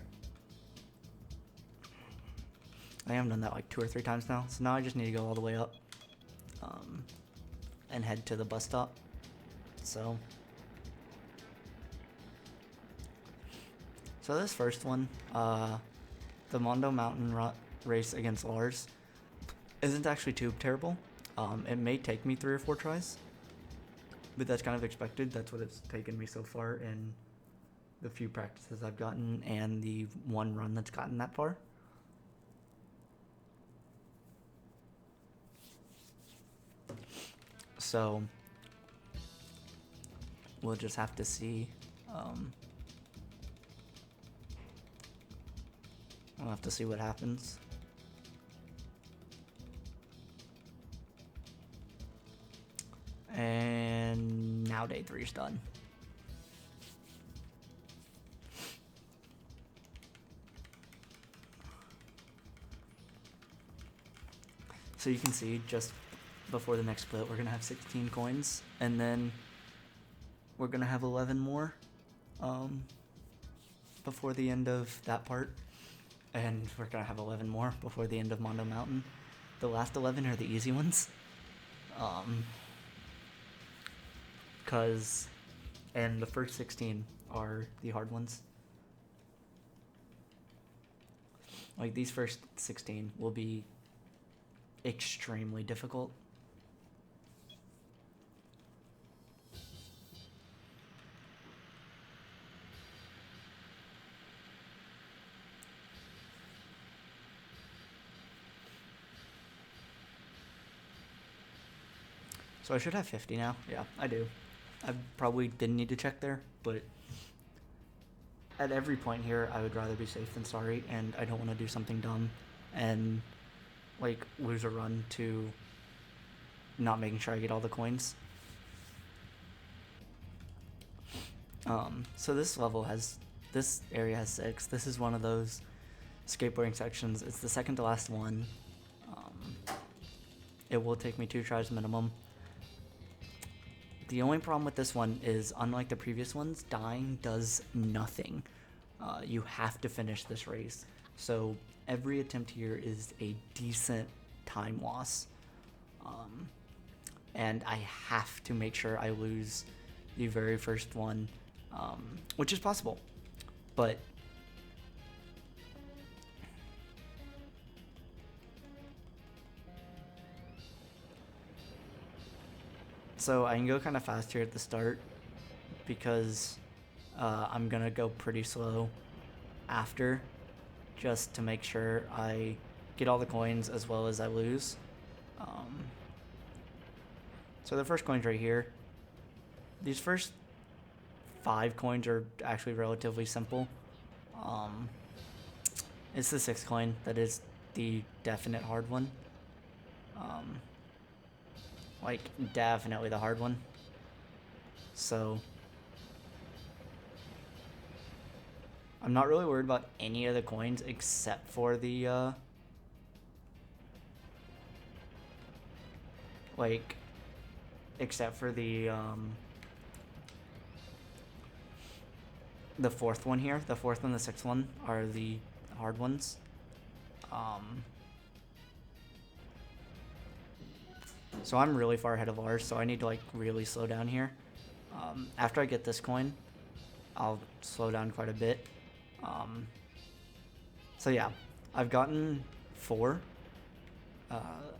I have done that like 2 or 3 times now, so now I just need to go all the way up and head to the bus stop. So this first one, the Mondo Mountain race against Lars, isn't actually too terrible. It may take me 3 or 4 tries, but that's kind of expected. That's what it's taken me so far in the few practices I've gotten and the one run that's gotten that far. So we'll just have to see. We'll have to see what happens. And now day 3 is done. So you can see just before the next split, we're going to have 16 coins, and then we're going to have 11 more before the end of that part, and we're going to have 11 more before the end of Mondo Mountain. The last 11 are the easy ones, and the first 16 are the hard ones. Like, these first 16 will be extremely difficult. So I should have 50 now. Yeah, I do. I probably didn't need to check there, but at every point here, I would rather be safe than sorry, and I don't want to do something dumb and, like, lose a run to not making sure I get all the coins. So this area has 6. This is one of those skateboarding sections. It's the second to last one. It will take me 2 tries minimum. The only problem with this one is, unlike the previous ones, dying does nothing. You have to finish this race. So every attempt here is a decent time loss. And I have to make sure I lose the very first one, which is possible. But so I can go kind of fast here at the start because I'm gonna go pretty slow after, just to make sure I get all the coins as well as I lose. So the first coin's right here. These first 5 coins are actually relatively simple. It's the 6th coin that is the definite hard one. Like, definitely the hard one. So I'm not really worried about any of the coins except for the except for the 4th one here. The 4th and the 6th one are the hard ones. So I'm really far ahead of ours, so I need to like really slow down here. After I get this coin, I'll slow down quite a bit. So yeah, I've gotten 4.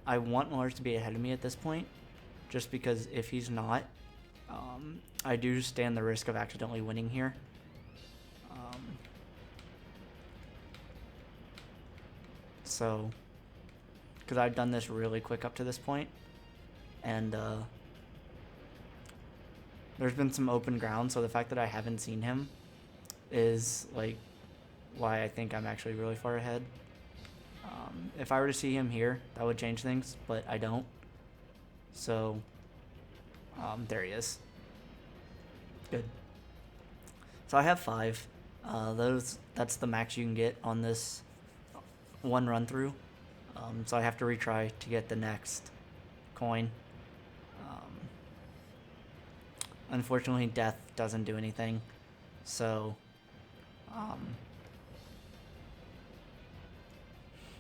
I want Lars to be ahead of me at this point, just because if he's not, I do stand the risk of accidentally winning here. So, because I've done this really quick up to this point, and there's been some open ground, so the fact that I haven't seen him is like why I think I'm actually really far ahead. If I were to see him here, that would change things, but I don't. So, there he is. Good. So I have 5. That's the max you can get on this one run through. So I have to retry to get the next coin. Unfortunately, death doesn't do anything. So,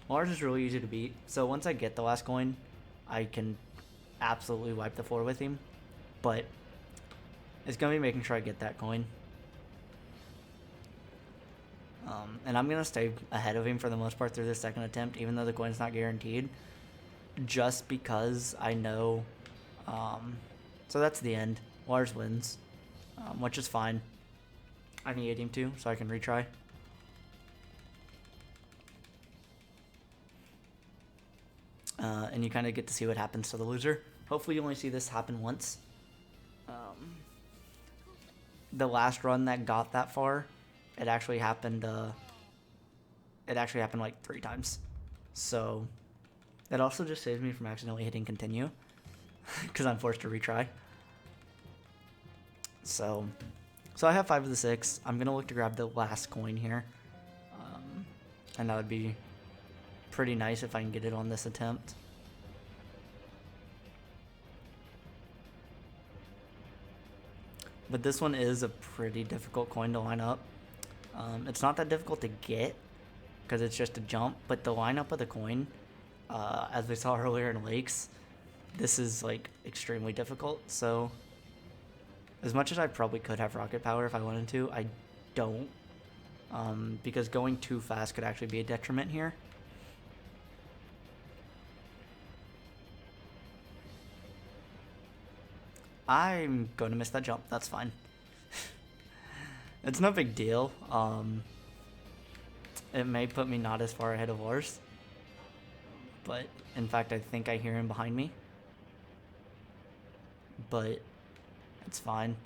Lars is really easy to beat. So once I get the last coin, I can absolutely wipe the floor with him. But it's going to be making sure I get that coin. And I'm going to stay ahead of him for the most part through the second attempt, even though the coin's not guaranteed. Just because I know... so that's the end. Lars wins, which is fine. I need him to, so I can retry. And you kind of get to see what happens to the loser. Hopefully you only see this happen once. The last run that got that far, it actually happened like 3 times. So that also just saves me from accidentally hitting continue because I'm forced to retry. So I have 5 of the 6. I'm gonna look to grab the last coin here, and that would be pretty nice if I can get it on this attempt. But this one is a pretty difficult coin to line up. It's not that difficult to get because it's just a jump, but the lineup of the coin, as we saw earlier in Lakes, this is like extremely difficult. So as much as I probably could have rocket power if I wanted to, I don't, because going too fast could actually be a detriment here. I'm going to miss that jump. That's fine. It's no big deal. It may put me not as far ahead of Lars, but in fact I think I hear him behind me. But it's fine.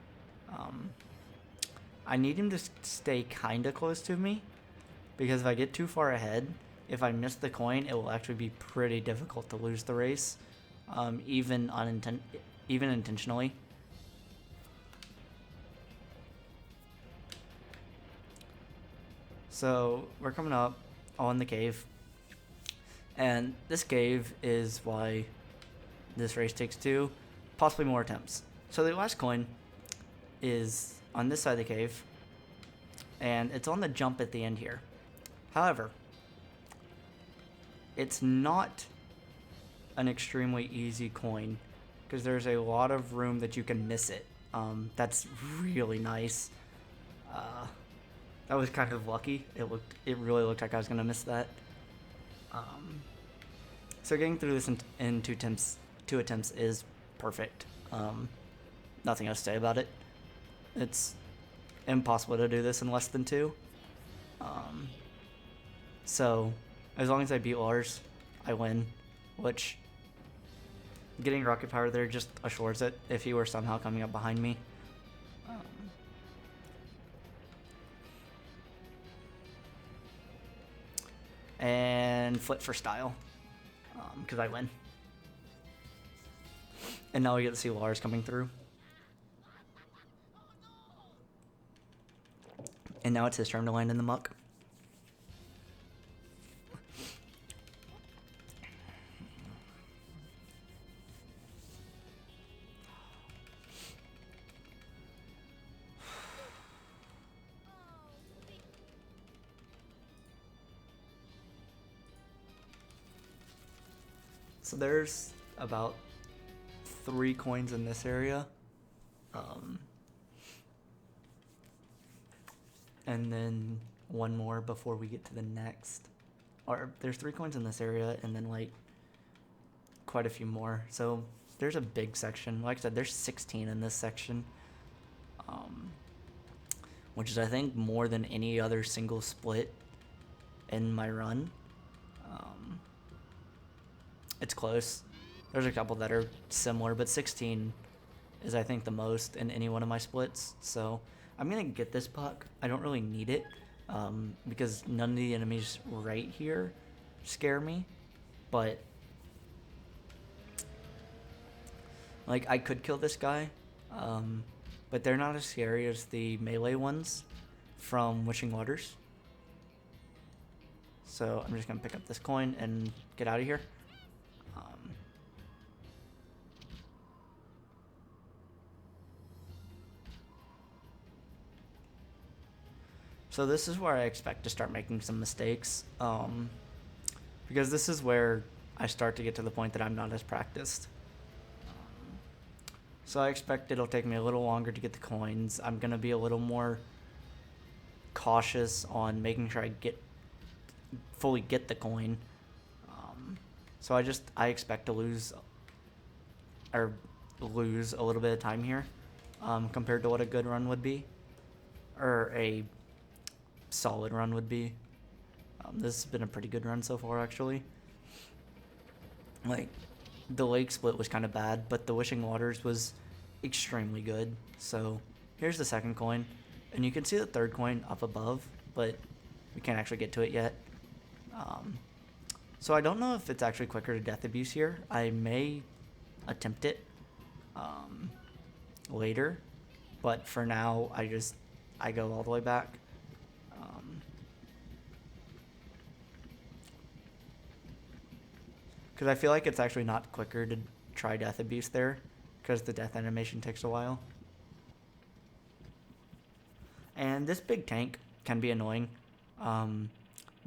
I need him to stay kind of close to me, because if I get too far ahead, if I miss the coin, it will actually be pretty difficult to lose the race, even intentionally. So we're coming up on the cave, and this cave is why this race takes 2, possibly more attempts. So the last coin is on this side of the cave, and it's on the jump at the end here. However, it's not an extremely easy coin, because there's a lot of room that you can miss it. That's really nice. That was kind of lucky. It really looked like I was gonna miss that. So getting through this in 2 attempts is perfect. Nothing else to say about it. It's impossible to do this in less than 2. So as long as I beat Lars, I win, which getting rocket power there just assures it if he were somehow coming up behind me. And flip for style, because I win. And now we get to see Lars coming through. And now it's his turn to land in the muck. So there's about 3 coins in this area. And then 1 more before we get to the next. Or there's 3 coins in this area and then like quite a few more. So there's a big section. Like I said, there's 16 in this section. Which is I think more than any other single split in my run. It's close. There's a couple that are similar, but 16 is I think the most in any one of my splits. So I'm gonna get this puck. I don't really need it because none of the enemies right here scare me, but like I could kill this guy, but they're not as scary as the melee ones from Wishing Waters. So I'm just gonna pick up this coin and get out of here. So this is where I expect to start making some mistakes, because this is where I start to get to the point that I'm not as practiced. So I expect it'll take me a little longer to get the coins. I'm going to be a little more cautious on making sure I fully get the coin. So I expect to lose a little bit of time here compared to what a good run would be, or a solid run would be. This has been a pretty good run so far, actually. Like, the lake split was kind of bad, but the Wishing Waters was extremely good. So here's the second coin, and you can see the third coin up above, but we can't actually get to it yet. So I don't know if it's actually quicker to Death Abuse here. I may attempt it later, but for now I go all the way back. Because I feel like it's actually not quicker to try Death Abuse there, because the death animation takes a while. And this big tank can be annoying.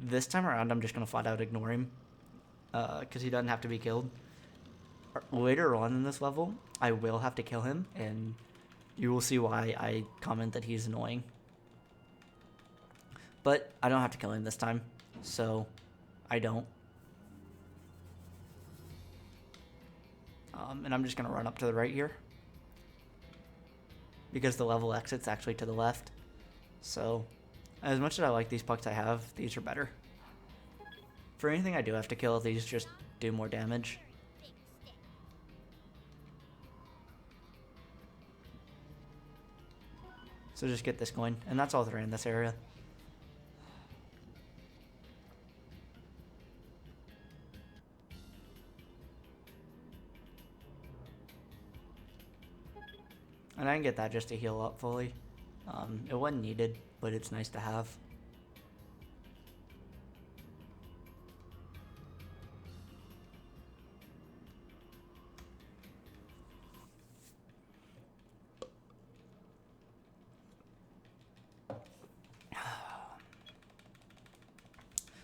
This time around, I'm just going to flat out ignore him, because he doesn't have to be killed. Later on in this level, I will have to kill him, and you will see why I comment that he's annoying. But I don't have to kill him this time, so I don't. And I'm just going to run up to the right here, because the level exit's actually to the left. So as much as I like these pucks I have, these are better. For anything I do have to kill, these just do more damage. So just get this coin, and that's all there in this area. And I can get that just to heal up fully. It wasn't needed, but it's nice to have.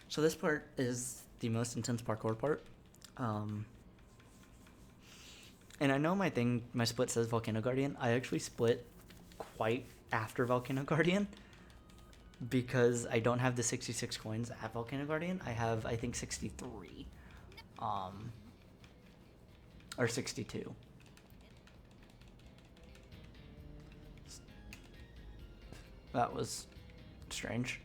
So this part is the most intense parkour part. And I know my split says Volcano Guardian. I actually split quite after Volcano Guardian, because I don't have the 66 coins at Volcano Guardian. I have, I think, 63. Or 62. That was strange.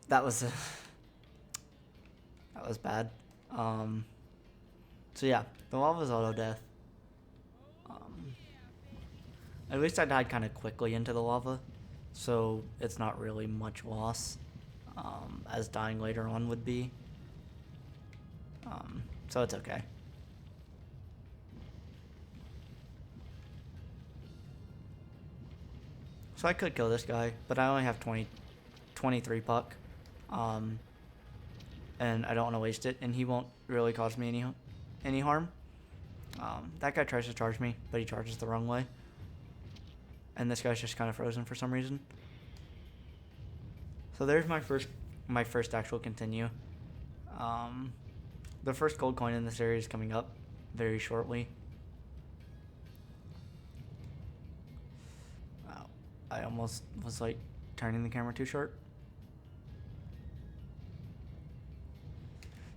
That was that was bad. So yeah, the lava's auto death. At least I died kind of quickly into the lava, so it's not really much loss, as dying later on would be. So it's okay. So I could kill this guy, but I only have 23 puck. And I don't want to waste it, and he won't really cause me any harm. That guy tries to charge me, but he charges the wrong way. And this guy's just kind of frozen for some reason. So there's my first actual continue. The first gold coin in this area is coming up very shortly. Wow, I almost was like turning the camera too short.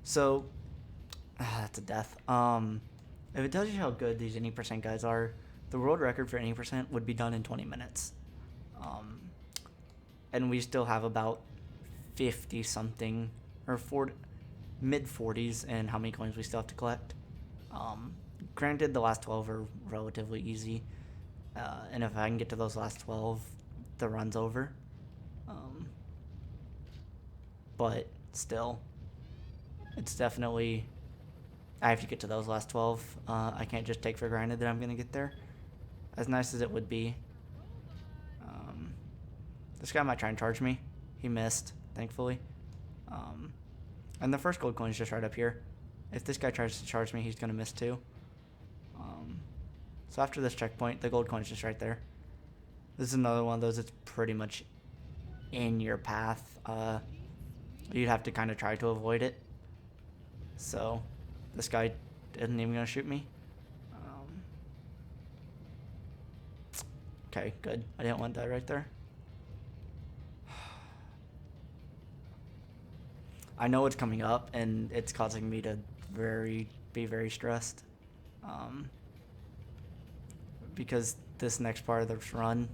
So that's a death. If it tells you how good these any percent guys are, the world record for any percent would be done in 20 minutes. And we still have about 50 something or 40, mid 40s and how many coins we still have to collect. Granted, the last 12 are relatively easy. And if I can get to those last 12, the run's over. But still, it's definitely, I have to get to those last 12. I can't just take for granted that I'm going to get there. As nice as it would be. This guy might try and charge me. He missed, thankfully. And the first gold coin is just right up here. If this guy tries to charge me, he's going to miss too. So after this checkpoint, the gold coin is just right there. This is another one of those that's pretty much in your path. You'd have to kind of try to avoid it. So this guy isn't even going to shoot me. Okay, good. I didn't want to die right there. I know it's coming up, and it's causing me to be very stressed. Because this next part of this run,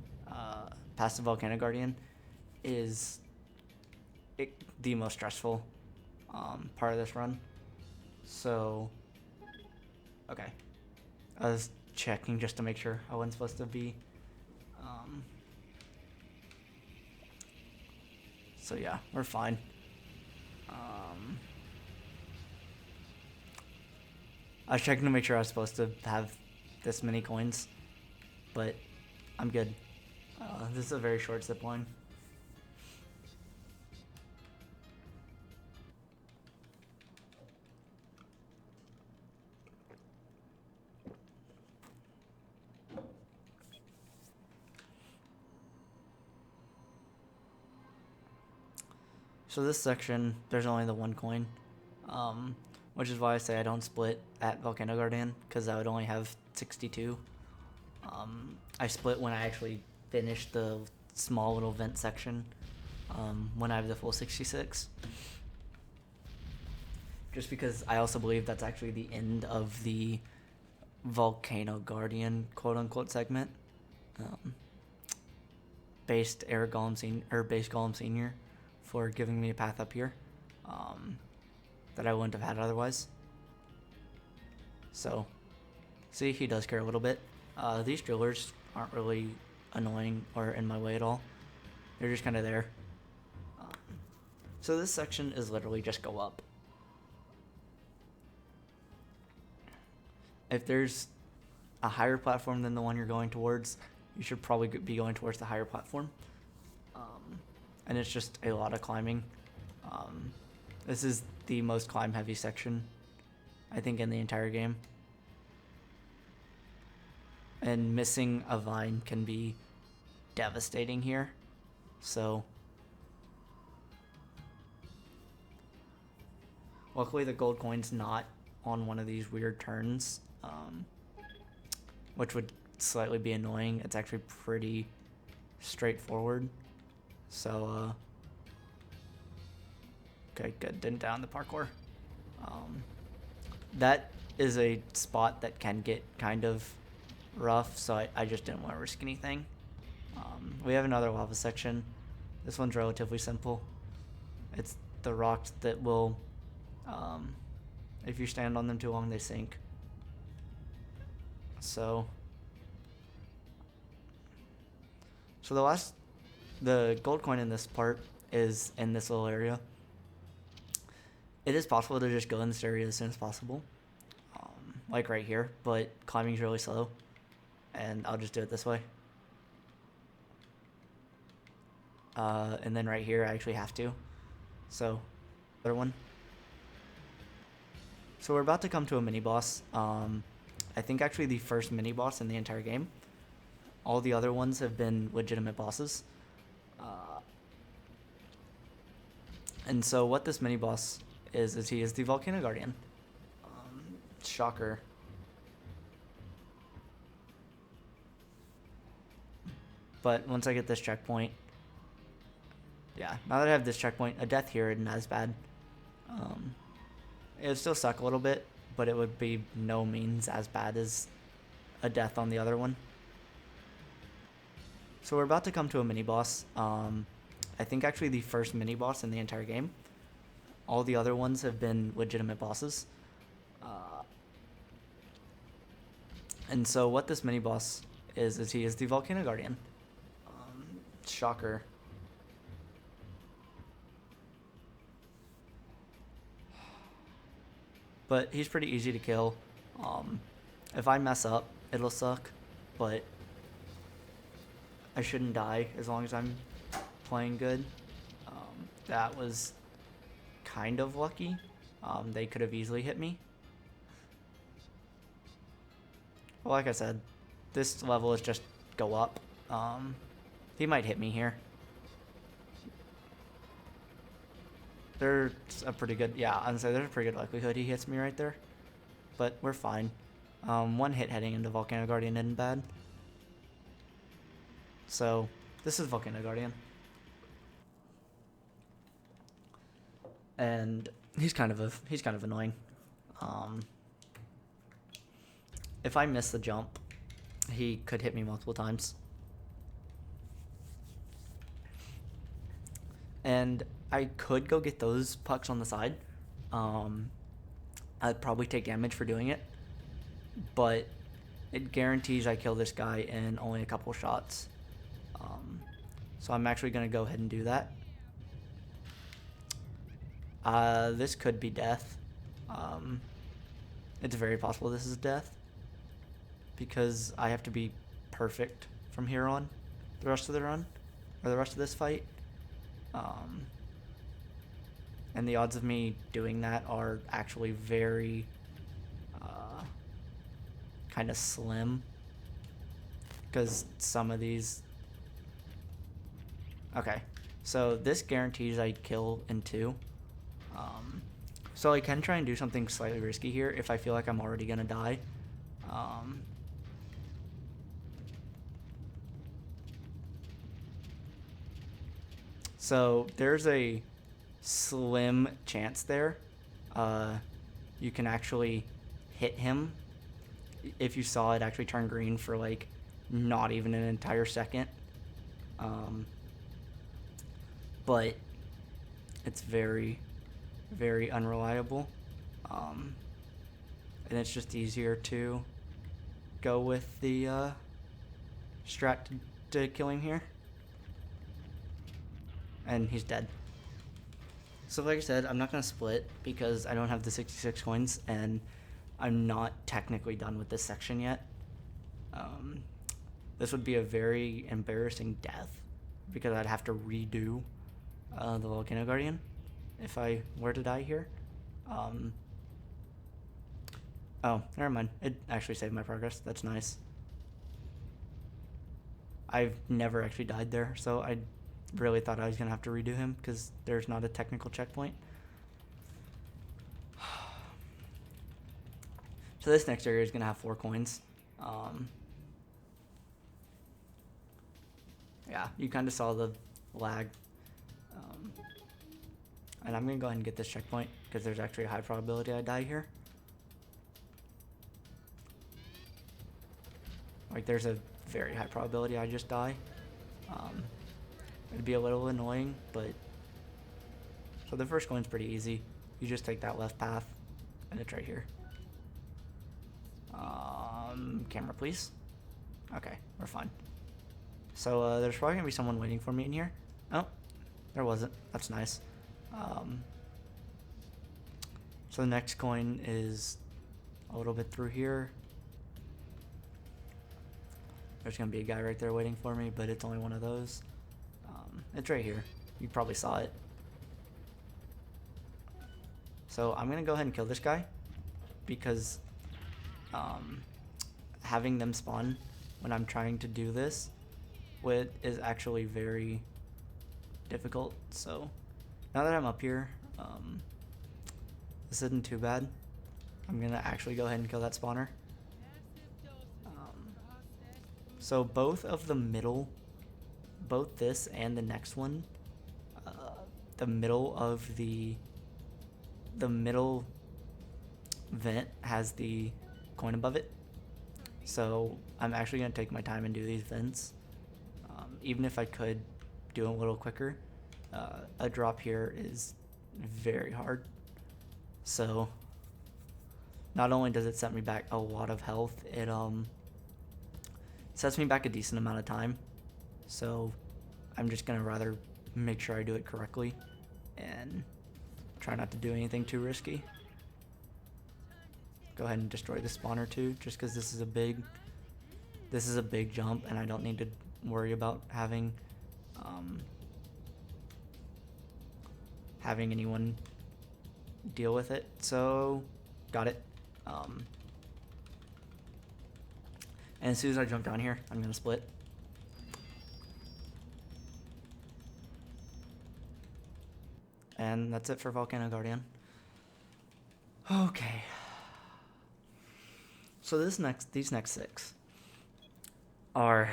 past the Volcano Guardian, is the most stressful part of this run. So, okay. I was checking just to make sure I wasn't supposed to be. So yeah, we're fine. I was checking to make sure I was supposed to have this many coins, but I'm good. This is a very short zip line. So this section, there's only the one coin, which is why I say I don't split at Volcano Guardian, because I would only have 62. I split when I actually finish the small little vent section, when I have the full 66. Just because I also believe that's actually the end of the Volcano Guardian quote-unquote segment. Based Eric Gollum Base Gollum Senior for giving me a path up here that I wouldn't have had otherwise. So, see, he does care a little bit. These drillers aren't really annoying or in my way at all. They're just kind of there. So this section is literally just go up. If there's a higher platform than the one you're going towards, you should probably be going towards the higher platform. And it's just a lot of climbing. This is the most climb heavy section, I think, in the entire game. And missing a vine can be devastating here. So luckily the gold coin's not on one of these weird turns, which would slightly be annoying. It's actually pretty straightforward. So Okay, good. Didn't die on the parkour. That is a spot that can get kind of rough, so I just didn't want to risk anything. We have another lava section. This one's relatively simple. It's the rocks that will, if you stand on them too long, they sink. So the gold coin in this part is in this little area. It is possible to just go in this area as soon as possible, like right here, but climbing is really slow, and I'll just do it this way. And then right here I actually have to. So, other one. So we're about to come to a mini boss. I think actually the first mini boss in the entire game. All the other ones have been legitimate bosses. And so what this mini boss is he is the Volcano Guardian. Shocker. But once I get this checkpoint, yeah, now that I have this checkpoint, a death here isn't as bad. It would still suck a little bit, but it would be no means as bad as a death on the other one. So we're about to come to a mini boss. I think actually the first mini boss in the entire game. All the other ones have been legitimate bosses. And so what this mini boss is he is the Volcano Guardian. Shocker. But he's pretty easy to kill. If I mess up, it'll suck, but I shouldn't die as long as I'm playing good. That was kind of lucky. They could have easily hit me. Well, like I said, this level is just go up. He might hit me here. There's a pretty good, yeah, I'd say there's a pretty good likelihood he hits me right there. But we're fine. One hit heading into Volcano Guardian isn't bad. So, this is Volcano Guardian. And he's kind of annoying. If I miss the jump, he could hit me multiple times. And I could go get those pucks on the side. I'd probably take damage for doing it, but it guarantees I kill this guy in only a couple shots. So I'm actually going to go ahead and do that. This could be death. It's very possible this is death, because I have to be perfect from here on the rest of the run, or the rest of this fight. And the odds of me doing that are actually very kind of slim, because some of these... Okay, so this guarantees I kill in 2. So I can try and do something slightly risky here if I feel like I'm already gonna die. So there's a slim chance there. You can actually hit him. If you saw it actually turn green for like not even an entire second. But it's very, very unreliable. And it's just easier to go with the strat to kill him here. And he's dead. So like I said, I'm not going to split because I don't have the 66 coins, and I'm not technically done with this section yet. This would be a very embarrassing death because I'd have to redo the Volcano Guardian if I were to die here. Oh, never mind. It actually saved my progress. That's nice. I've never actually died there, so I really thought I was going to have to redo him because there's not a technical checkpoint. So this next area is going to have 4 coins. Yeah, you kind of saw the lag. And I'm gonna go ahead and get this checkpoint because there's actually a high probability I die here. Like, there's a very high probability I just die. It'd be a little annoying, but... So the first coin's pretty easy. You just take that left path, and it's right here. Camera, please. Okay, we're fine. So, there's probably gonna be someone waiting for me in here. Oh, there wasn't. That's nice. So the next coin is a little bit through here. There's gonna be a guy right there waiting for me, but it's only one of those. It's right here. You probably saw it. So I'm gonna go ahead and kill this guy because having them spawn when I'm trying to do this is actually very difficult. So now that I'm up here, this isn't too bad. I'm gonna actually go ahead and kill that spawner. So both of the middle, both this and the next one, the middle of the middle vent has the coin above it. So I'm actually gonna take my time and do these vents. Even if I could do it a little quicker, a drop here is very hard. So not only does it set me back a lot of health, it sets me back a decent amount of time. So I'm just gonna rather make sure I do it correctly and try not to do anything too risky. Go ahead and destroy the spawner too, just because this is a big jump and I don't need to worry about having anyone deal with it. So got it. And as soon as I jump down here, I'm gonna split. And that's it for Volcano Guardian. Okay. So these next 6 are...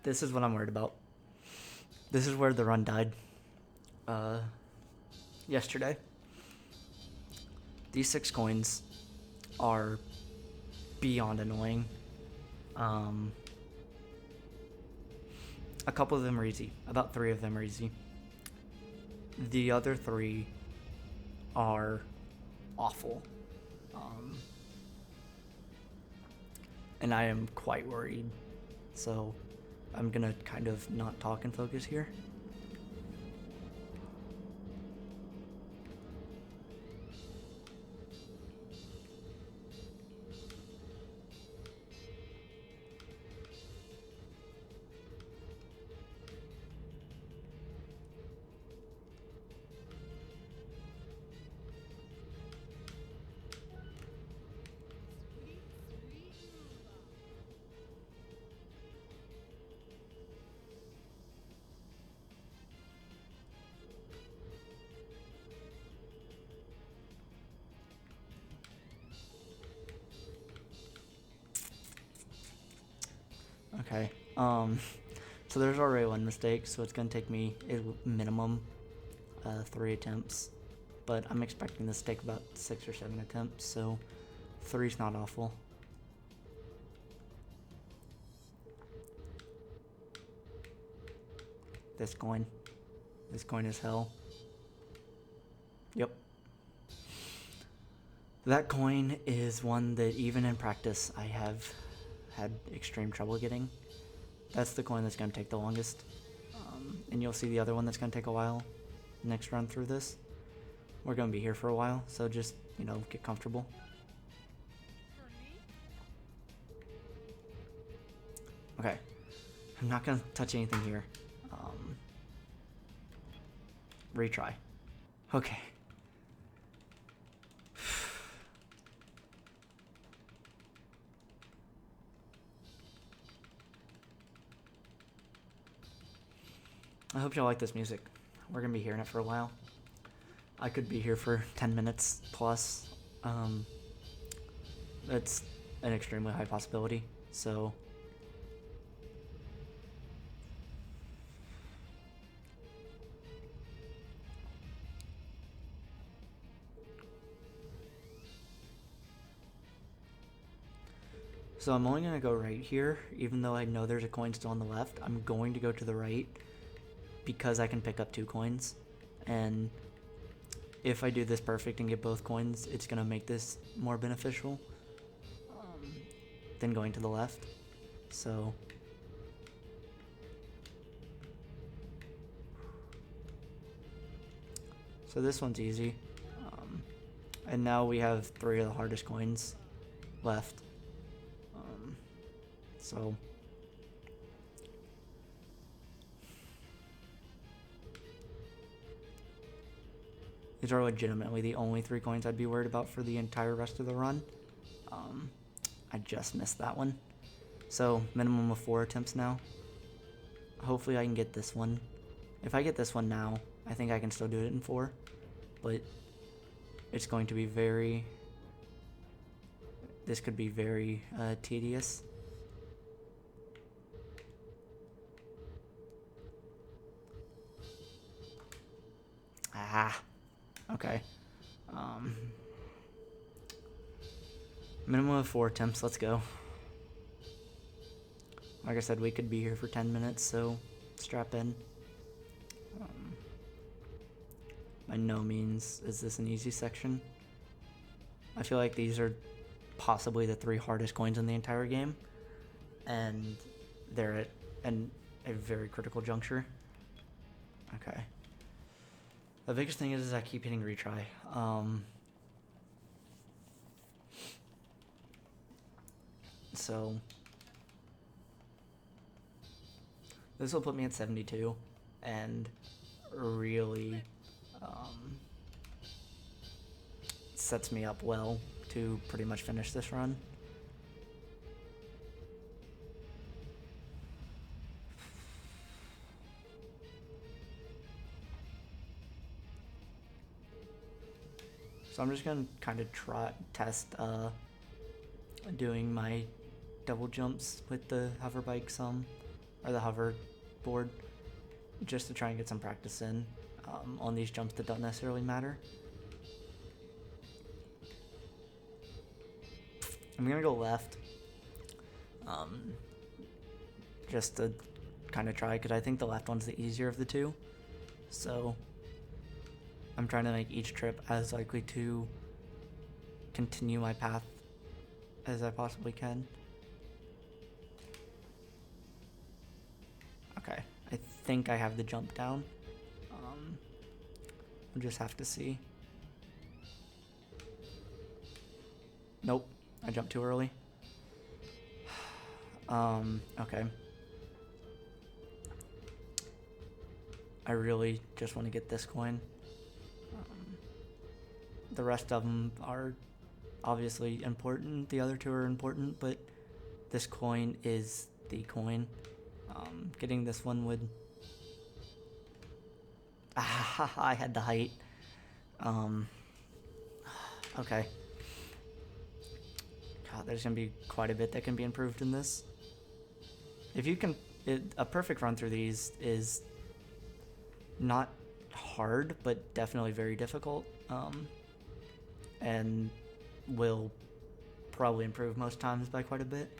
This is what I'm worried about. This is where the run died. Yesterday. These 6 coins are beyond annoying. A couple of them are easy. About 3 of them are easy. The other 3 are awful. And I am quite worried. So I'm gonna kind of not talk and focus here. Okay, so there's already 1 mistake, so it's gonna take me a minimum 3 attempts, but I'm expecting this to take about 6 or 7 attempts, so 3's not awful. This coin is hell. Yep. That coin is one that even in practice I have had extreme trouble getting. That's the coin that's going to take the longest. And you'll see the other one that's going to take a while next run through this. We're going to be here for a while, so just, you know, get comfortable. Okay. I'm not going to touch anything here. Retry. Okay. I hope y'all like this music. We're gonna be hearing it for a while. I could be here for 10 minutes plus. It's an extremely high possibility, so... So I'm only going to go right here, even though I know there's a coin still on the left. I'm going to go to the right because I can pick up 2 coins. And if I do this perfect and get both coins, it's going to make this more beneficial than going to the left. So this one's easy. And now we have 3 of the hardest coins left. So these are legitimately the only 3 coins I'd be worried about for the entire rest of the run. I just missed that one. So minimum of 4 attempts now. Hopefully I can get this one. If I get this one now, I think I can still do it in 4. But it's going to be very... This could be very tedious. Okay. Minimum of 4 attempts, let's go. Like I said, we could be here for 10 minutes, so strap in. By no means is this an easy section. I feel like these are possibly the 3 hardest coins in the entire game, and they're at a very critical juncture. Okay. The biggest thing is I keep hitting retry. So this will put me at 72 and really sets me up well to pretty much finish this run. So I'm just gonna kind of test doing my double jumps with the hover bike some, or the hover board, just to try and get some practice in on these jumps that don't necessarily matter. I'm gonna go left, just to kind of try, because I think the left one's the easier of the 2. So I'm trying to make each trip as likely to continue my path as I possibly can. Okay, I think I have the jump down. We'll just have to see. Nope, I jumped too early. Okay. I really just want to get this coin. The rest of them are obviously important. The other 2 are important, but this coin is the coin. Getting this one would... I had the height. Okay. God, there's going to be quite a bit that can be improved in this. If you can... a perfect run through these is not hard, but definitely very difficult. And will probably improve most times by quite a bit.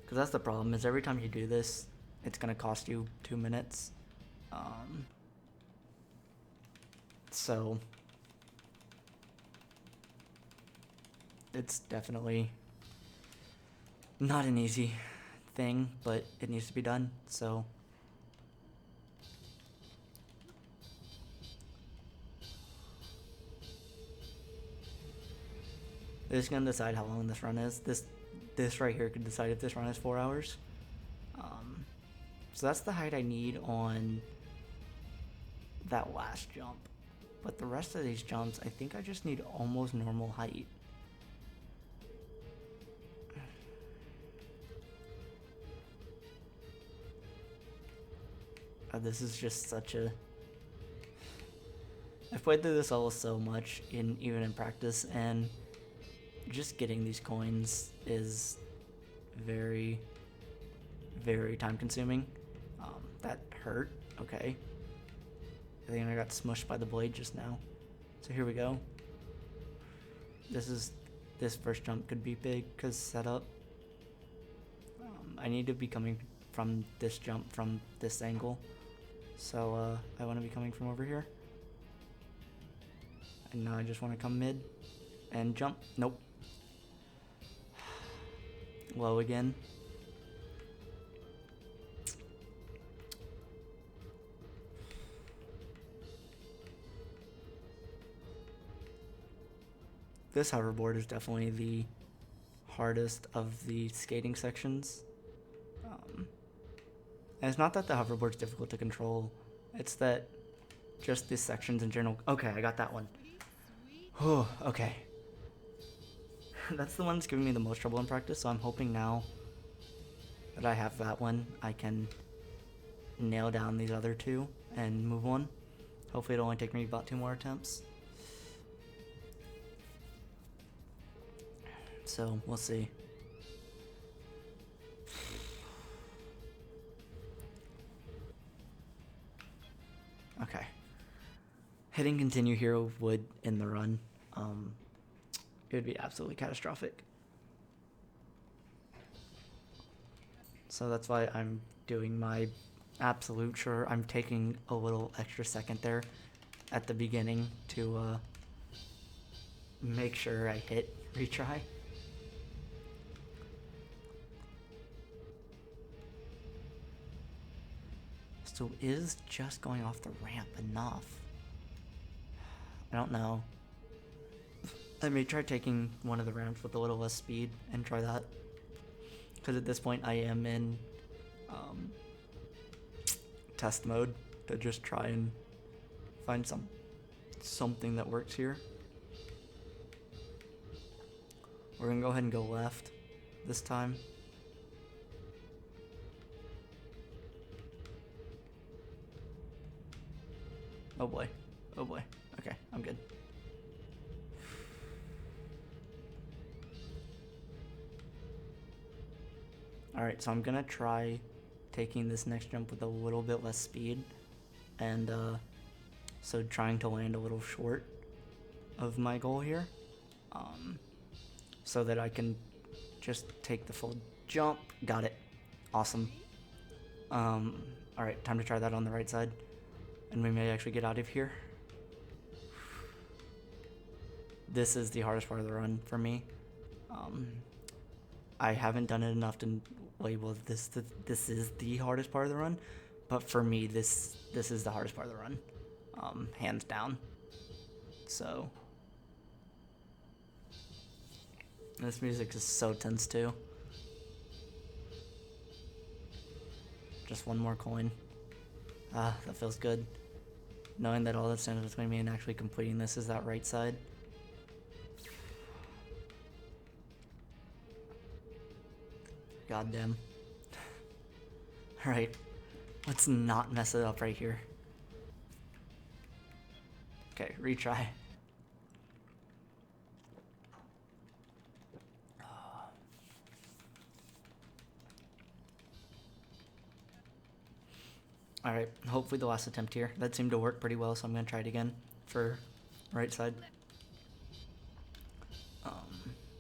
Because that's the problem, is every time you do this, it's going to cost you 2 minutes. So it's definitely not an easy thing, but it needs to be done. So this is going to decide how long this run is. This right here could decide if this run is 4 hours. So that's the height I need on that last jump. But the rest of these jumps, I think I just need almost normal height. This is just such a... I've played through this level so much, even in practice, and just getting these coins is very, very time consuming. That hurt. Okay. I think I got smushed by the blade just now. So here we go. This is this first jump could be big because setup. I need to be coming from this jump from this angle. So I want to be coming from over here. And now I just want to come mid and jump. Nope. Low again. This hoverboard is definitely the hardest of the skating sections. And it's not that the hoverboard's difficult to control, it's that just the sections in general. Okay, I got that one. Oh, okay. That's the one that's giving me the most trouble in practice, so I'm hoping now that I have that one, I can nail down these other two and move on. Hopefully it'll only take me about 2 more attempts. So, we'll see. Okay. Hitting continue here would end the run. It would be absolutely catastrophic. So that's why I'm doing my absolute sure. I'm taking a little extra second there at the beginning to make sure I hit retry. So is just going off the ramp enough? I don't know. I may try taking one of the ramps with a little less speed and try that. Because at this point I am in test mode to just try and find something that works here. We're gonna go ahead and go left this time. Oh boy. Oh boy. Okay, I'm good. Alright, so I'm gonna try taking this next jump with a little bit less speed. And so trying to land a little short of my goal here. So that I can just take the full jump. Got it. Awesome. Alright, time to try that on the right side. And we may actually get out of here. This is the hardest part of the run for me. I haven't done it enough to label this is the hardest part of the run, but for me this is the hardest part of the run, hands down. So this music is so tense too. Just one more coin. Ah, that feels good. Knowing that all that stands between me and actually completing this is that right side. Goddamn. Alright. Let's not mess it up right here. Okay, retry. Alright, hopefully the last attempt here. That seemed to work pretty well, so I'm going to try it again for right side.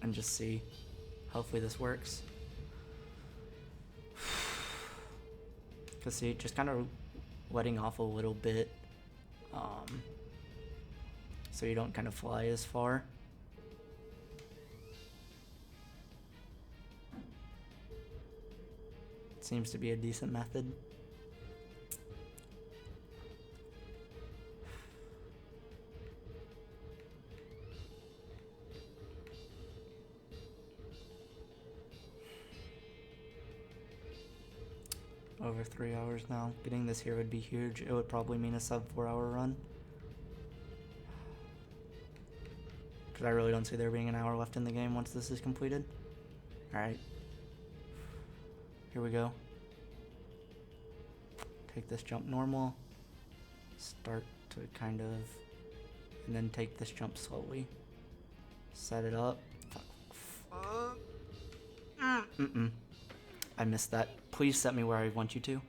And just see. Hopefully this works. Because see, just kind of letting off a little bit. So you don't kind of fly as far. Seems to be a decent method. Over 3 hours now. Getting this here would be huge. It would probably mean a sub 4-hour run. Because I really don't see there being an hour left in the game once this is completed. Alright. Here we go. Take this jump normal. Start to kind of... and then take this jump slowly. Set it up. I missed that. Please set me where I want you to.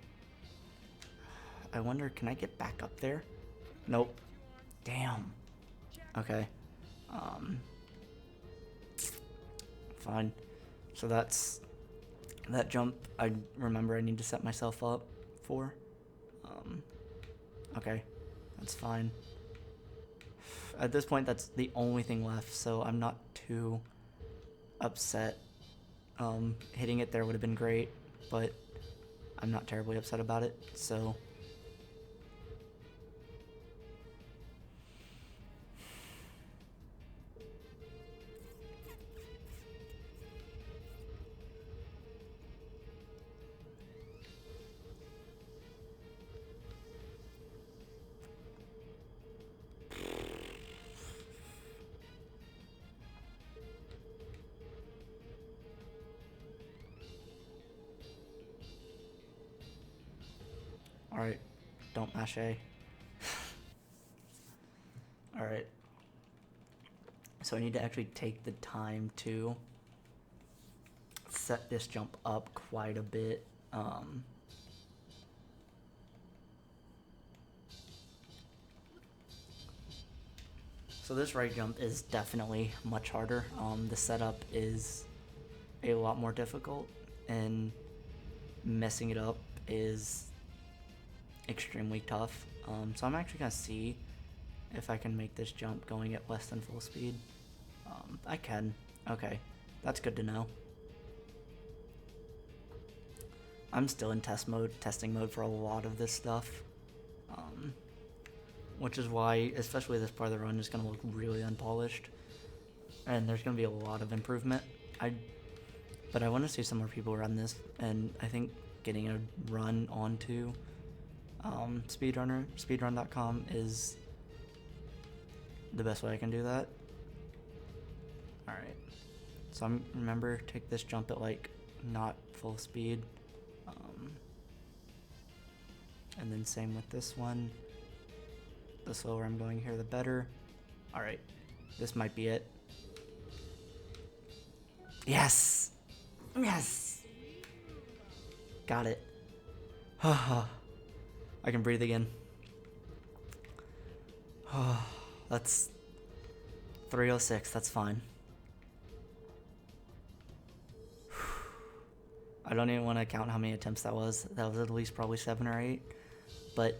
I wonder, can I get back up there? Nope. Damn. Okay. fine. So that's that jump. I remember I need to set myself up for. Okay, that's fine. At this point, that's the only thing left, so I'm not too upset. Hitting it there would have been great, but I'm not terribly upset about it, so... Alright, don't mash A. Alright. So I need to actually take the time to set this jump up quite a bit. So this right jump is definitely much harder. The setup is a lot more difficult, and messing it up is extremely tough. So I'm actually gonna see if I can make this jump going at less than full speed. I can. Okay, that's good to know. I'm still in testing mode for a lot of this stuff. Which is why, especially this part of the run is gonna look really unpolished. And there's gonna be a lot of improvement. But I want to see some more people run this, and I think getting a run onto speedrun.com is the best way I can do that. Alright, so remember, take this jump at like not full speed, and then same with this one. The slower I'm going here, the better. Alright, this might be it. Yes! Yes! Got it. I can breathe again. That's 306, that's fine. I don't even want to count how many attempts that was. That was at least probably 7 or 8. But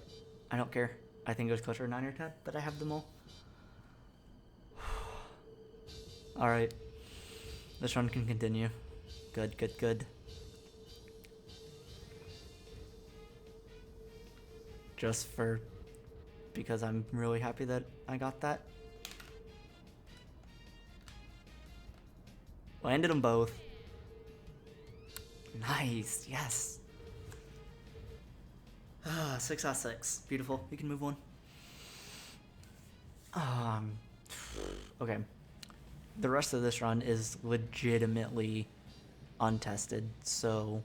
I don't care. I think it was closer to 9 or 10, but I have them all. Alright. This run can continue. Good, good, good. Just because I'm really happy that I got that. Landed them both. Nice, yes. 6 out of 6. Beautiful. You can move on. Okay. The rest of this run is legitimately untested, so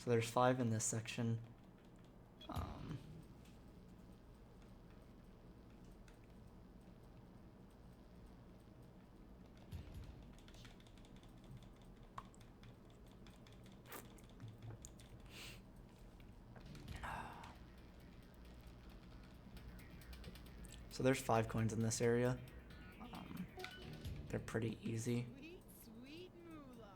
so there's 5 in this section. So there's 5 coins in this area. They're pretty easy. Sweet, sweet moolah.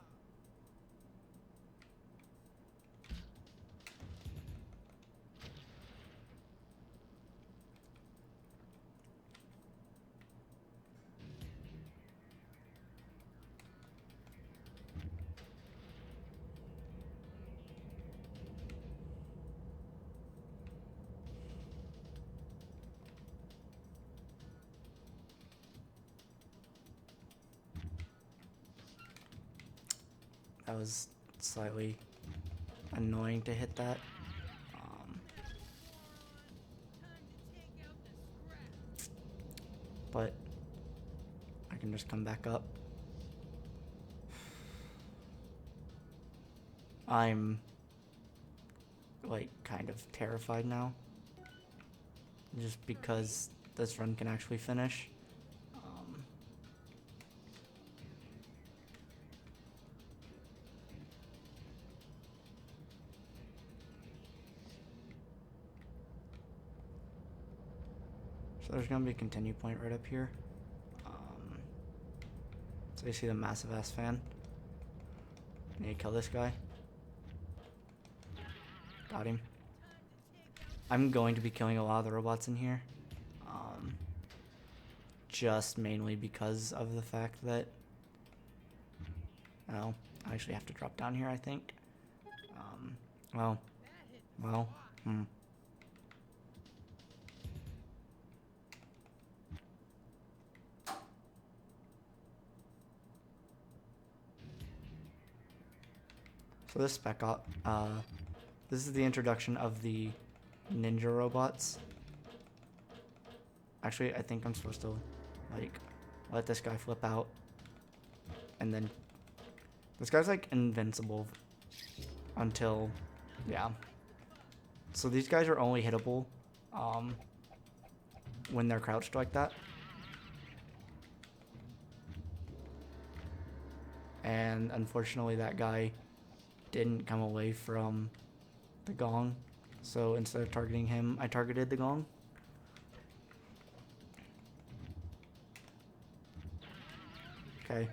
That was slightly annoying to hit that. But I can just come back up. I'm like kind of terrified now, just because this run can actually finish. So there's gonna be a continue point right up here. So you see the massive ass fan. Need to kill this guy. Got him. I'm going to be killing a lot of the robots in here. Just mainly because of the fact that... Oh, I actually have to drop down here, I think. Well. So this spec op, this is the introduction of the ninja robots. Actually, I think I'm supposed to, like, let this guy flip out. And then, this guy's, like, invincible until, yeah. So these guys are only hittable, when they're crouched like that. And unfortunately that guy didn't come away from the gong. So instead of targeting him, I targeted the gong. Okay,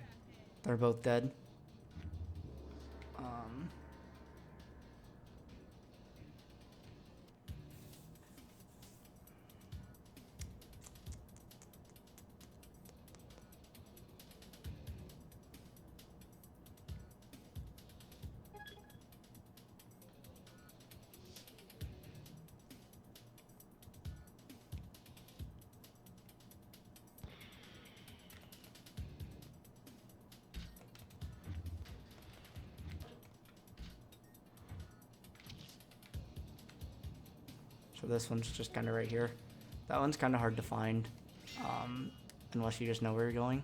they're both dead. So this one's just kind of right here. That one's kind of hard to find, unless you just know where you're going.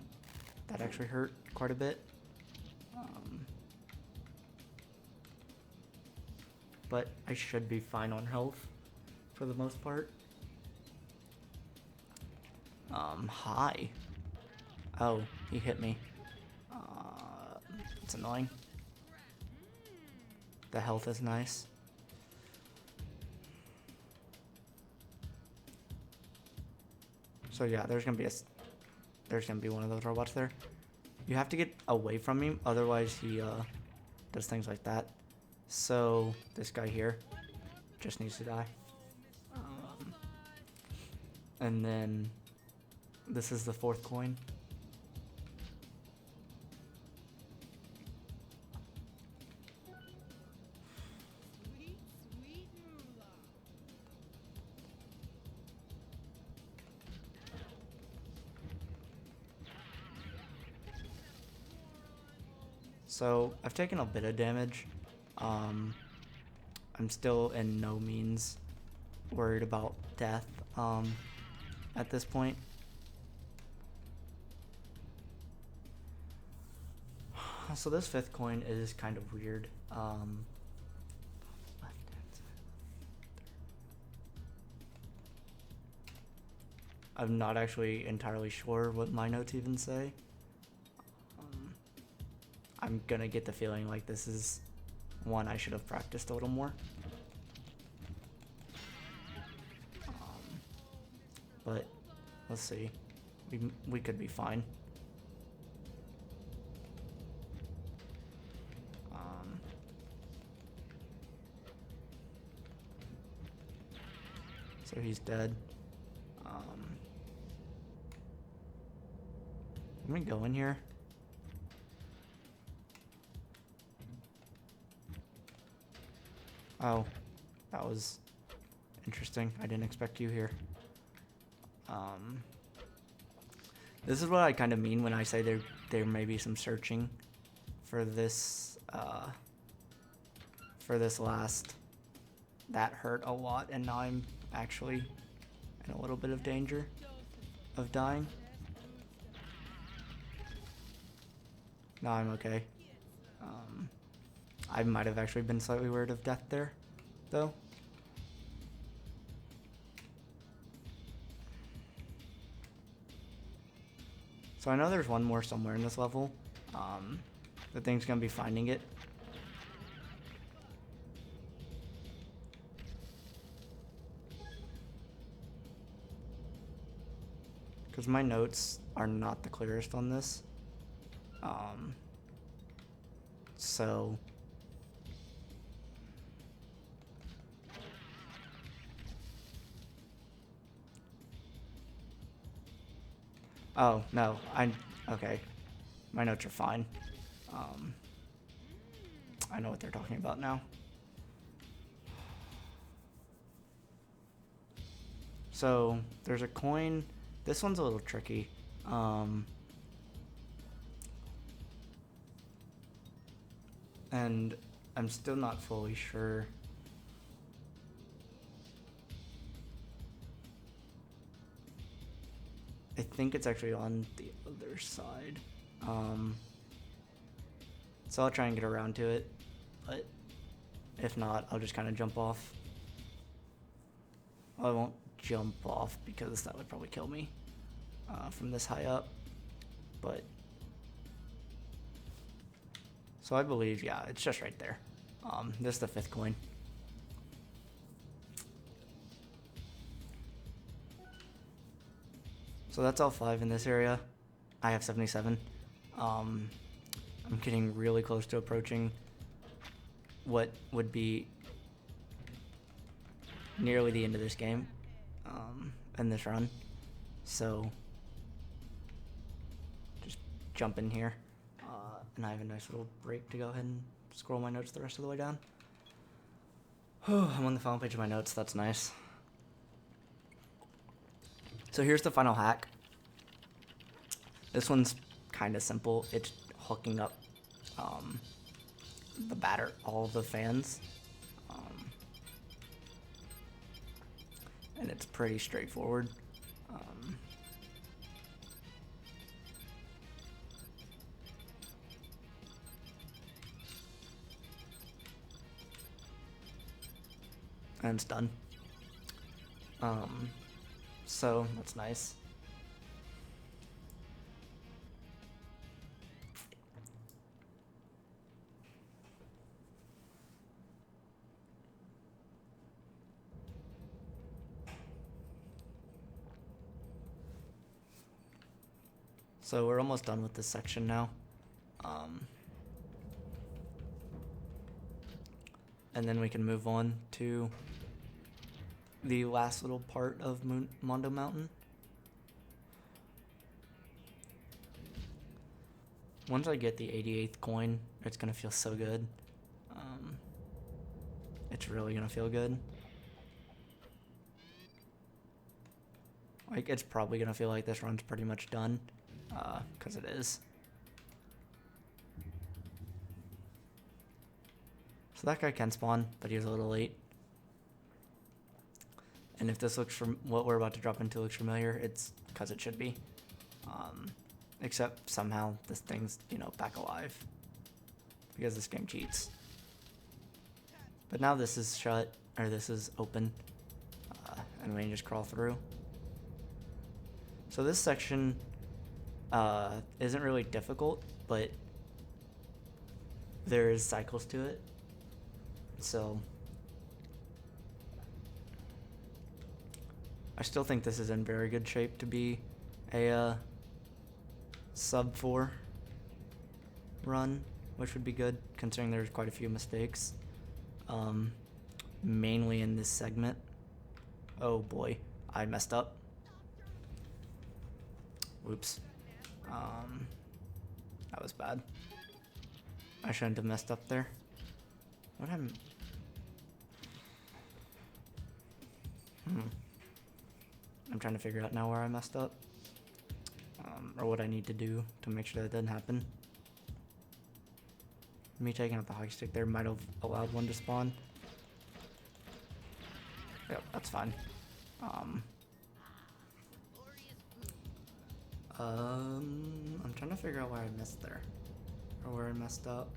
That actually hurt quite a bit. But I should be fine on health for the most part. Hi. Oh, he hit me. It's annoying. The health is nice. So yeah, there's gonna be one of those robots there. You have to get away from him, otherwise he does things like that. So this guy here just needs to die. And then this is the fourth coin. So I've taken a bit of damage. I'm still in no means worried about death at this point. So this fifth coin is kind of weird. I'm not actually entirely sure what my notes even say. I'm gonna get the feeling like this is one I should have practiced a little more. But let's see. We could be fine. So he's dead. Let me go in here. Oh, that was interesting. I didn't expect you here. This is what I kind of mean when I say there may be some searching for this last. That hurt a lot, and now I'm actually in a little bit of danger of dying. No, I'm okay. I might have actually been slightly worried of death there, though. So I know there's one more somewhere in this level. The thing's gonna be finding it. because my notes are not the clearest on this. So oh no, okay. My notes are fine. I know what they're talking about now. So there's a coin. This one's a little tricky. And I'm still not fully sure. I think it's actually on the other side. So I'll try and get around to it, but if not, I'll just kind of jump off. Well, I won't jump off because that would probably kill me from this high up, but so I believe, yeah, it's just right there. This is the 5th coin. So that's all 5 in this area. I have 77. I'm getting really close to approaching what would be nearly the end of this game, and this run. So just jump in here, and I have a nice little break to go ahead and scroll my notes the rest of the way down. I'm on the final page of my notes. That's nice. So here's the final hack. This one's kind of simple. It's hooking up all the fans, and it's pretty straightforward. And it's done. So that's nice. So we're almost done with this section now. And then we can move on to the last little part of Mondo Mountain. Once I get the 88th coin, it's gonna feel so good. It's really gonna feel good. Like, it's probably gonna feel like this run's pretty much done, because it is. So that guy can spawn, but he was a little late. And if this looks from what we're about to drop into looks familiar, it's because it should be. Except somehow this thing's, back alive. Because this game cheats. But now this is shut, or this is open. And we can just crawl through. So this section isn't really difficult, but there's cycles to it. So I still think this is in very good shape to be a sub 4 run, which would be good considering there's quite a few mistakes, mainly in this segment. Oh boy, I messed up. Whoops. That was bad. I shouldn't have messed up there. What I'm trying to figure out now where I messed up, or what I need to do to make sure that doesn't happen. Me taking out the hockey stick there might have allowed one to spawn. Yep, that's fine. I'm trying to figure out where I missed there, or where I messed up.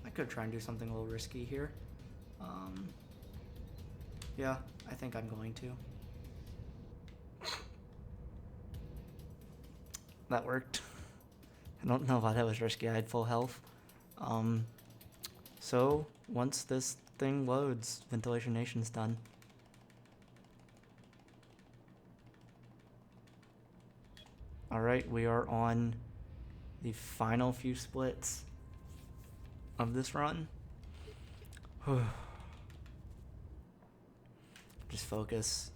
I could try and do something a little risky here. Yeah, I think I'm going to. That worked. I don't know why that was risky. I had full health. So, once this thing loads, Ventilation Nation's done. Alright, we are on the final few splits of this run. Just focus.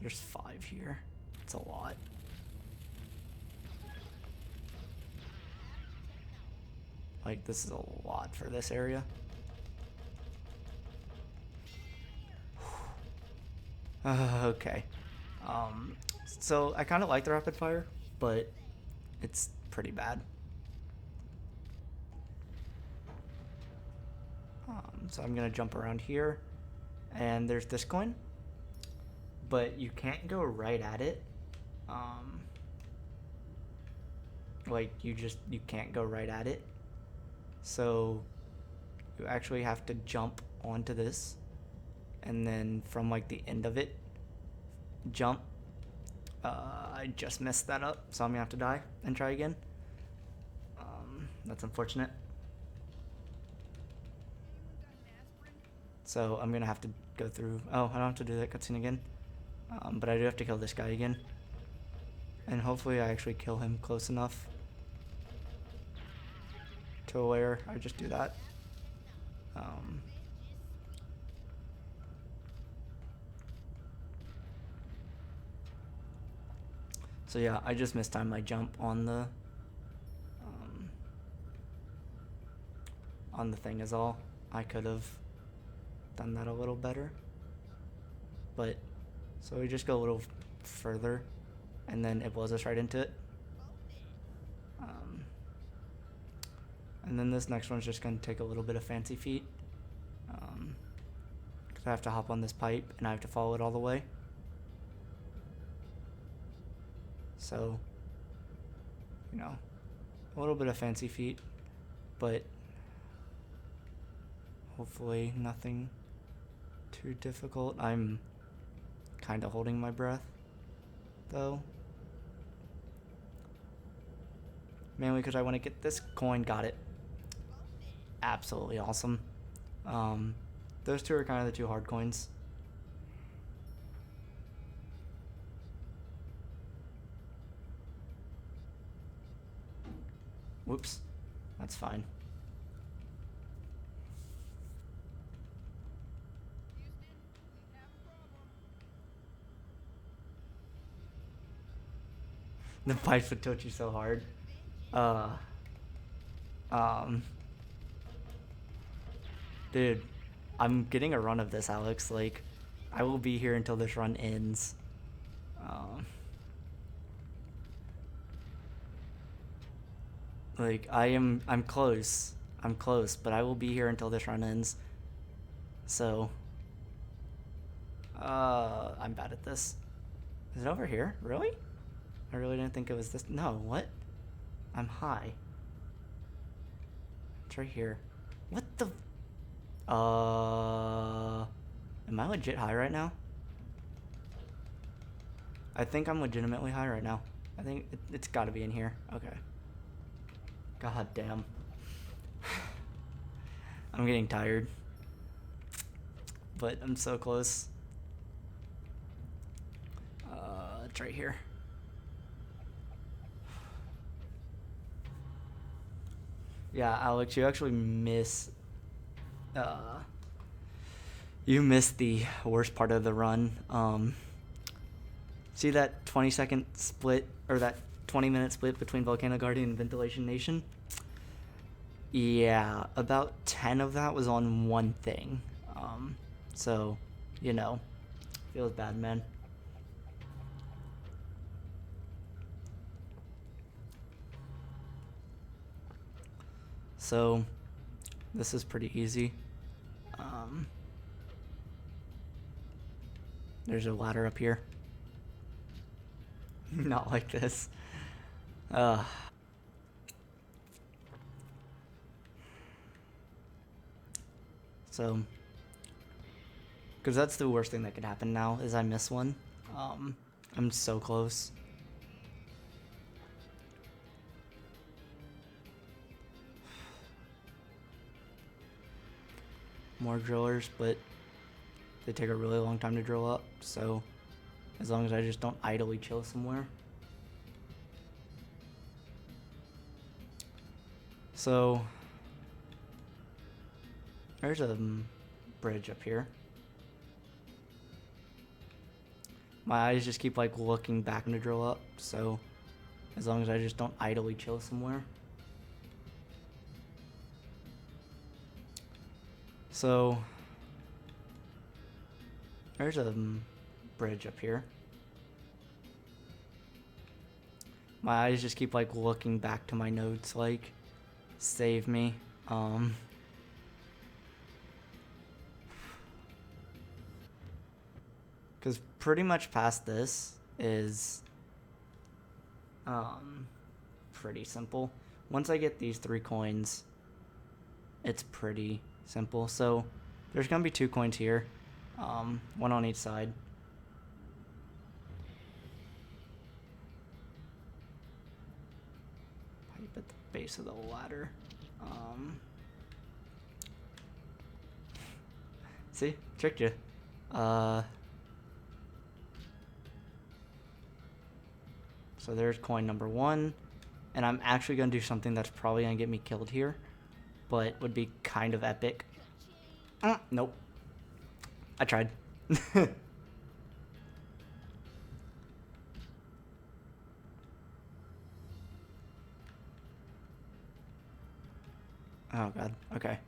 There's 5 here. It's a lot. Like, this is a lot for this area. Okay. So I kind of like the rapid fire, but it's pretty bad. So I'm gonna jump around here, and there's this coin, but you can't go right at it. Like you can't go right at it. So you actually have to jump onto this, and then from like the end of it, jump. I just messed that up, so I'm gonna have to die and try again. That's unfortunate. So I'm gonna have to go through. Oh, I don't have to do that cutscene again. But I do have to kill this guy again. And hopefully I actually kill him close enough to where I just do that. So yeah, I just mistimed my jump on the thing is all. I could have done that a little better. But, so we just go a little further, and then it blows us right into it. And then this next one's just going to take a little bit of fancy feet. Because I have to hop on this pipe, and I have to follow it all the way. So, you know, a little bit of fancy feet, but hopefully nothing too difficult. I'm kind of holding my breath, though. Mainly because I want to get this coin. Got it. Absolutely awesome. Those two are kind of the two hard coins. Whoops. That's fine. The pipes would tilt you so hard. Dude, I'm getting a run of this, Alex. Like, I will be here until this run ends. Like, I'm close. I'm close, but I will be here until this run ends. So, I'm bad at this. Is it over here? Really? I really didn't think it was this. No, what? I'm high. It's right here. What the? Am I legit high right now? I think I'm legitimately high right now. I think it's got to be in here. Okay. God damn. I'm getting tired. But I'm so close. It's right here. Yeah, Alex, you actually miss... you missed the worst part of the run. See that 20-second split, or that 20-minute split between Volcano Guardian and Ventilation Nation? Yeah, about 10 of that was on one thing. So, you know, feels bad, man. So, this is pretty easy. There's a ladder up here. Not like this. So, because that's the worst thing that could happen now, is I miss one. I'm so close. more drillers, but they take a really long time to drill up, so as long as I just don't idly chill somewhere. So there's a bridge up here. My eyes just keep like looking back to drill up, so as long as I just don't idly chill somewhere. So there's a bridge up here. My eyes just keep like looking back to my notes, like, save me. Because pretty much past this is pretty simple. Once I get these 3 coins, it's pretty simple. So there's gonna be 2 coins here, one on each side. Pipe at the base of the ladder. See, tricked you. So there's coin number 1, and I'm actually gonna do something that's probably gonna get me killed here, but would be kind of epic. Nope. I tried. Oh god, okay.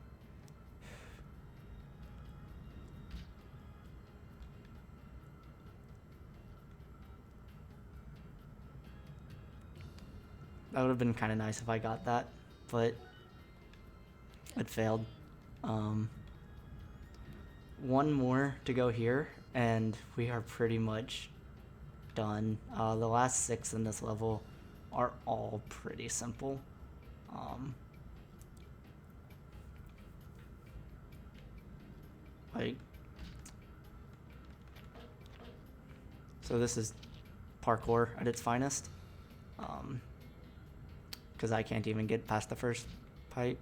That would have been kind of nice if I got that, but it failed. One more to go here, and we are pretty much done. The last 6 in this level are all pretty simple. So this is parkour at its finest. Because I can't even get past the first pipe.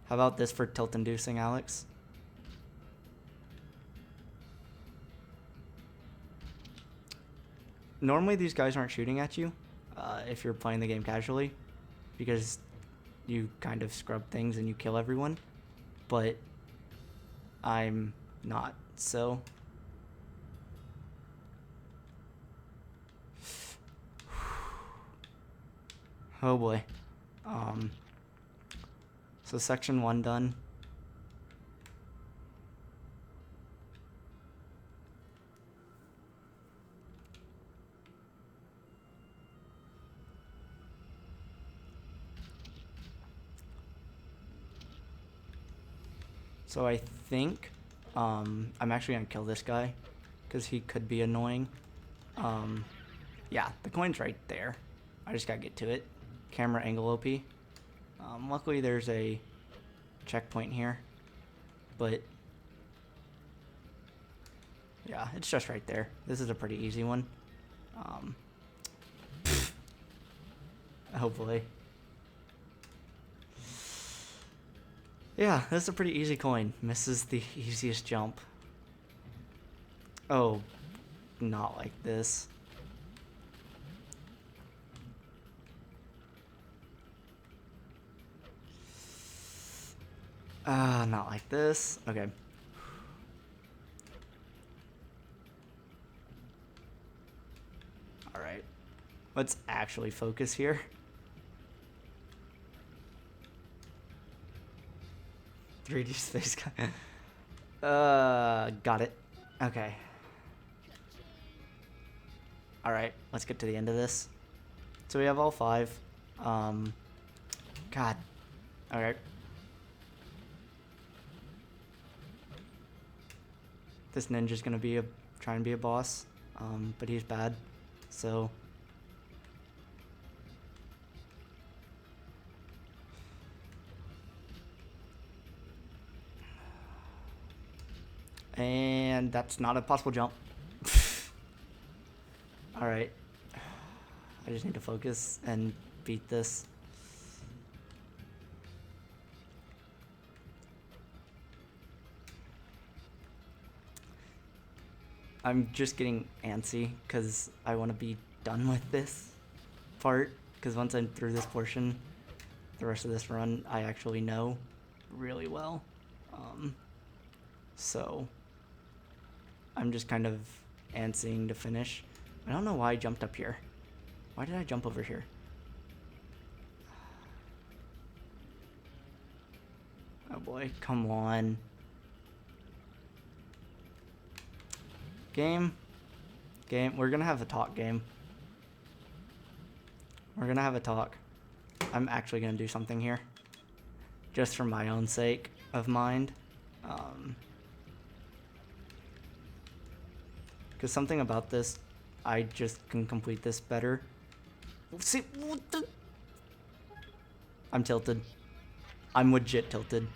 How about this for tilt-inducing, Alex? Normally these guys aren't shooting at you if you're playing the game casually, because you kind of scrub things and you kill everyone, but I'm not, so... Oh boy. So section 1 done. So I think I'm actually gonna kill this guy because he could be annoying. Yeah, the coin's right there. I just gotta get to it. Camera angle OP. Luckily there's a checkpoint here, but yeah, it's just right there. This is a pretty easy one. Hopefully. Yeah, this is a pretty easy coin. Misses the easiest jump. Oh, not like this. Not like this. Okay. Alright. Let's actually focus here. .3D space guy. Got it. Okay. Alright, let's get to the end of this. So we have all 5. God. Alright. This ninja's gonna be try and be a boss, but he's bad, so and that's not a possible jump. All right, I just need to focus and beat this. I'm just getting antsy because I want to be done with this part. Because once I'm through this portion, the rest of this run I actually know really well. So I'm just kind of antsying to finish. I don't know why I jumped up here. Why did I jump over here? Oh boy, come on. Game, we're gonna have a talk game. We're gonna have a talk. I'm actually gonna do something here. Just for my own sake of mind. Because something about this, I just can complete this better. See, what the? I'm tilted. I'm legit tilted.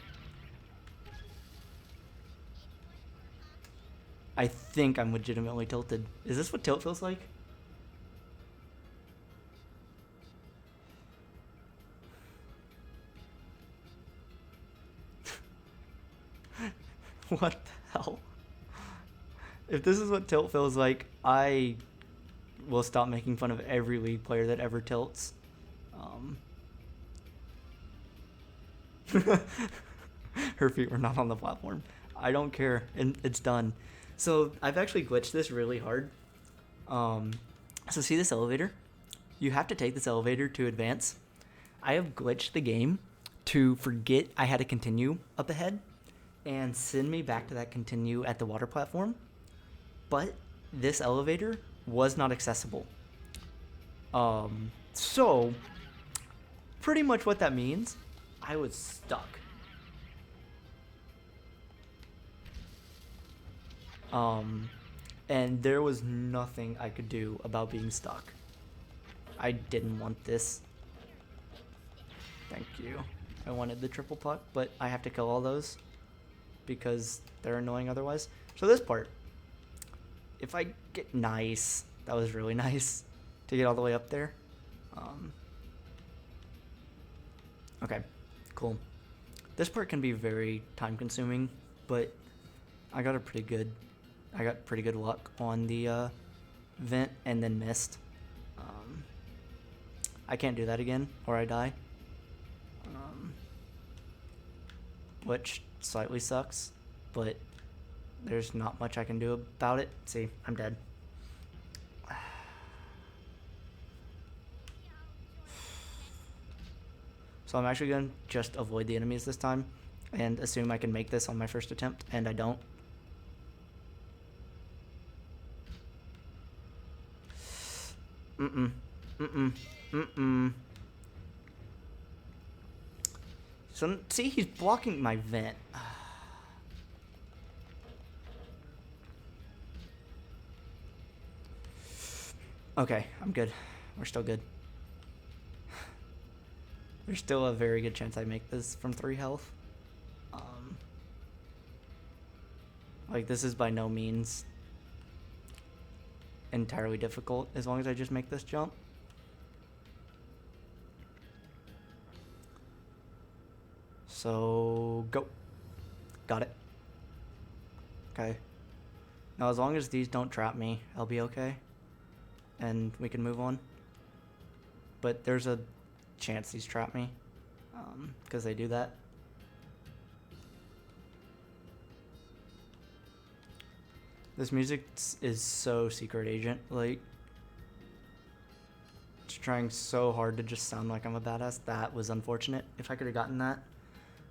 I think I'm legitimately tilted. Is this what tilt feels like? What the hell? If this is what tilt feels like, I will stop making fun of every League player that ever tilts. Her feet were not on the platform. I don't care, and it's done. So I've actually glitched this really hard. So see this elevator? You have to take this elevator to advance. I have glitched the game to forget I had to continue up ahead and send me back to that continue at the water platform. But this elevator was not accessible. So pretty much what that means, I was stuck. And there was nothing I could do about being stuck. I didn't want this. Thank you. I wanted the triple puck, but I have to kill all those because they're annoying otherwise. So this part, if I get nice, that was really nice to get all the way up there. Okay, cool. This part can be very time consuming, but I got pretty good luck on the vent and then missed. I can't do that again or I die. Which slightly sucks, but there's not much I can do about it. See, I'm dead. So I'm actually going to just avoid the enemies this time and assume I can make this on my first attempt, and I don't. So, see, he's blocking my vent. Okay, I'm good. We're still good. There's still a very good chance I make this from 3 health. Like, this is by no means entirely difficult as long as I just make this jump. So, go. Got it. Okay. Now, as long as these don't trap me, I'll be okay. And we can move on. But there's a chance these trap me. Because they do that. This music is so secret agent. Like, it's trying so hard to just sound like I'm a badass. That was unfortunate. If I could have gotten that,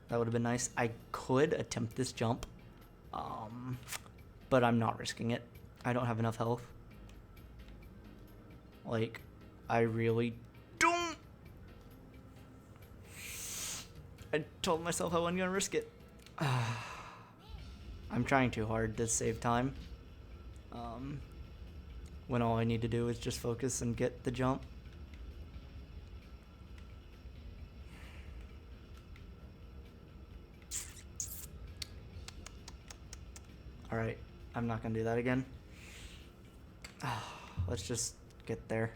that would have been nice. I could attempt this jump. But I'm not risking it. I don't have enough health. Like, I really don't. I told myself I wasn't gonna risk it. I'm trying too hard to save time. When all I need to do is just focus and get the jump. Alright, I'm not gonna do that again. Let's just get there.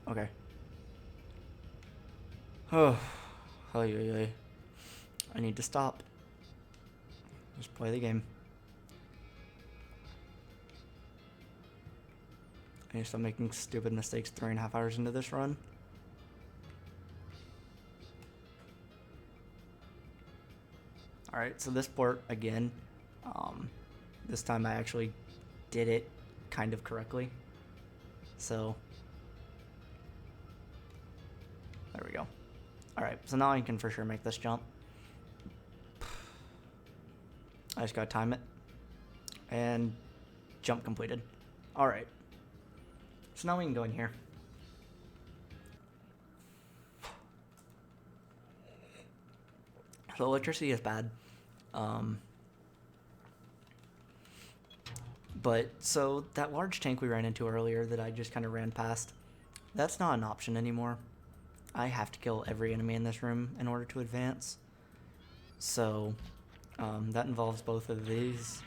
Okay. Oh, I need to stop. Just play the game. I need to stop making stupid mistakes 3.5 hours into this run. Alright, so this port, again, this time I actually did it kind of correctly. So, there we go. Alright, so now I can for sure make this jump. I just gotta time it. And jump completed. Alright. So now we can go in here. So electricity is bad. But so that large tank we ran into earlier that I just kind of ran past, that's not an option anymore. I have to kill every enemy in this room in order to advance. So that involves both of these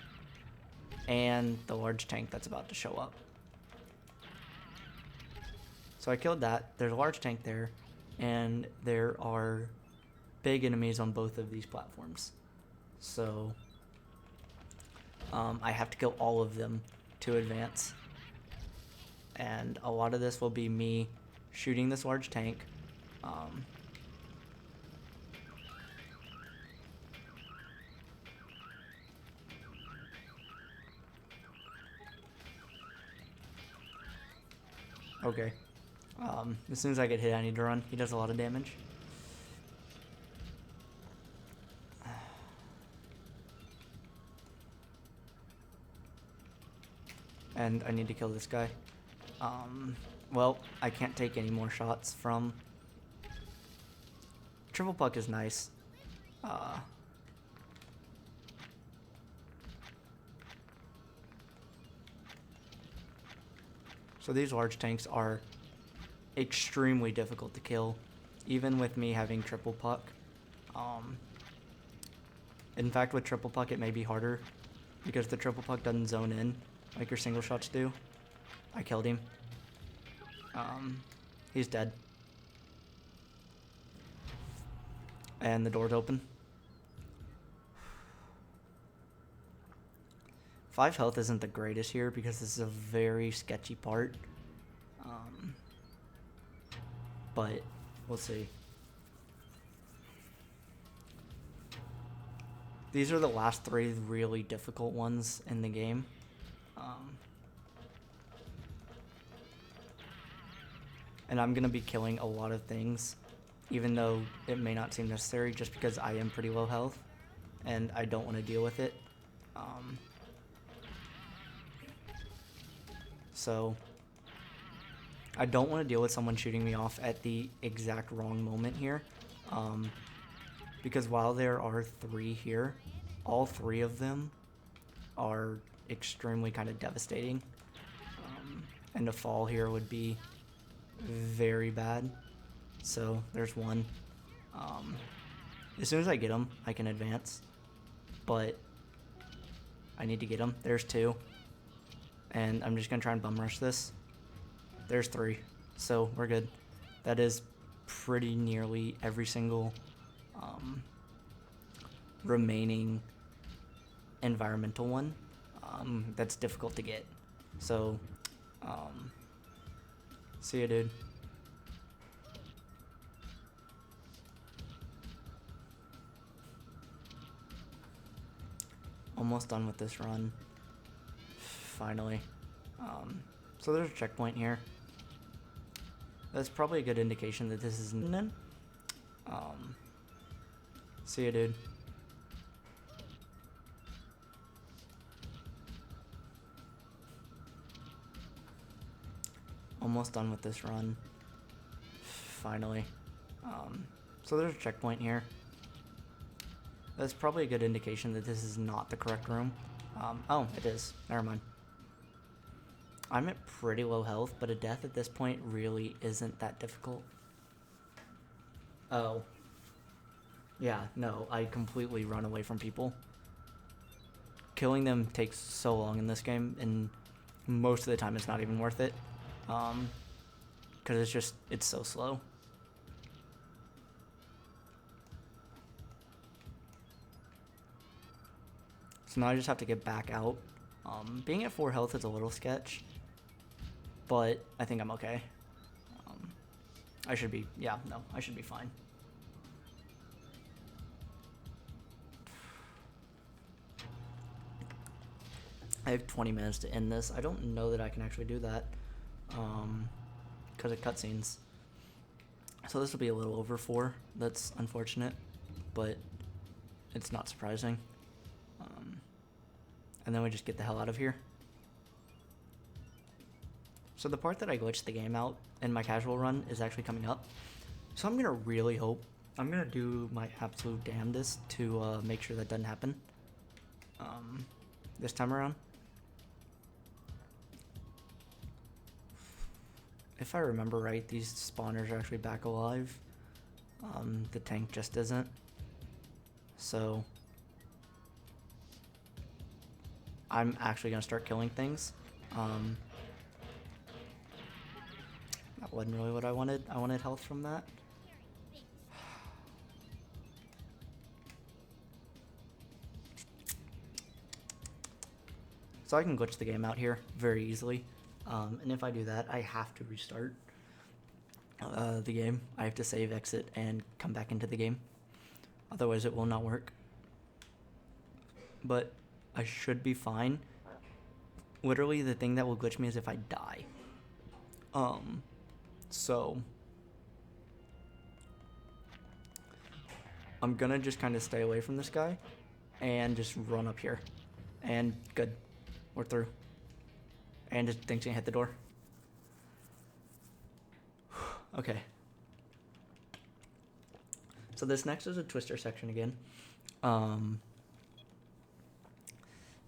and the large tank that's about to show up. So I killed that. There's a large tank there, and there are big enemies on both of these platforms. So I have to kill all of them to advance. And a lot of this will be me shooting this large tank. Okay. As soon as I get hit, I need to run. He does a lot of damage. And I need to kill this guy. Well, I can't take any more shots from... Triple puck is nice. So these large tanks are extremely difficult to kill, even with me having triple puck. In fact, with triple puck, it may be harder because the triple puck doesn't zone in like your single shots do. I killed him. He's dead. And the door's open. 5 health isn't the greatest here because this is a very sketchy part. But we'll see. These are the last 3 really difficult ones in the game. And I'm going to be killing a lot of things, even though it may not seem necessary, just because I am pretty low health, and I don't want to deal with it. So, I don't want to deal with someone shooting me off at the exact wrong moment here, because while there are 3 here, all 3 of them are extremely kind of devastating, and a fall here would be very bad. So there's one. As soon as I get him, I can advance, but I need to get him. There's 2, and I'm just gonna try and bum rush this. There's 3, so we're good. That is pretty nearly every single remaining environmental one that's difficult to get. So see ya, dude. Almost done with this run. Finally. So there's a checkpoint here. That's probably a good indication that this is in. See ya, dude. Almost done with this run. Finally. So there's a checkpoint here. That's probably a good indication that this is not the correct room. Oh, it is. Never mind. I'm at pretty low health, but a death at this point really isn't that difficult. Oh. Yeah, no, I completely run away from people. Killing them takes so long in this game, and most of the time it's not even worth it. Because it's so slow. So now I just have to get back out. Being at 4 health is a little sketch, but I think I'm okay. I should be, yeah, no, I should be fine. I have 20 minutes to end this. I don't know that I can actually do that because of cutscenes. So this will be a little over 4. That's unfortunate, but it's not surprising. And then we just get the hell out of here. So the part that I glitched the game out in my casual run is actually coming up. So I'm going to really hope, I'm going to do my absolute damnedest to make sure that doesn't happen this time around. If I remember right, these spawners are actually back alive. The tank just isn't. So I'm actually going to start killing things. That wasn't really what I wanted. I wanted health from that. So I can glitch the game out here very easily. And if I do that, I have to restart the game. I have to save, exit, and come back into the game. Otherwise, it will not work. But I should be fine. Literally, the thing that will glitch me is if I die. So I'm gonna just kind of stay away from this guy and just run up here. And good, we're through. And it thinks gonna hit the door. Okay. So this next is a twister section again.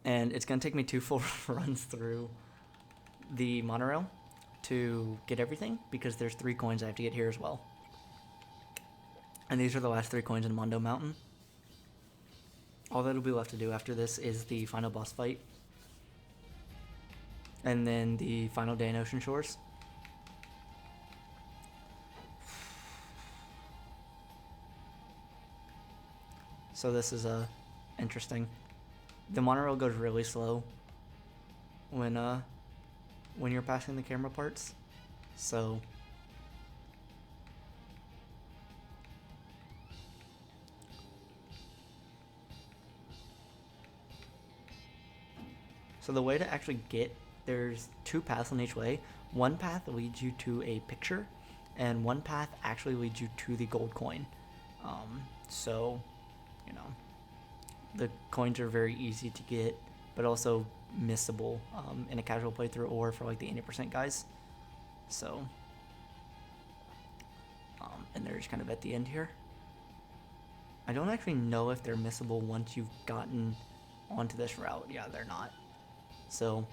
And it's gonna take me 2 full runs through the monorail to get everything, because there's 3 coins I have to get here as well. And these are the last 3 coins in Mondo Mountain. All that'll be left to do after this is the final boss fight. And then the final day in Ocean Shores. So this is interesting. The monorail goes really slow when you're passing the camera parts. So the way to actually get, there's 2 paths on each way. One path leads you to a picture, and one path actually leads you to the gold coin. So, you know, the coins are very easy to get, but also missable in a casual playthrough or for like the 80% guys. So, and they're just kind of at the end here. I don't actually know if they're missable once you've gotten onto this route. Yeah, they're not. So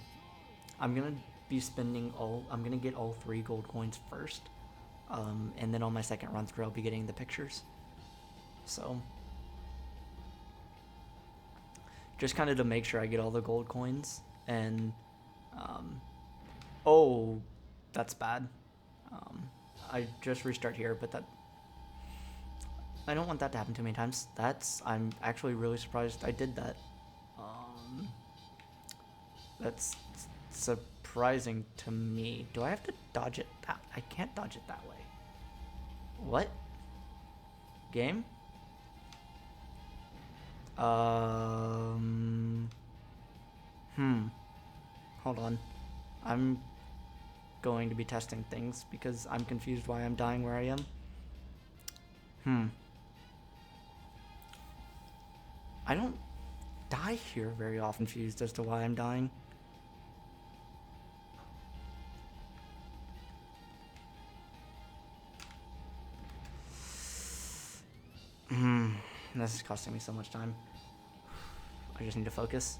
I'm gonna be I'm gonna get all 3 gold coins first, and then on my second run through I'll be getting the pictures. So just kind of to make sure I get all the gold coins. And oh, that's bad. I just restart here, but that, I don't want that to happen too many times. I'm actually really surprised I did that. That's surprising to me. Do I have to dodge it that? I can't dodge it that way. What? Game? Hold on. I'm going to be testing things because I'm confused why I'm dying where I am. I don't die here very often, confused as to why I'm dying. This is costing me so much time. I just need to focus.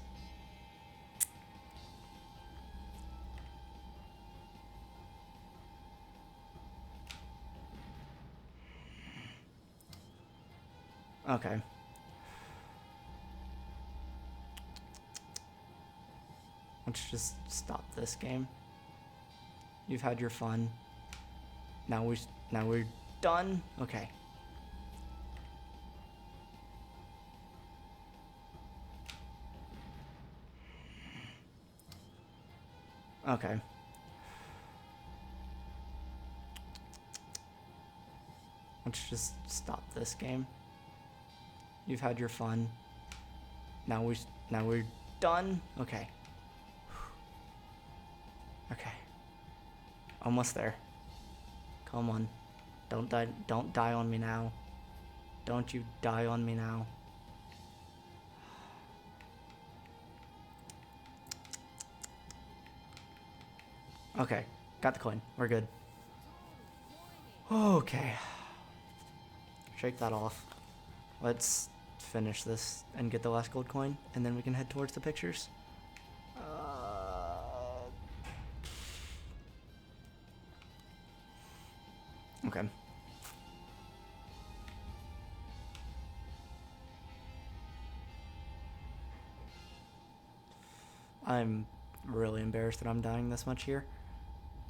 Okay. Let's just stop this game. You've had your fun. Now we're done. Okay. Okay. Let's just stop this game. You've had your fun. Now we're done. Okay. Okay. Almost there. Come on. Don't die on me now. Don't you die on me now. Okay. Got the coin. We're good. Okay. Shake that off. Let's finish this and get the last gold coin, and then we can head towards the pictures. Okay. I'm really embarrassed that I'm dying this much here.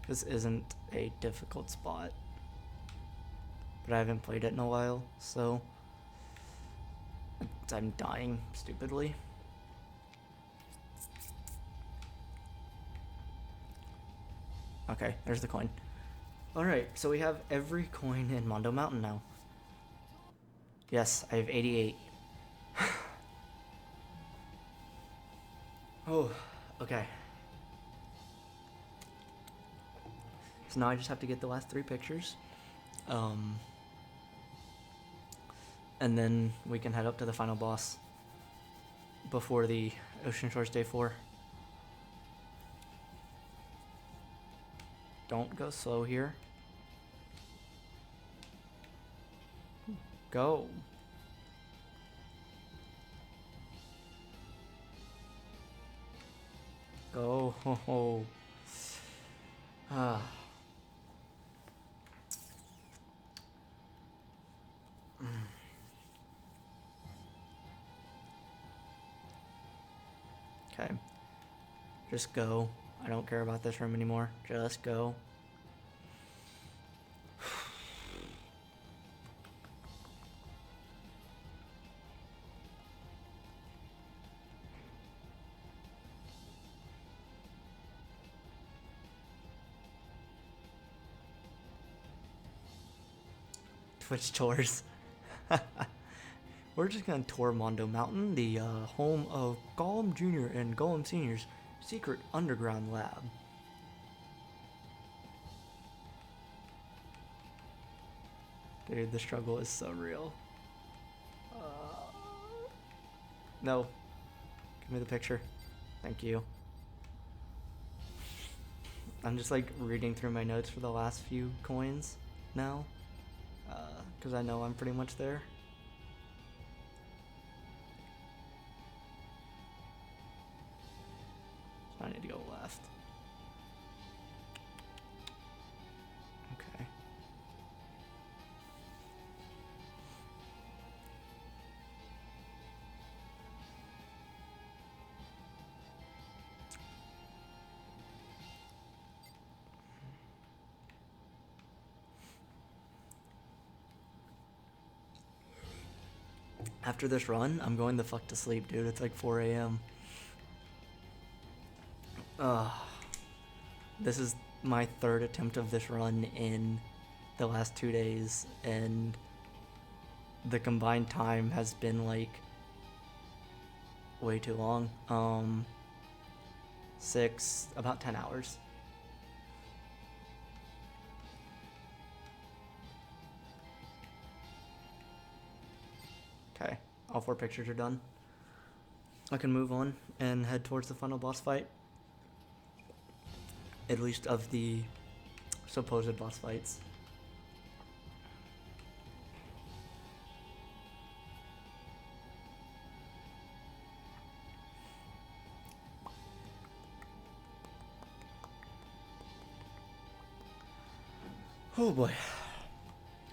This isn't a difficult spot, but I haven't played it in a while, so I'm dying stupidly. Okay, there's the coin. Alright, so we have every coin in Mondo Mountain now. Yes, I have 88. Oh, okay. So now I just have to get the last 3 pictures. And then we can head up to the final boss before the Ocean Shores Day 4. Don't go slow here. Go. Go. Ho, ho. Ah. Okay. Just go. I don't care about this room anymore. Just go. Twitch tours. We're just gonna tour Mondo Mountain, the home of Gollum Jr. and Gollum Sr.'s secret underground lab. Dude, the struggle is so real. No. Give me the picture. Thank you. I'm just like reading through my notes for the last few coins now. Because I know I'm pretty much there. So I need to go left. Okay. After this run, I'm going the fuck to sleep, dude. It's like 4 a.m. This is my 3rd attempt of this run in the last 2 days, and the combined time has been like way too long. About 10 hours. Okay, all 4 pictures are done. I can move on and head towards the final boss fight. At least of the supposed boss fights. Oh boy.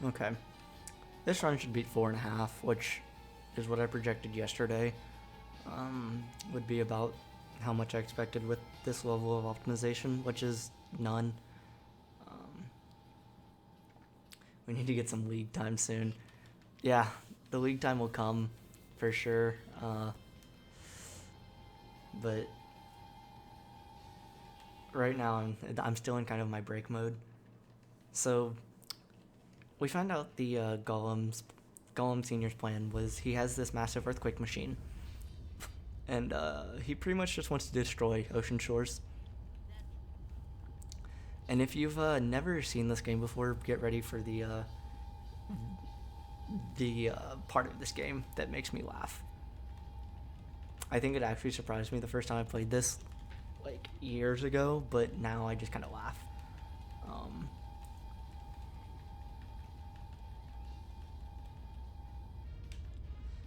Okay. This run should beat 4.5, which is what I projected yesterday. Would be about how much I expected with this level of optimization, which is none. We need to get some league time soon. Yeah, the league time will come for sure. But right now I'm still in kind of my break mode. So we found out the Gollum Senior's plan was he has this massive earthquake machine, and he pretty much just wants to destroy Ocean Shores. And if you've never seen this game before, get ready for the part of this game that makes me laugh. I think it actually surprised me the first time I played this, like years ago, but now I just kind of laugh.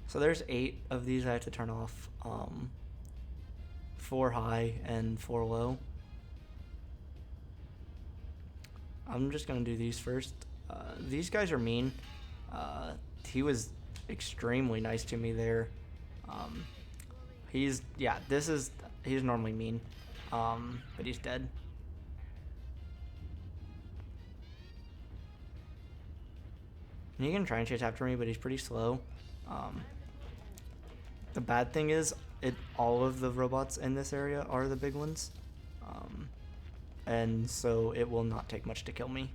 So there's 8 of these I have to turn off. 4 high and 4 low. I'm just gonna do these first. These guys are mean. He was extremely nice to me there. He's normally mean, but he's dead. And he can try and chase after me, but he's pretty slow. The bad thing is, all of the robots in this area are the big ones, and so it will not take much to kill me.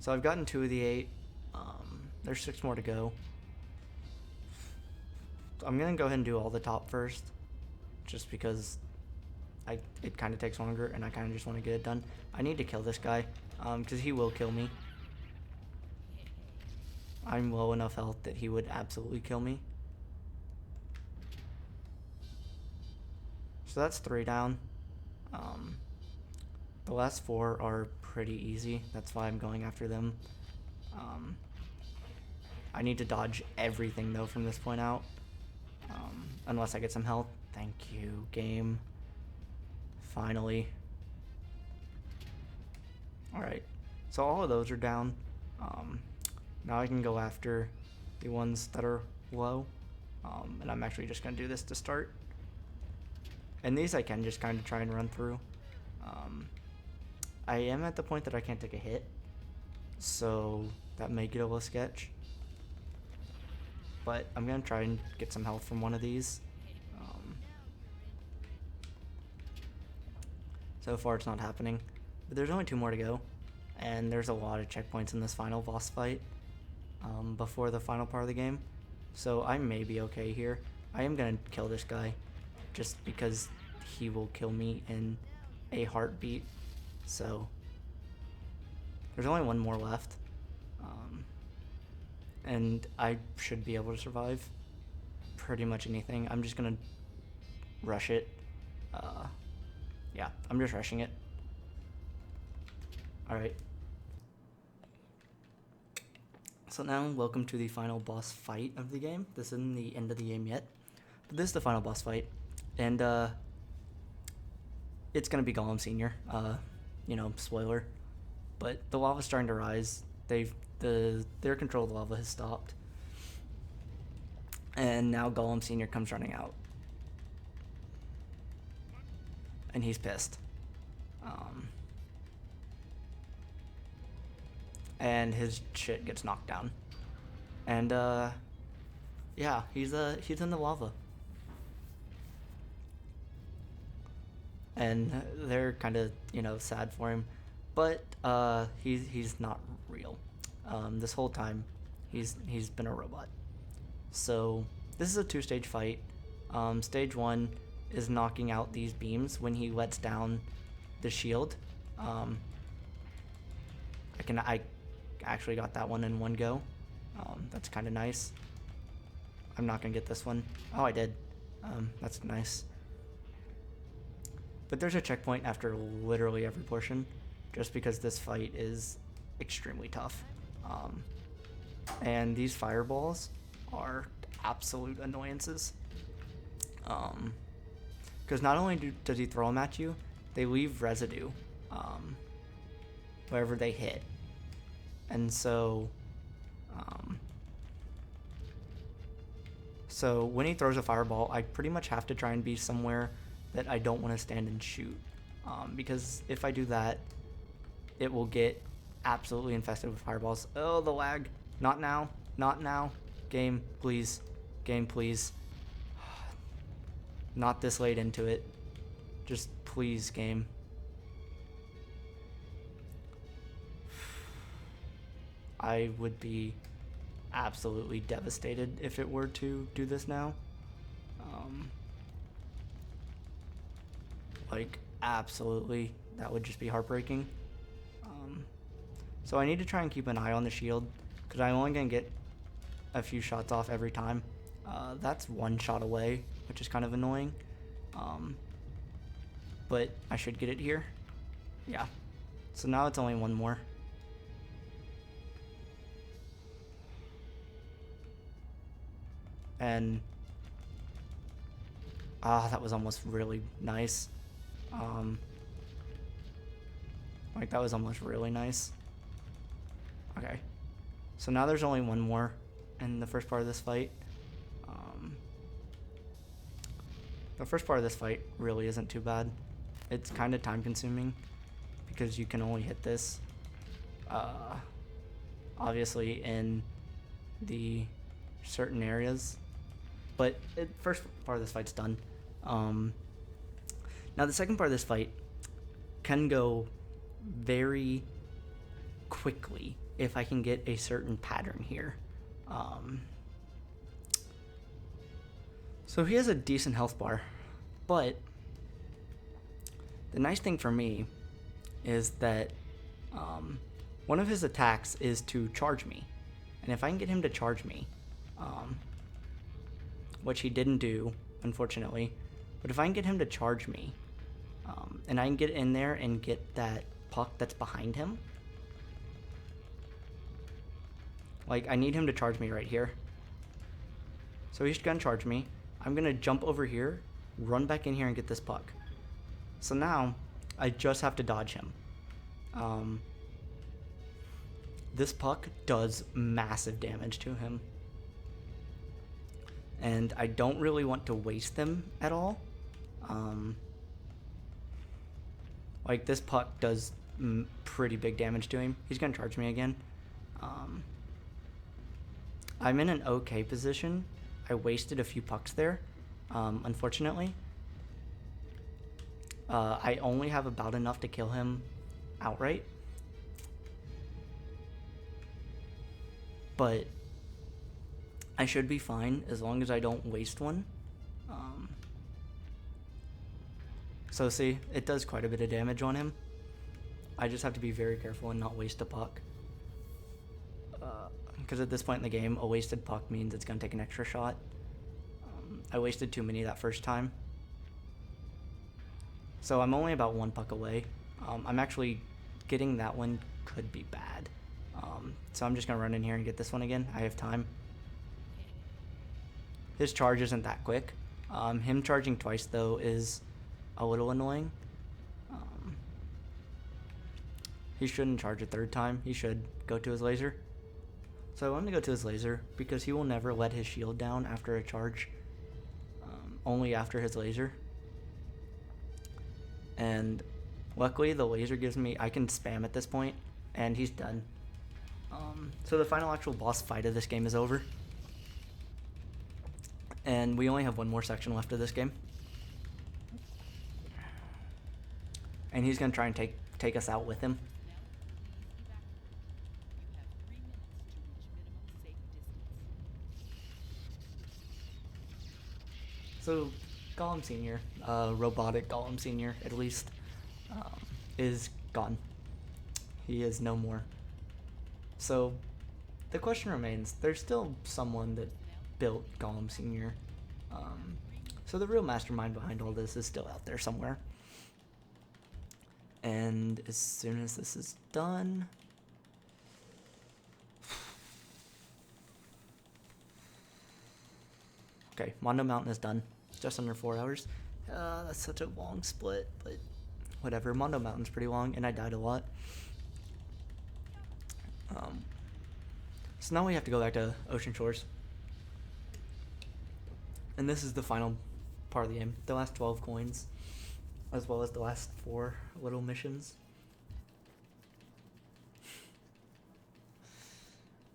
So I've gotten 2 of the 8. There's 6 more to go. So I'm gonna go ahead and do all the top first, just because it kind of takes longer, and I kind of just want to get it done. I need to kill this guy, because he will kill me. I'm low enough health that he would absolutely kill me. So that's 3 down. The last 4 are pretty easy. That's why I'm going after them. I need to dodge everything though from this point out, unless I get some health. Thank you, game. Finally. Alright, so all of those are down. Now I can go after the ones that are low, and I'm actually just going to do this to start. And these I can just kind of try and run through. I am at the point that I can't take a hit, so that may get a little sketch. But I'm going to try and get some health from one of these. So far it's not happening, but there's only 2 more to go, and there's a lot of checkpoints in this final boss fight before the final part of the game, so I may be okay here. I am going to kill this guy just because he will kill me in a heartbeat. So there's only 1 more left, and I should be able to survive pretty much anything. I'm just gonna rush it. Yeah, I'm just rushing it. Alright, so now welcome to the final boss fight of the game. This isn't the end of the game yet, but this is the final boss fight, and it's gonna be Gollum Senior. Spoiler, but the lava's starting to rise. Their control of the lava has stopped, and now Gollum Senior comes running out, and he's pissed. And his shit gets knocked down, and yeah, he's in the lava, and they're kind of sad for him, but he's not real. This whole time he's been a robot. So this is a 2-stage fight. Stage 1 is knocking out these beams when he lets down the shield. I actually got that one in one go. That's kind of nice. I'm not gonna get this one. Oh, I did. That's nice. But there's a checkpoint after literally every portion, just because this fight is extremely tough. And these fireballs are absolute annoyances. Because not only does he throw them at you, they leave residue wherever they hit. And so when he throws a fireball, I pretty much have to try and be somewhere that I don't want to stand and shoot, because if I do that, it will get absolutely infested with fireballs. Oh, the lag. Not now. Not now. Game, please. Game, please. Not this late into it. Just please, game. I would be absolutely devastated if it were to do this now. Like, absolutely. That would just be heartbreaking. So I need to try and keep an eye on the shield, because I'm only going to get a few shots off every time. That's one shot away, which is kind of annoying. But I should get it here. Yeah. So now it's only one more. And that was almost really nice. Like, that was almost really nice. Okay. So now there's only one more in the first part of this fight. The first part of this fight really isn't too bad. It's kind of time consuming because you can only hit this obviously in the certain areas, but first part of this fight's done. Now the second part of this fight can go very quickly if I can get a certain pattern here. So he has a decent health bar, but the nice thing for me is that one of his attacks is to charge me. And if I can get him to charge me, which he didn't do, unfortunately, but if I can get him to charge me, and I can get in there and get that puck that's behind him, like, I need him to charge me right here. So he's gonna charge me. I'm gonna jump over here, run back in here, and get this puck. So now I just have to dodge him. This puck does massive damage to him, and I don't really want to waste them at all. Like, this puck does pretty big damage to him. He's gonna charge me again. I'm in an okay position. I wasted a few pucks there, unfortunately. I only have about enough to kill him outright. But I should be fine as long as I don't waste one. So see, it does quite a bit of damage on him. I just have to be very careful and not waste a puck. Because at this point in the game, a wasted puck means it's going to take an extra shot. I wasted too many that first time. So I'm only about one puck away. I'm actually getting that one could be bad. So I'm just going to run in here and get this one again. I have time. His charge isn't that quick. Him charging twice, though, is a little annoying. He shouldn't charge a third time. He should go to his laser. So I want him to go to his laser because he will never let his shield down after a charge. Only after his laser. And luckily the laser gives me, I can spam at this point, and he's done. So the final actual boss fight of this game is over. And we only have one more section left of this game. And he's going to try and take us out with him. So, Gollum Sr., robotic Gollum Sr. at least, is gone. He is no more. So, the question remains, there's still someone that built Gollum Sr. So the real mastermind behind all this is still out there somewhere. And as soon as this is done... Okay, Mondo Mountain is done. Just under 4 hours. That's such a long split, but whatever. Mondo Mountain's pretty long, and I died a lot. So now we have to go back to Ocean Shores. And this is the final part of the game. The last 12 coins, as well as the last 4 little missions.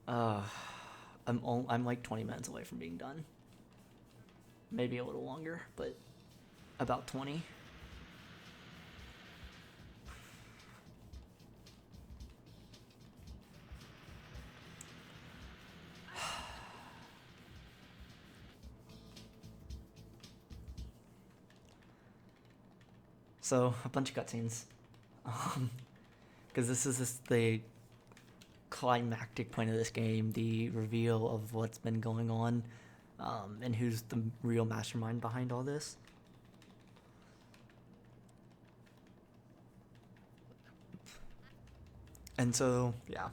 I'm like 20 minutes away from being done. Maybe a little longer, but about 20. So, a bunch of cutscenes. Because this is the climactic point of this game, the reveal of what's been going on, and who's the real mastermind behind all this. And so, yeah.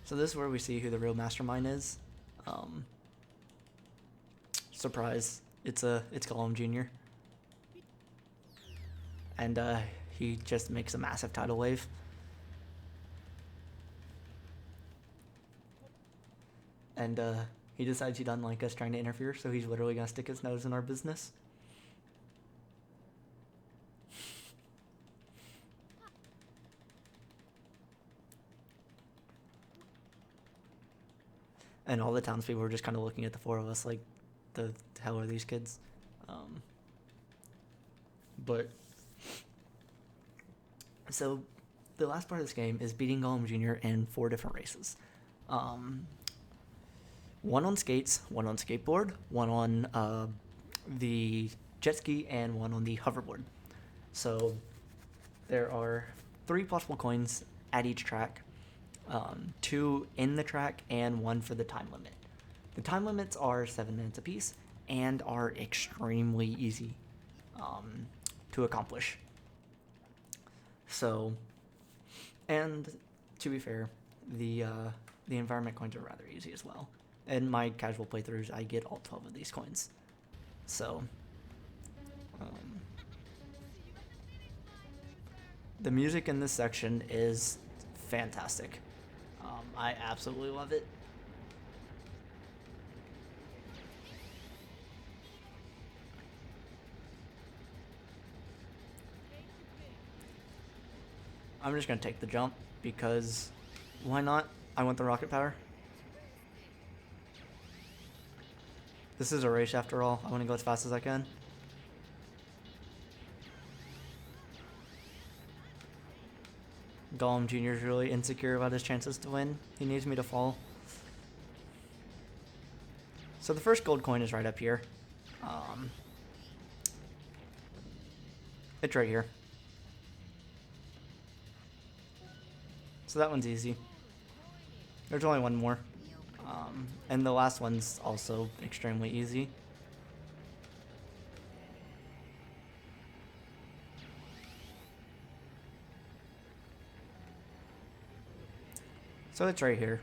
So this is where we see who the real mastermind is. Surprise! It's Gollum Jr. And he just makes a massive tidal wave. And he decides he doesn't like us trying to interfere, so he's literally gonna stick his nose in our business. And all the townspeople were just kind of looking at the four of us like, the hell are these kids? But so the last part of this game is beating Gollum Jr. in 4 different races. One on skates, one on skateboard, one on the jet ski, and one on the hoverboard. So there are 3 possible coins at each track, 2 in the track, and 1 for the time limit. The time limits are 7 minutes apiece and are extremely easy to accomplish. So, and to be fair, the environment coins are rather easy as well. In my casual playthroughs, I get all 12 of these coins. So, the music in this section is fantastic. I absolutely love it. I'm just gonna take the jump because why not? I want the rocket power. This is a race after all. I want to go as fast as I can. Gollum Jr. is really insecure about his chances to win. He needs me to fall. So the first gold coin is right up here. It's right here. So that one's easy. There's only one more. And the last one's also extremely easy. So it's right here.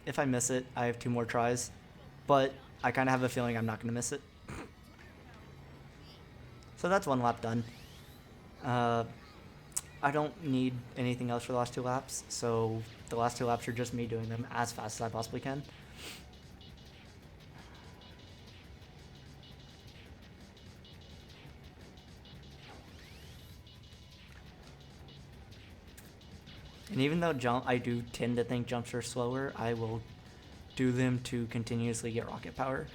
If I miss it, I have 2 more tries. But I kind of have a feeling I'm not going to miss it. So that's 1 lap done. I don't need anything else for the last 2 laps, so the last 2 laps are just me doing them as fast as I possibly can. And even though I do tend to think jumps are slower, I will do them to continuously get rocket power.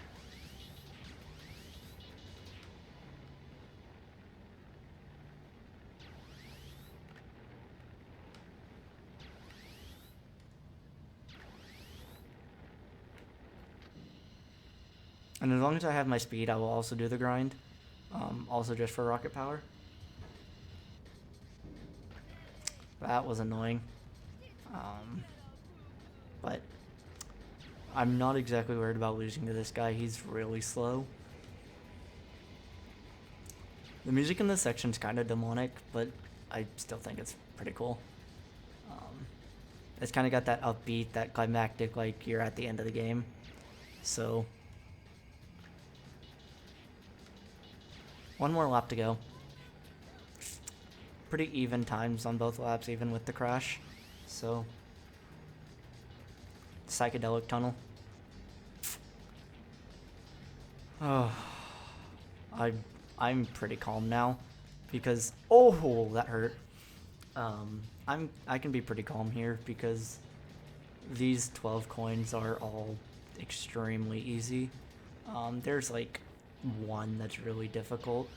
And as long as I have my speed, I will also do the grind. Also just for rocket power. That was annoying. But I'm not exactly worried about losing to this guy. He's really slow. The music in this section is kind of demonic, but I still think it's pretty cool. It's kind of got that upbeat, that climactic, like you're at the end of the game. So 1 more lap to go. Pretty even times on both laps, even with the crash. So, psychedelic tunnel. Oh, I'm pretty calm now because that hurt. I can be pretty calm here because these 12 coins are all extremely easy. There's like one that's really difficult.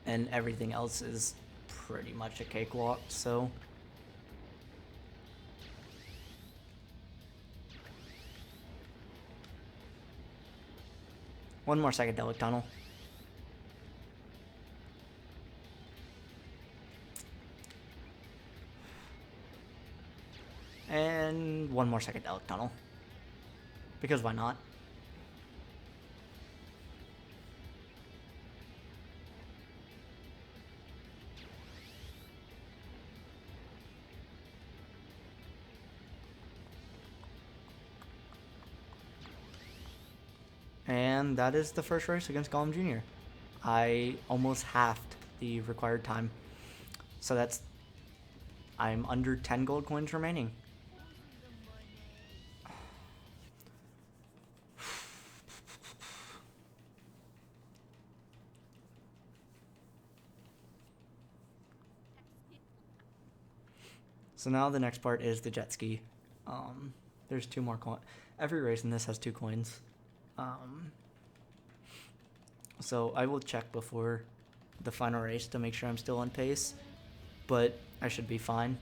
And everything else is pretty much a cakewalk, so... One more psychedelic tunnel. And one more psychedelic tunnel. Because why not? And that is the first race against Gollum Jr. I almost halved the required time. So that's... I'm under 10 gold coins remaining. So now the next part is the jet ski. There's 2 more coins. Every race in this has 2 coins. So I will check before the final race to make sure I'm still on pace, but I should be fine.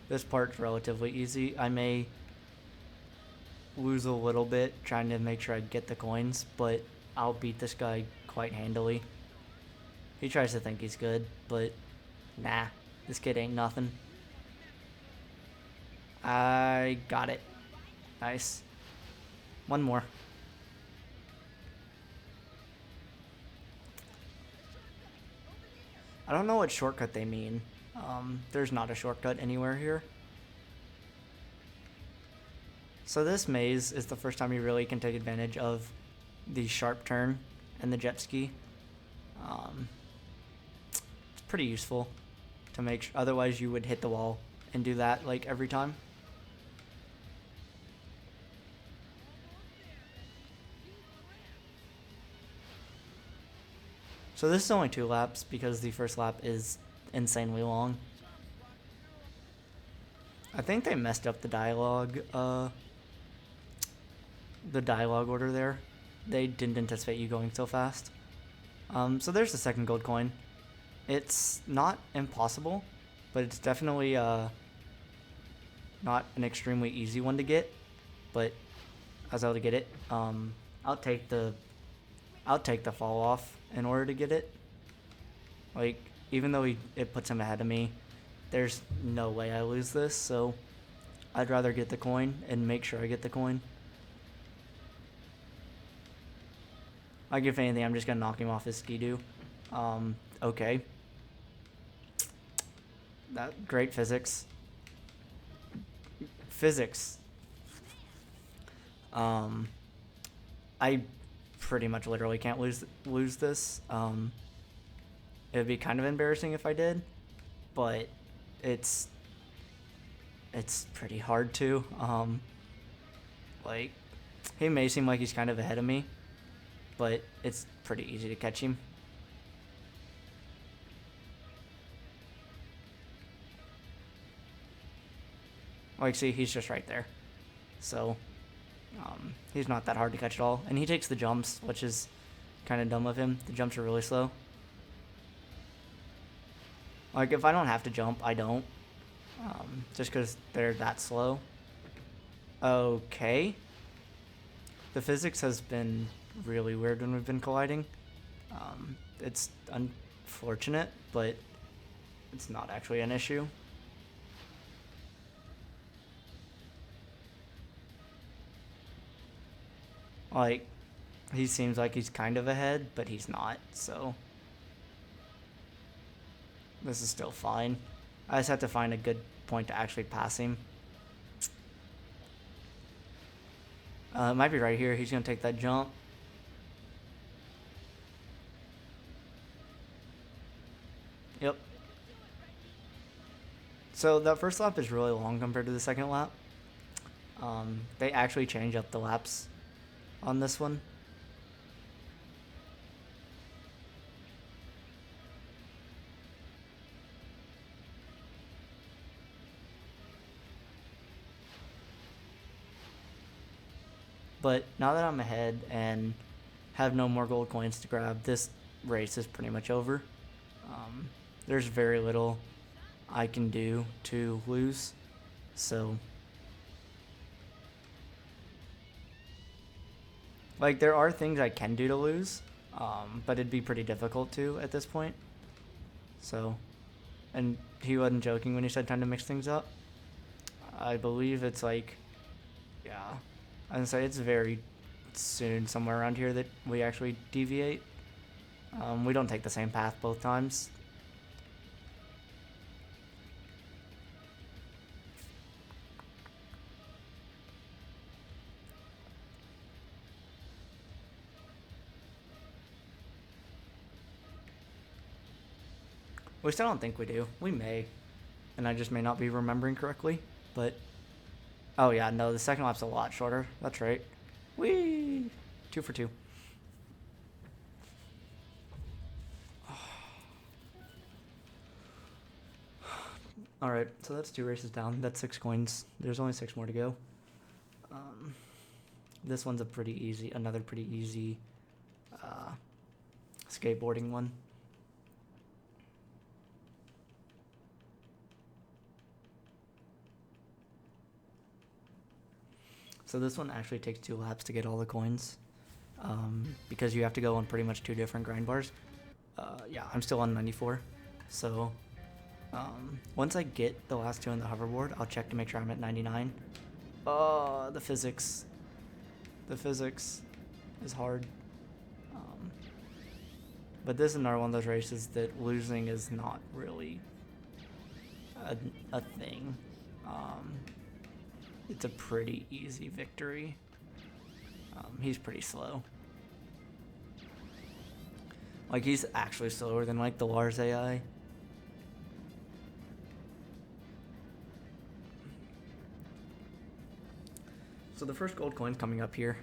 This part's relatively easy. I may lose a little bit trying to make sure I get the coins, but I'll beat this guy quite handily. He tries to think he's good, but nah, this kid ain't nothing. I got it. Nice. One more. I don't know what shortcut they mean. There's not a shortcut anywhere here. So this maze is the first time you really can take advantage of the sharp turn and the jet ski. It's pretty useful to make sure, otherwise you would hit the wall and do that like every time. So this is only 2 laps because the first lap is insanely long. I think they messed up the dialogue order there. They didn't anticipate you going so fast. So there's the second gold coin. It's not impossible, but it's definitely not an extremely easy one to get. But I was able to get it. I'll take the fall off in order to get it. Like, even though it puts him ahead of me, there's no way I lose this, so I'd rather get the coin and make sure I get the coin. Like, if anything, I'm just gonna knock him off his skidoo. Okay. That great physics. Physics. I pretty much literally can't lose this. It would be kind of embarrassing if I did, but it's pretty hard to. Like, he may seem like he's kind of ahead of me, but it's pretty easy to catch him. Like, see, he's just right there. So, he's not that hard to catch at all. And he takes the jumps, which is kind of dumb of him. The jumps are really slow. Like, if I don't have to jump, I don't. Just because they're that slow. Okay. The physics has been really weird when we've been colliding. It's unfortunate, but it's not actually an issue. Like, he seems like he's kind of ahead, but he's not, so this is still fine. I just have to find a good point to actually pass him. It might be right here. He's going to take that jump. Yep. So that first lap is really long compared to the second lap. They actually change up the laps on this one. But now that I'm ahead and have no more gold coins to grab, this race is pretty much over. There's very little I can do to lose, so like there are things I can do to lose, but it'd be pretty difficult to at this point. So, and he wasn't joking when he said time to mix things up. I believe it's like, yeah, I'd say it's very soon somewhere around here that we actually deviate. We don't take the same path both times. We still don't think we do. We may. And I just may not be remembering correctly. But, oh yeah, no, the second lap's a lot shorter. That's right. Whee! 2 for 2. Alright, so that's 2 races down. That's 6 coins. There's only 6 more to go. This one's a pretty easy, another pretty easy skateboarding one. So this one actually takes 2 laps to get all the coins, because you have to go on pretty much 2 different grind bars. Yeah, I'm still on 94, so once I get the last 2 on the hoverboard, I'll check to make sure I'm at 99. Oh, the physics is hard. But this is another one of those races that losing is not really a thing. It's a pretty easy victory. He's pretty slow. Like, he's actually slower than, like, the Lars AI. So the first gold coin's coming up here.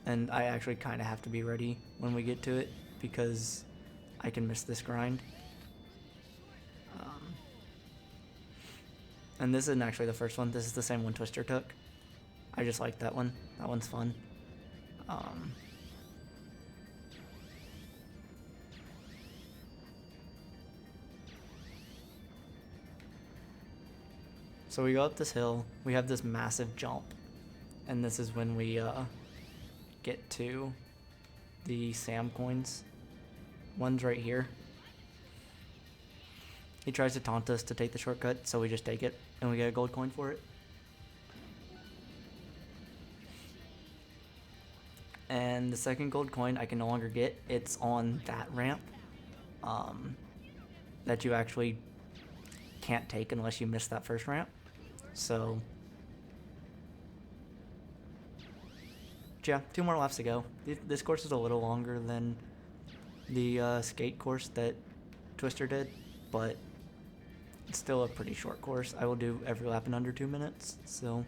And I actually kind of have to be ready when we get to it, because I can miss this grind. And this isn't actually the first one. This is the same one Twister took. I just like that one. That one's fun. So we go up this hill. We have this massive jump. And this is when we get to the Sam coins. One's right here. He tries to taunt us to take the shortcut, so we just take it, and we get a gold coin for it. And the second gold coin I can no longer get. It's on that ramp that you actually can't take unless you miss that first ramp. So, yeah, 2 more laps to go. This course is a little longer than the skate course that Twister did, but it's still a pretty short course. I will do every lap in under 2 minutes, so.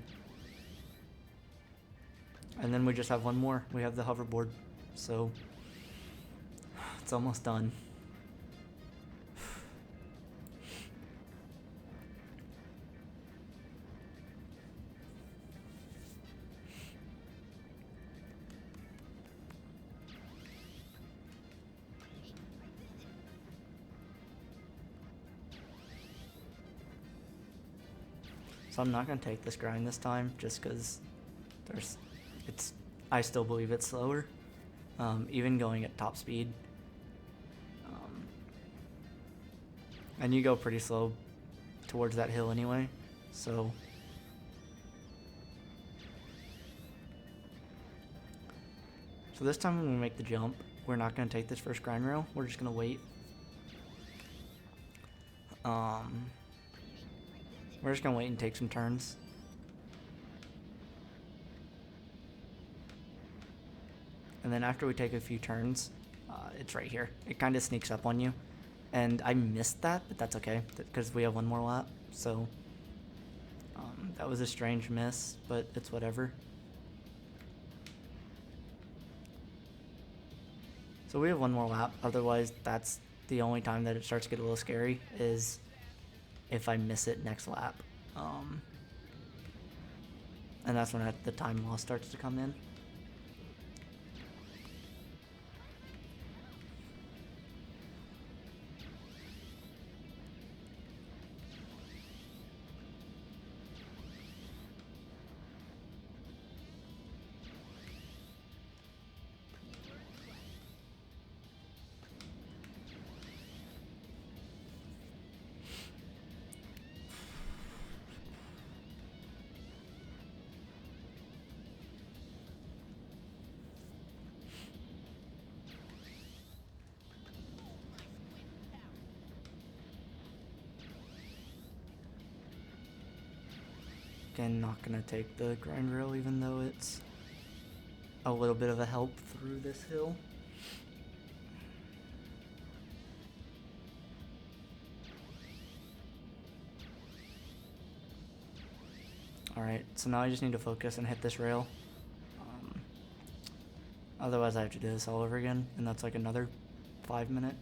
And then we just have one more. We have the hoverboard, so it's almost done. So I'm not going to take this grind this time, just because I still believe it's slower, even going at top speed. And you go pretty slow towards that hill anyway, so. So this time when we make the jump, we're not going to take this first grind rail, we're just going to wait. We're just going to wait and take some turns. And then after we take a few turns, it's right here. It kind of sneaks up on you. And I missed that, but that's okay, because we have one more lap. So that was a strange miss, but it's whatever. So we have one more lap. Otherwise, that's the only time that it starts to get a little scary, is if I miss it next lap. And that's when the time loss starts to come in. Again, not gonna take the grind rail even though it's a little bit of a help through this hill. Alright, so now I just need to focus and hit this rail. Otherwise I have to do this all over again, and that's like another 5 minute.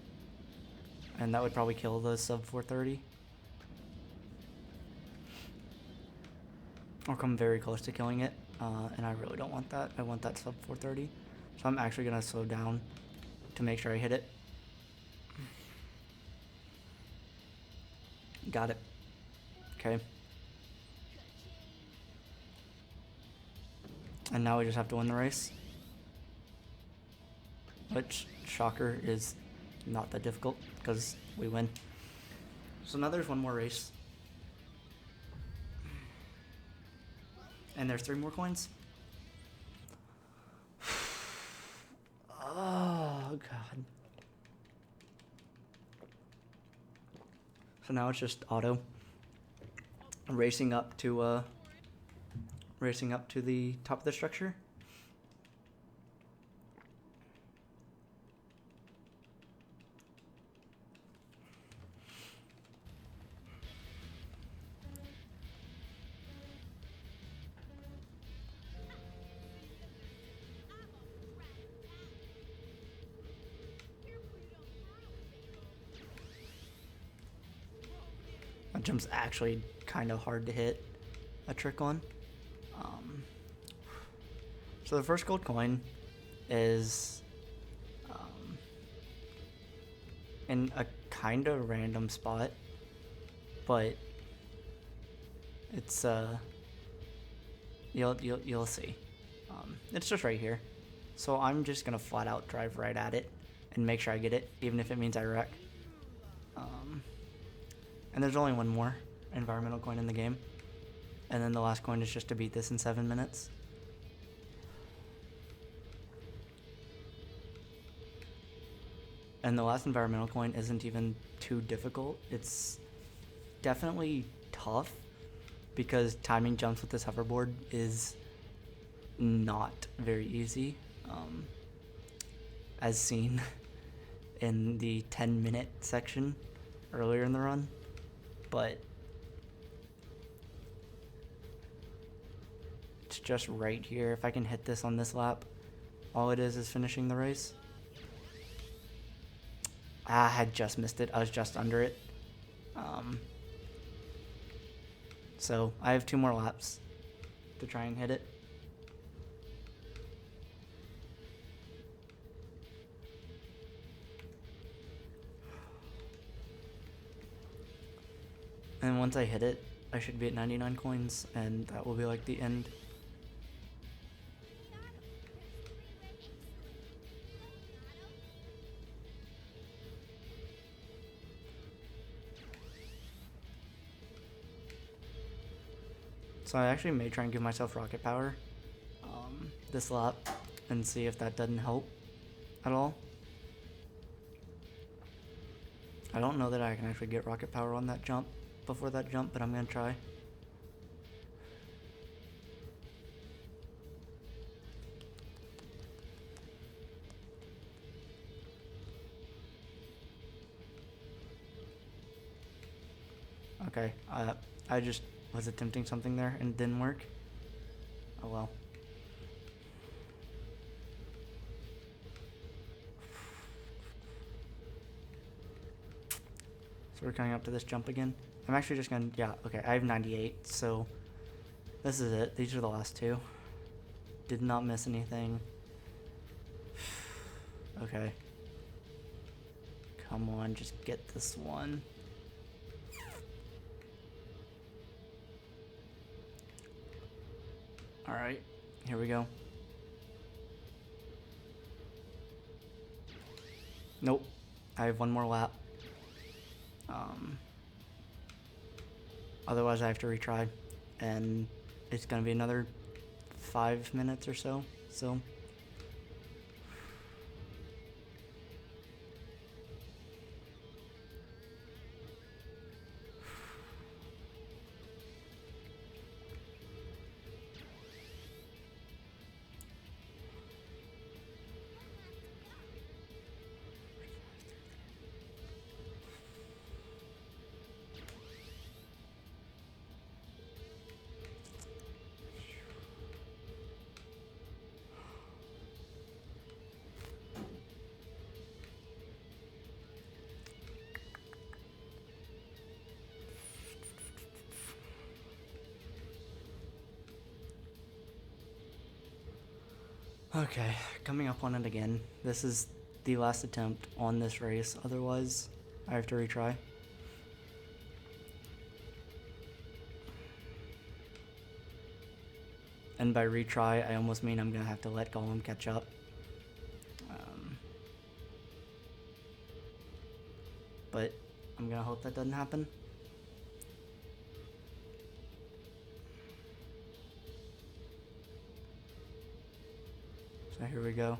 And that would probably kill the sub 430. Or come very close to killing it, and I really don't want that. I want that sub 430. So I'm actually going to slow down to make sure I hit it. Got it. Okay. And now we just have to win the race. Which, shocker, is not that difficult because we win. So now there's one more race. And there's 3 more coins. Oh, God. So now it's just auto. Racing up to the top of the structure. That jump's actually kind of hard to hit a trick on. So the first gold coin is in a kind of random spot, but it's you'll see. It's just right here, so I'm just gonna flat out drive right at it and make sure I get it, even if it means I wreck. And there's only one more environmental coin in the game. And then the last coin is just to beat this in 7 minutes. And the last environmental coin isn't even too difficult. It's definitely tough because timing jumps with this hoverboard is not very easy. As seen in the 10-minute section earlier in the run. But it's just right here. If I can hit this on this lap, all it is finishing the race. I had just missed it. I was just under it. So I have 2 more laps to try and hit it. And once I hit it, I should be at 99 coins, and that will be like the end. So I actually may try and give myself rocket power this lap and see if that doesn't help at all. I don't know that I can actually get rocket power on that jump before that jump, but I'm gonna try. Okay, I just was attempting something there and it didn't work. Oh well. So we're coming up to this jump again. I'm actually just gonna, yeah, okay, I have 98, so this is it. These are the last two. Did not miss anything. Okay. Come on, just get this one. Alright, here we go. Nope. I have one more lap. Otherwise I have to retry. And it's gonna be another 5 minutes or so. So okay, coming up on it again. This is the last attempt on this race, otherwise I have to retry. And by retry, I almost mean I'm gonna have to let Gollum catch up. But I'm gonna hope that doesn't happen. So here we go.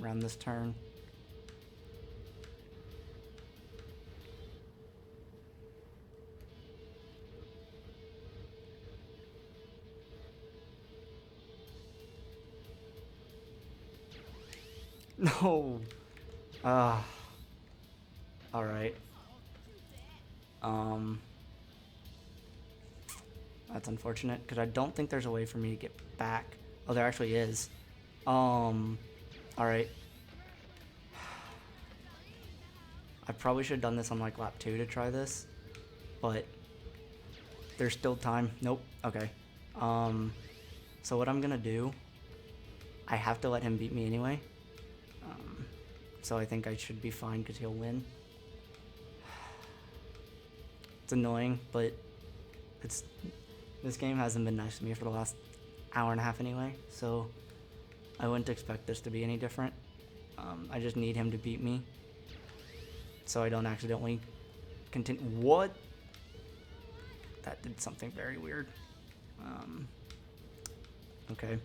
Around this turn. No. All right. That's unfortunate because I don't think there's a way for me to get back. Oh, there actually is. All right. I probably should have done this on like lap 2 to try this, but there's still time. Nope. Okay. So what I'm gonna do, I have to let him beat me anyway. So I think I should be fine because he'll win. It's annoying, but this game hasn't been nice to me for the last hour and a half anyway, so I wouldn't expect this to be any different. I just need him to beat me so I don't accidentally continue. What? That did something very weird. Okay.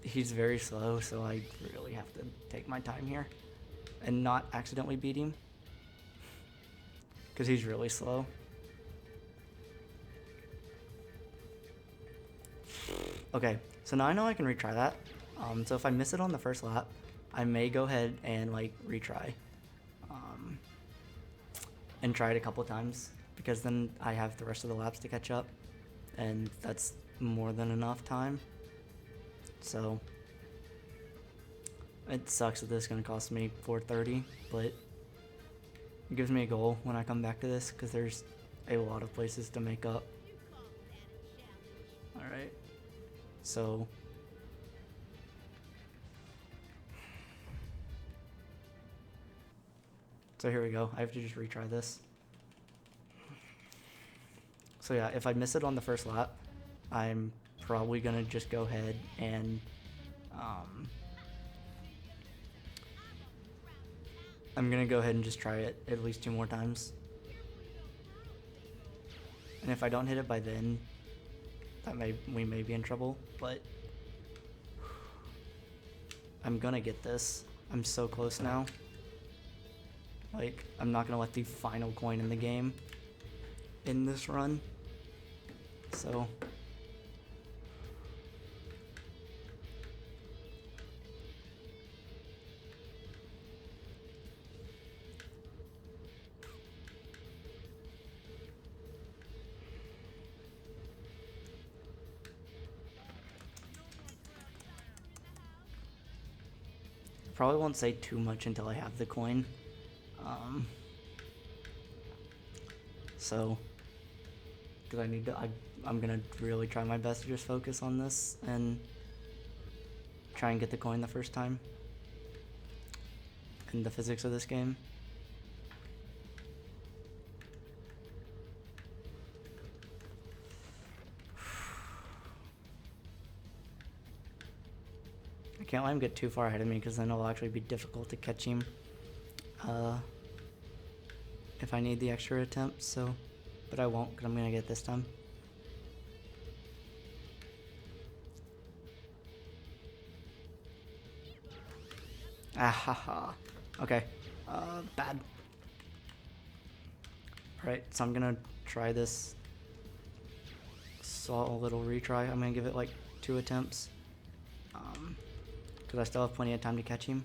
He's very slow, so I really have to take my time here and not accidentally beat him because he's really slow. Okay, so now I know I can retry that. So if I miss it on the first lap, I may go ahead and like retry and try it a couple times because then I have the rest of the laps to catch up, and that's more than enough time. So it sucks that this is going to cost me 430, but it gives me a goal when I come back to this because there's a lot of places to make up. Alright, so here we go. I have to just retry this. So yeah, if I miss it on the first lap, I'm probably gonna just go ahead and I'm gonna go ahead and just try it at least 2 more times. And if I don't hit it by then, we may be in trouble, but I'm gonna get this. I'm so close now. Like, I'm not gonna let the final coin in the game in this run. So probably won't say too much until I have the coin. So, because I need to, I'm gonna really try my best to just focus on this and try and get the coin the first time in the physics of this game. I can't let him get too far ahead of me because then it'll actually be difficult to catch him if I need the extra attempt, so, but I won't because I'm gonna get it this time. Ah ha ha. Okay. Bad. Alright, so I'm gonna try this a little retry. I'm gonna give it like 2 attempts. Because I still have plenty of time to catch him.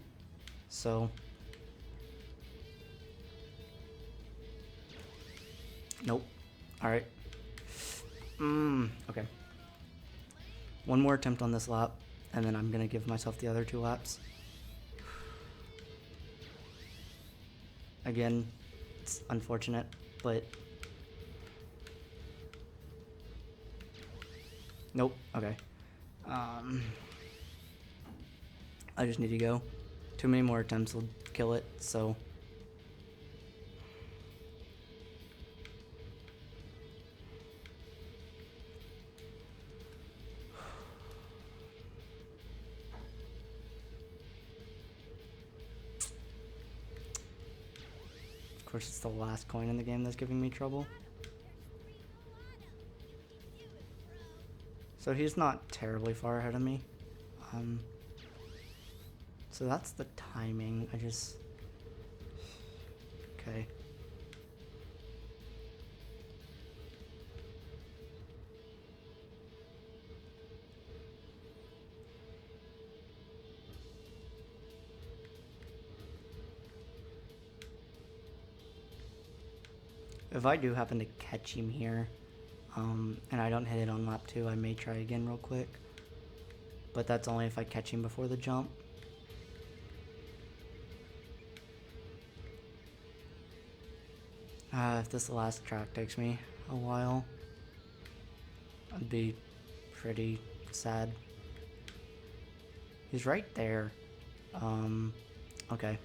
So. Nope. Alright. Okay. One more attempt on this lap, and then I'm gonna give myself the other 2 laps. Again, it's unfortunate, but nope. Okay. I just need to go. Too many more attempts will kill it, so. Of course, it's the last coin in the game that's giving me trouble. So he's not terribly far ahead of me. So that's the timing. I just... Okay. If I do happen to catch him here, and I don't hit it on lap 2, I may try again real quick. But that's only if I catch him before the jump. If this last track takes me a while, I'd be pretty sad. He's right there. Okay.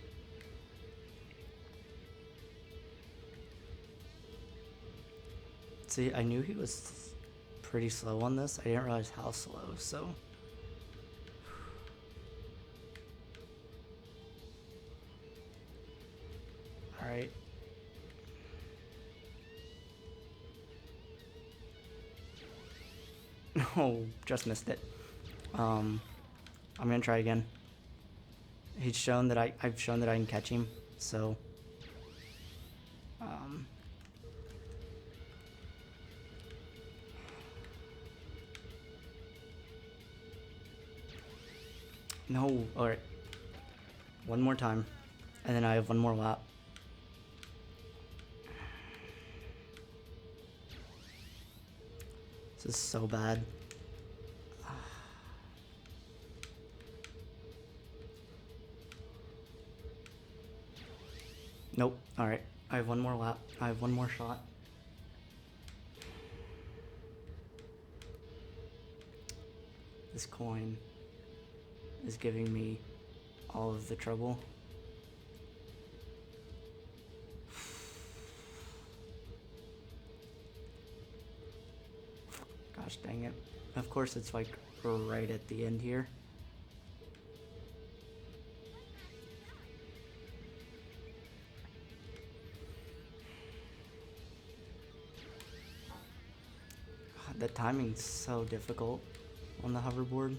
See, I knew he was pretty slow on this. I didn't realize how slow, so. Alright. Oh, just missed it. I'm gonna try again. I've shown that I can catch him, so. No, alright. One more time. And then I have one more lap. This is so bad. Nope. Alright. I have one more lap. I have one more shot. This coin is giving me all of the trouble. Gosh dang it. Of course it's like right at the end here. God, the timing's so difficult on the hoverboard.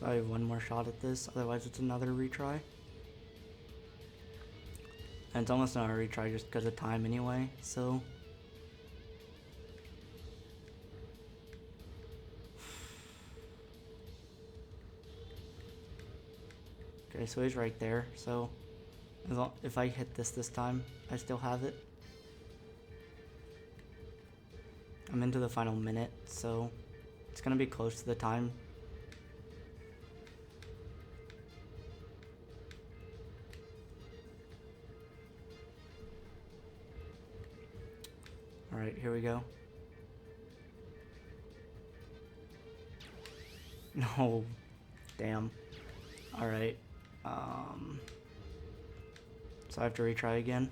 So I have one more shot at this, otherwise it's another retry. And it's almost not a retry just because of time anyway, so. Okay, so he's right there, so If I hit this time, I still have it. I'm into the final minute, so it's gonna be close to the time. Alright, here we go. No. Damn. Alright. So I have to retry again.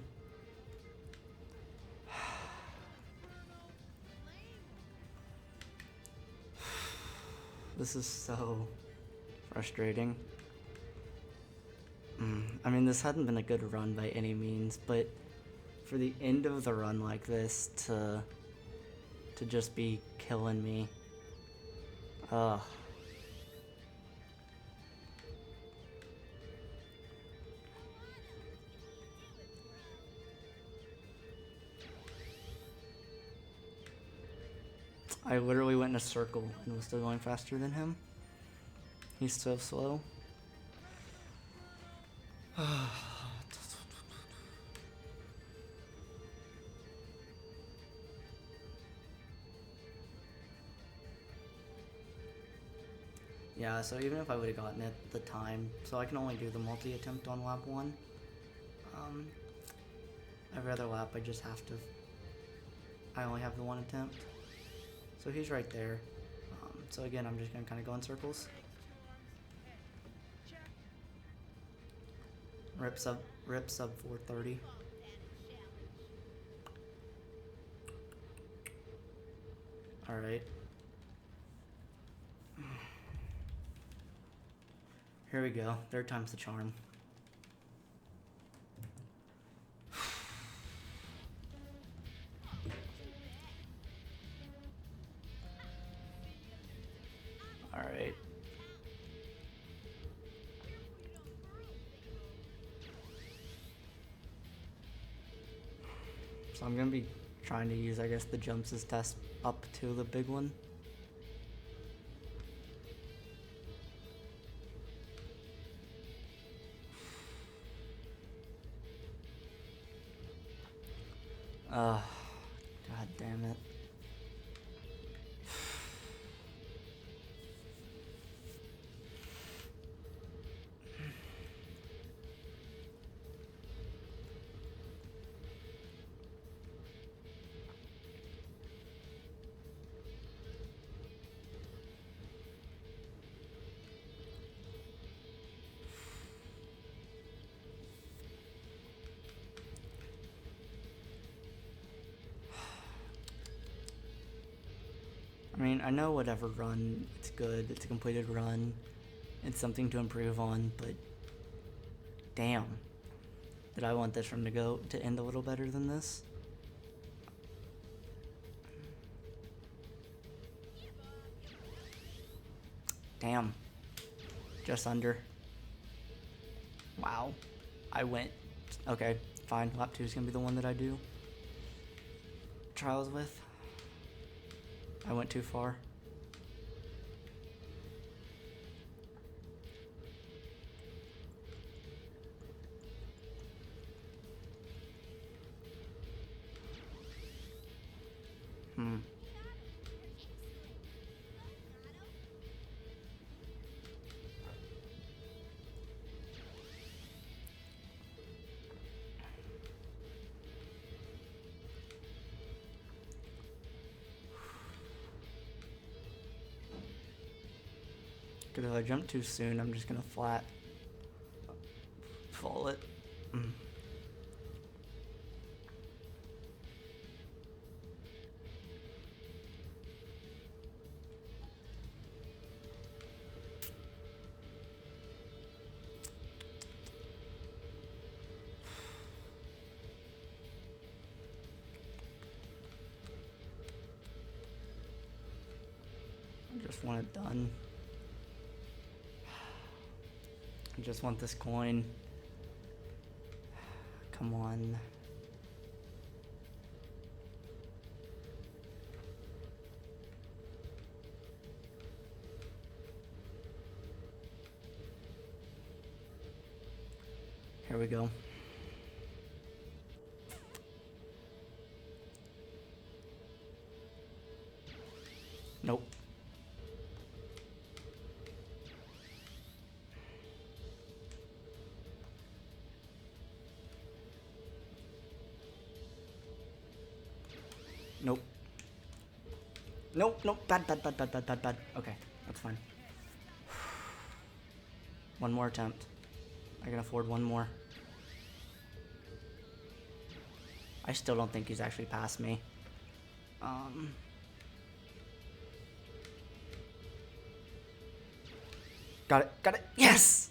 This is so frustrating. I mean, this hadn't been a good run by any means, but for the end of the run like this to just be killing me. Ugh. I literally went in a circle and was still going faster than him. He's so slow. Yeah, so even if I would have gotten it the time, so I can only do the multi-attempt on lap 1. Every other lap I just have to, I only have the 1 attempt. So he's right there. So again, I'm just gonna kind of go in circles. Rip sub 430. Alright. Here we go. Third time's the charm. Alright. So I'm gonna be trying to use, I guess, the jumps as test up to the big one. God damn it. I mean, I know whatever run, it's good, it's a completed run, it's something to improve on, but damn, did I want this run to end a little better than this? Damn, just under. Wow, I went, okay, fine, lap 2 is gonna be the one that I do trials with. I went too far. Because if I jump too soon, I'm just gonna flat fall it. I just want it done. I just want this coin. Come on. Here we go. Nope, nope, bad, bad, bad, bad, bad, bad, bad. Okay, that's fine. One more attempt. I can afford one more. I still don't think he's actually passed me. Got it, got it, yes!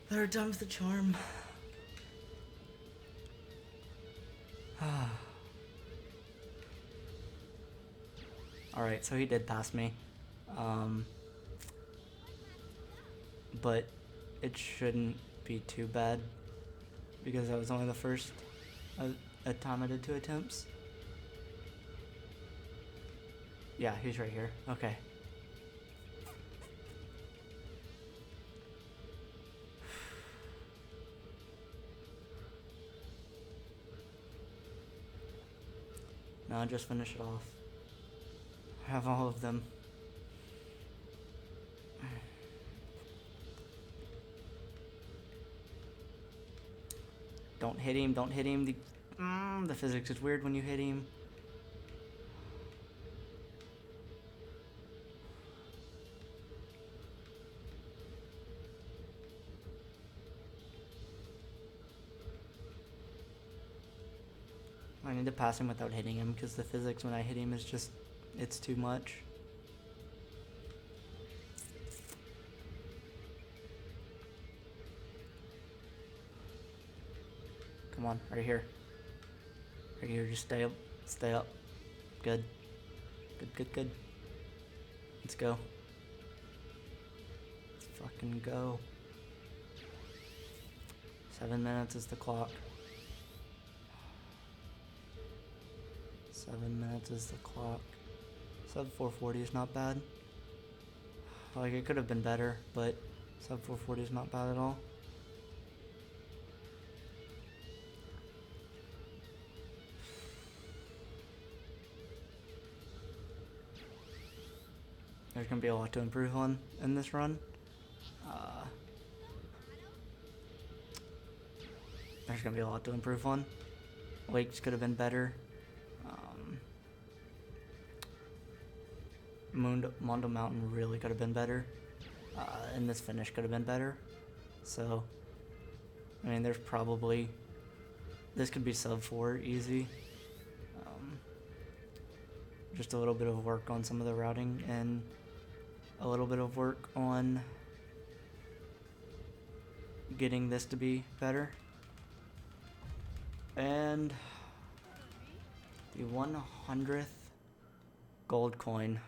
Third time's the charm. Alright, so he did pass me. But it shouldn't be too bad because that was only the first time I did 2 attempts. Yeah, he's right here. Okay. Now just finish it off. I have all of them. Don't hit him, don't hit him. The physics is weird when you hit him. I need to pass him without hitting him because the physics when I hit him is just, it's too much. Come on, right here. Right here, just stay up. Stay up. Good. Good, good, good. Let's go. Let's fucking go. 7 minutes is the clock. 7 minutes is the clock. Sub 440 is not bad. Like, it could have been better, but sub 440 is not bad at all. There's gonna be a lot to improve on in this run. There's gonna be a lot to improve on. Lakes could have been better. Mondo Mountain really could have been better. And this finish could have been better. So, I mean, there's probably... This could be sub 4 easy. Just a little bit of work on some of the routing and a little bit of work on getting this to be better. And the 100th gold coin.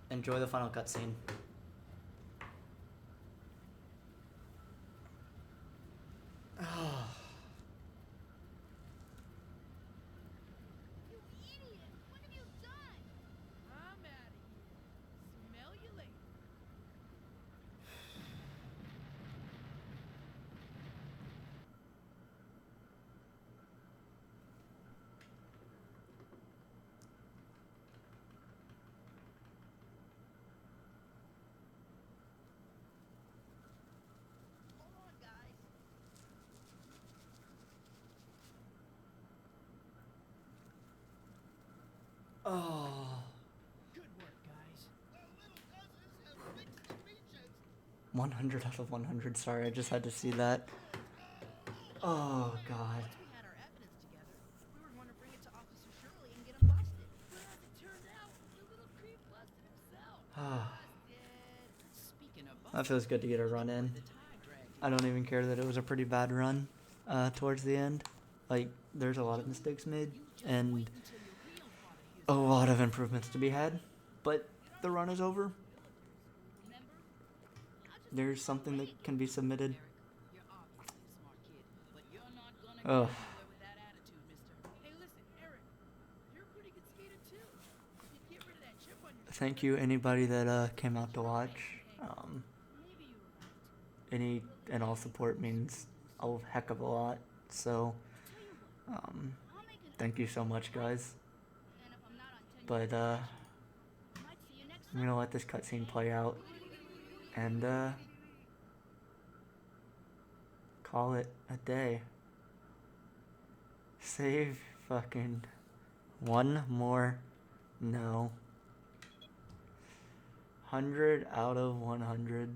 Enjoy the final cutscene. You idiot! What have you done? I'm out of here. Smell you later. Hold on, guys. Oh. Good work, guys. 100 out of 100. Sorry, I just had to see that. Oh, God. Once we had our evidence together, we were going to bring it to Officer Shirley and get him busted. But as it turned out, the little creep busted himself. Speaking of That feels good to get a run in. the tide drag. I don't even care that it was a pretty bad run towards the end. Like, there's a lot of mistakes made and a lot of improvements to be had. But the run is over. There's something that can be submitted. You're obviously a smart kid, but you're not gonna Oh. get anywhere with that attitude, mister. Hey, listen, Eric, you're a pretty good skater too. You'd get rid of that chip on your Thank you, anybody that came out to watch. maybe you were right. Any and all support means a heck of a lot. So, thank you so much, guys. But I'm gonna let this cutscene play out and call it a day. Save fucking one more. No. 100 out of 100.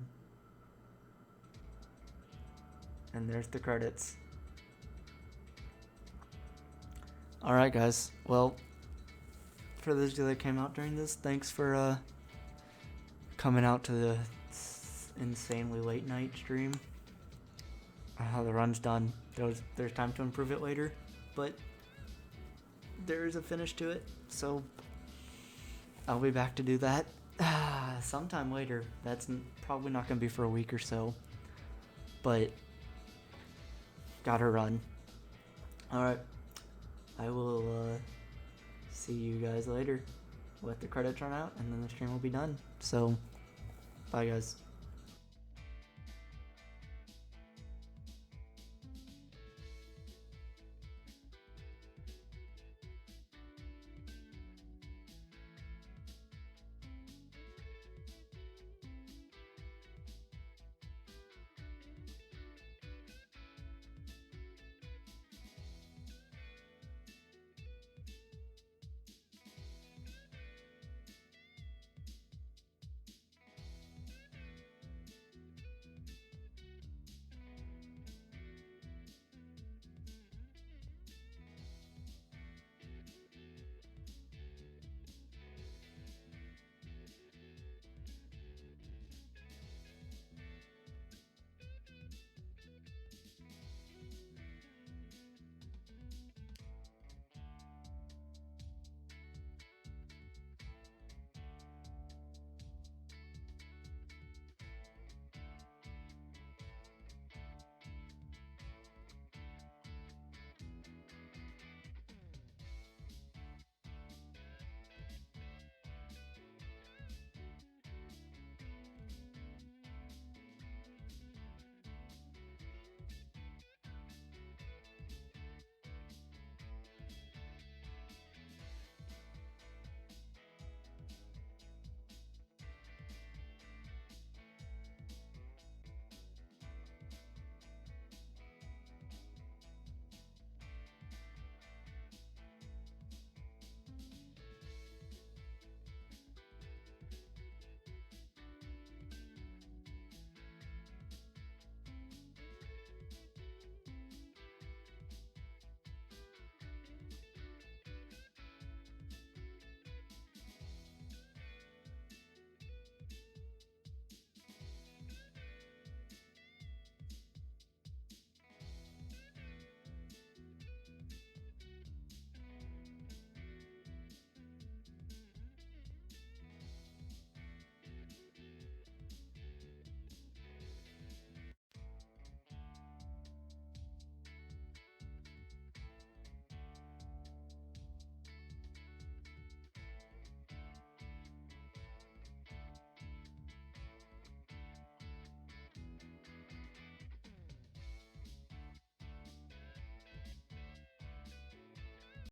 And there's the credits. Alright, guys. Well, for those of you that came out during this, thanks for coming out to the insanely late night stream. The run's done. There's time to improve it later, but there is a finish to it, so I'll be back to do that sometime later. That's probably not going to be for a week or so, but gotta run. Alright, I will see you guys later. Let the credits run out and then the stream will be done. So, bye guys.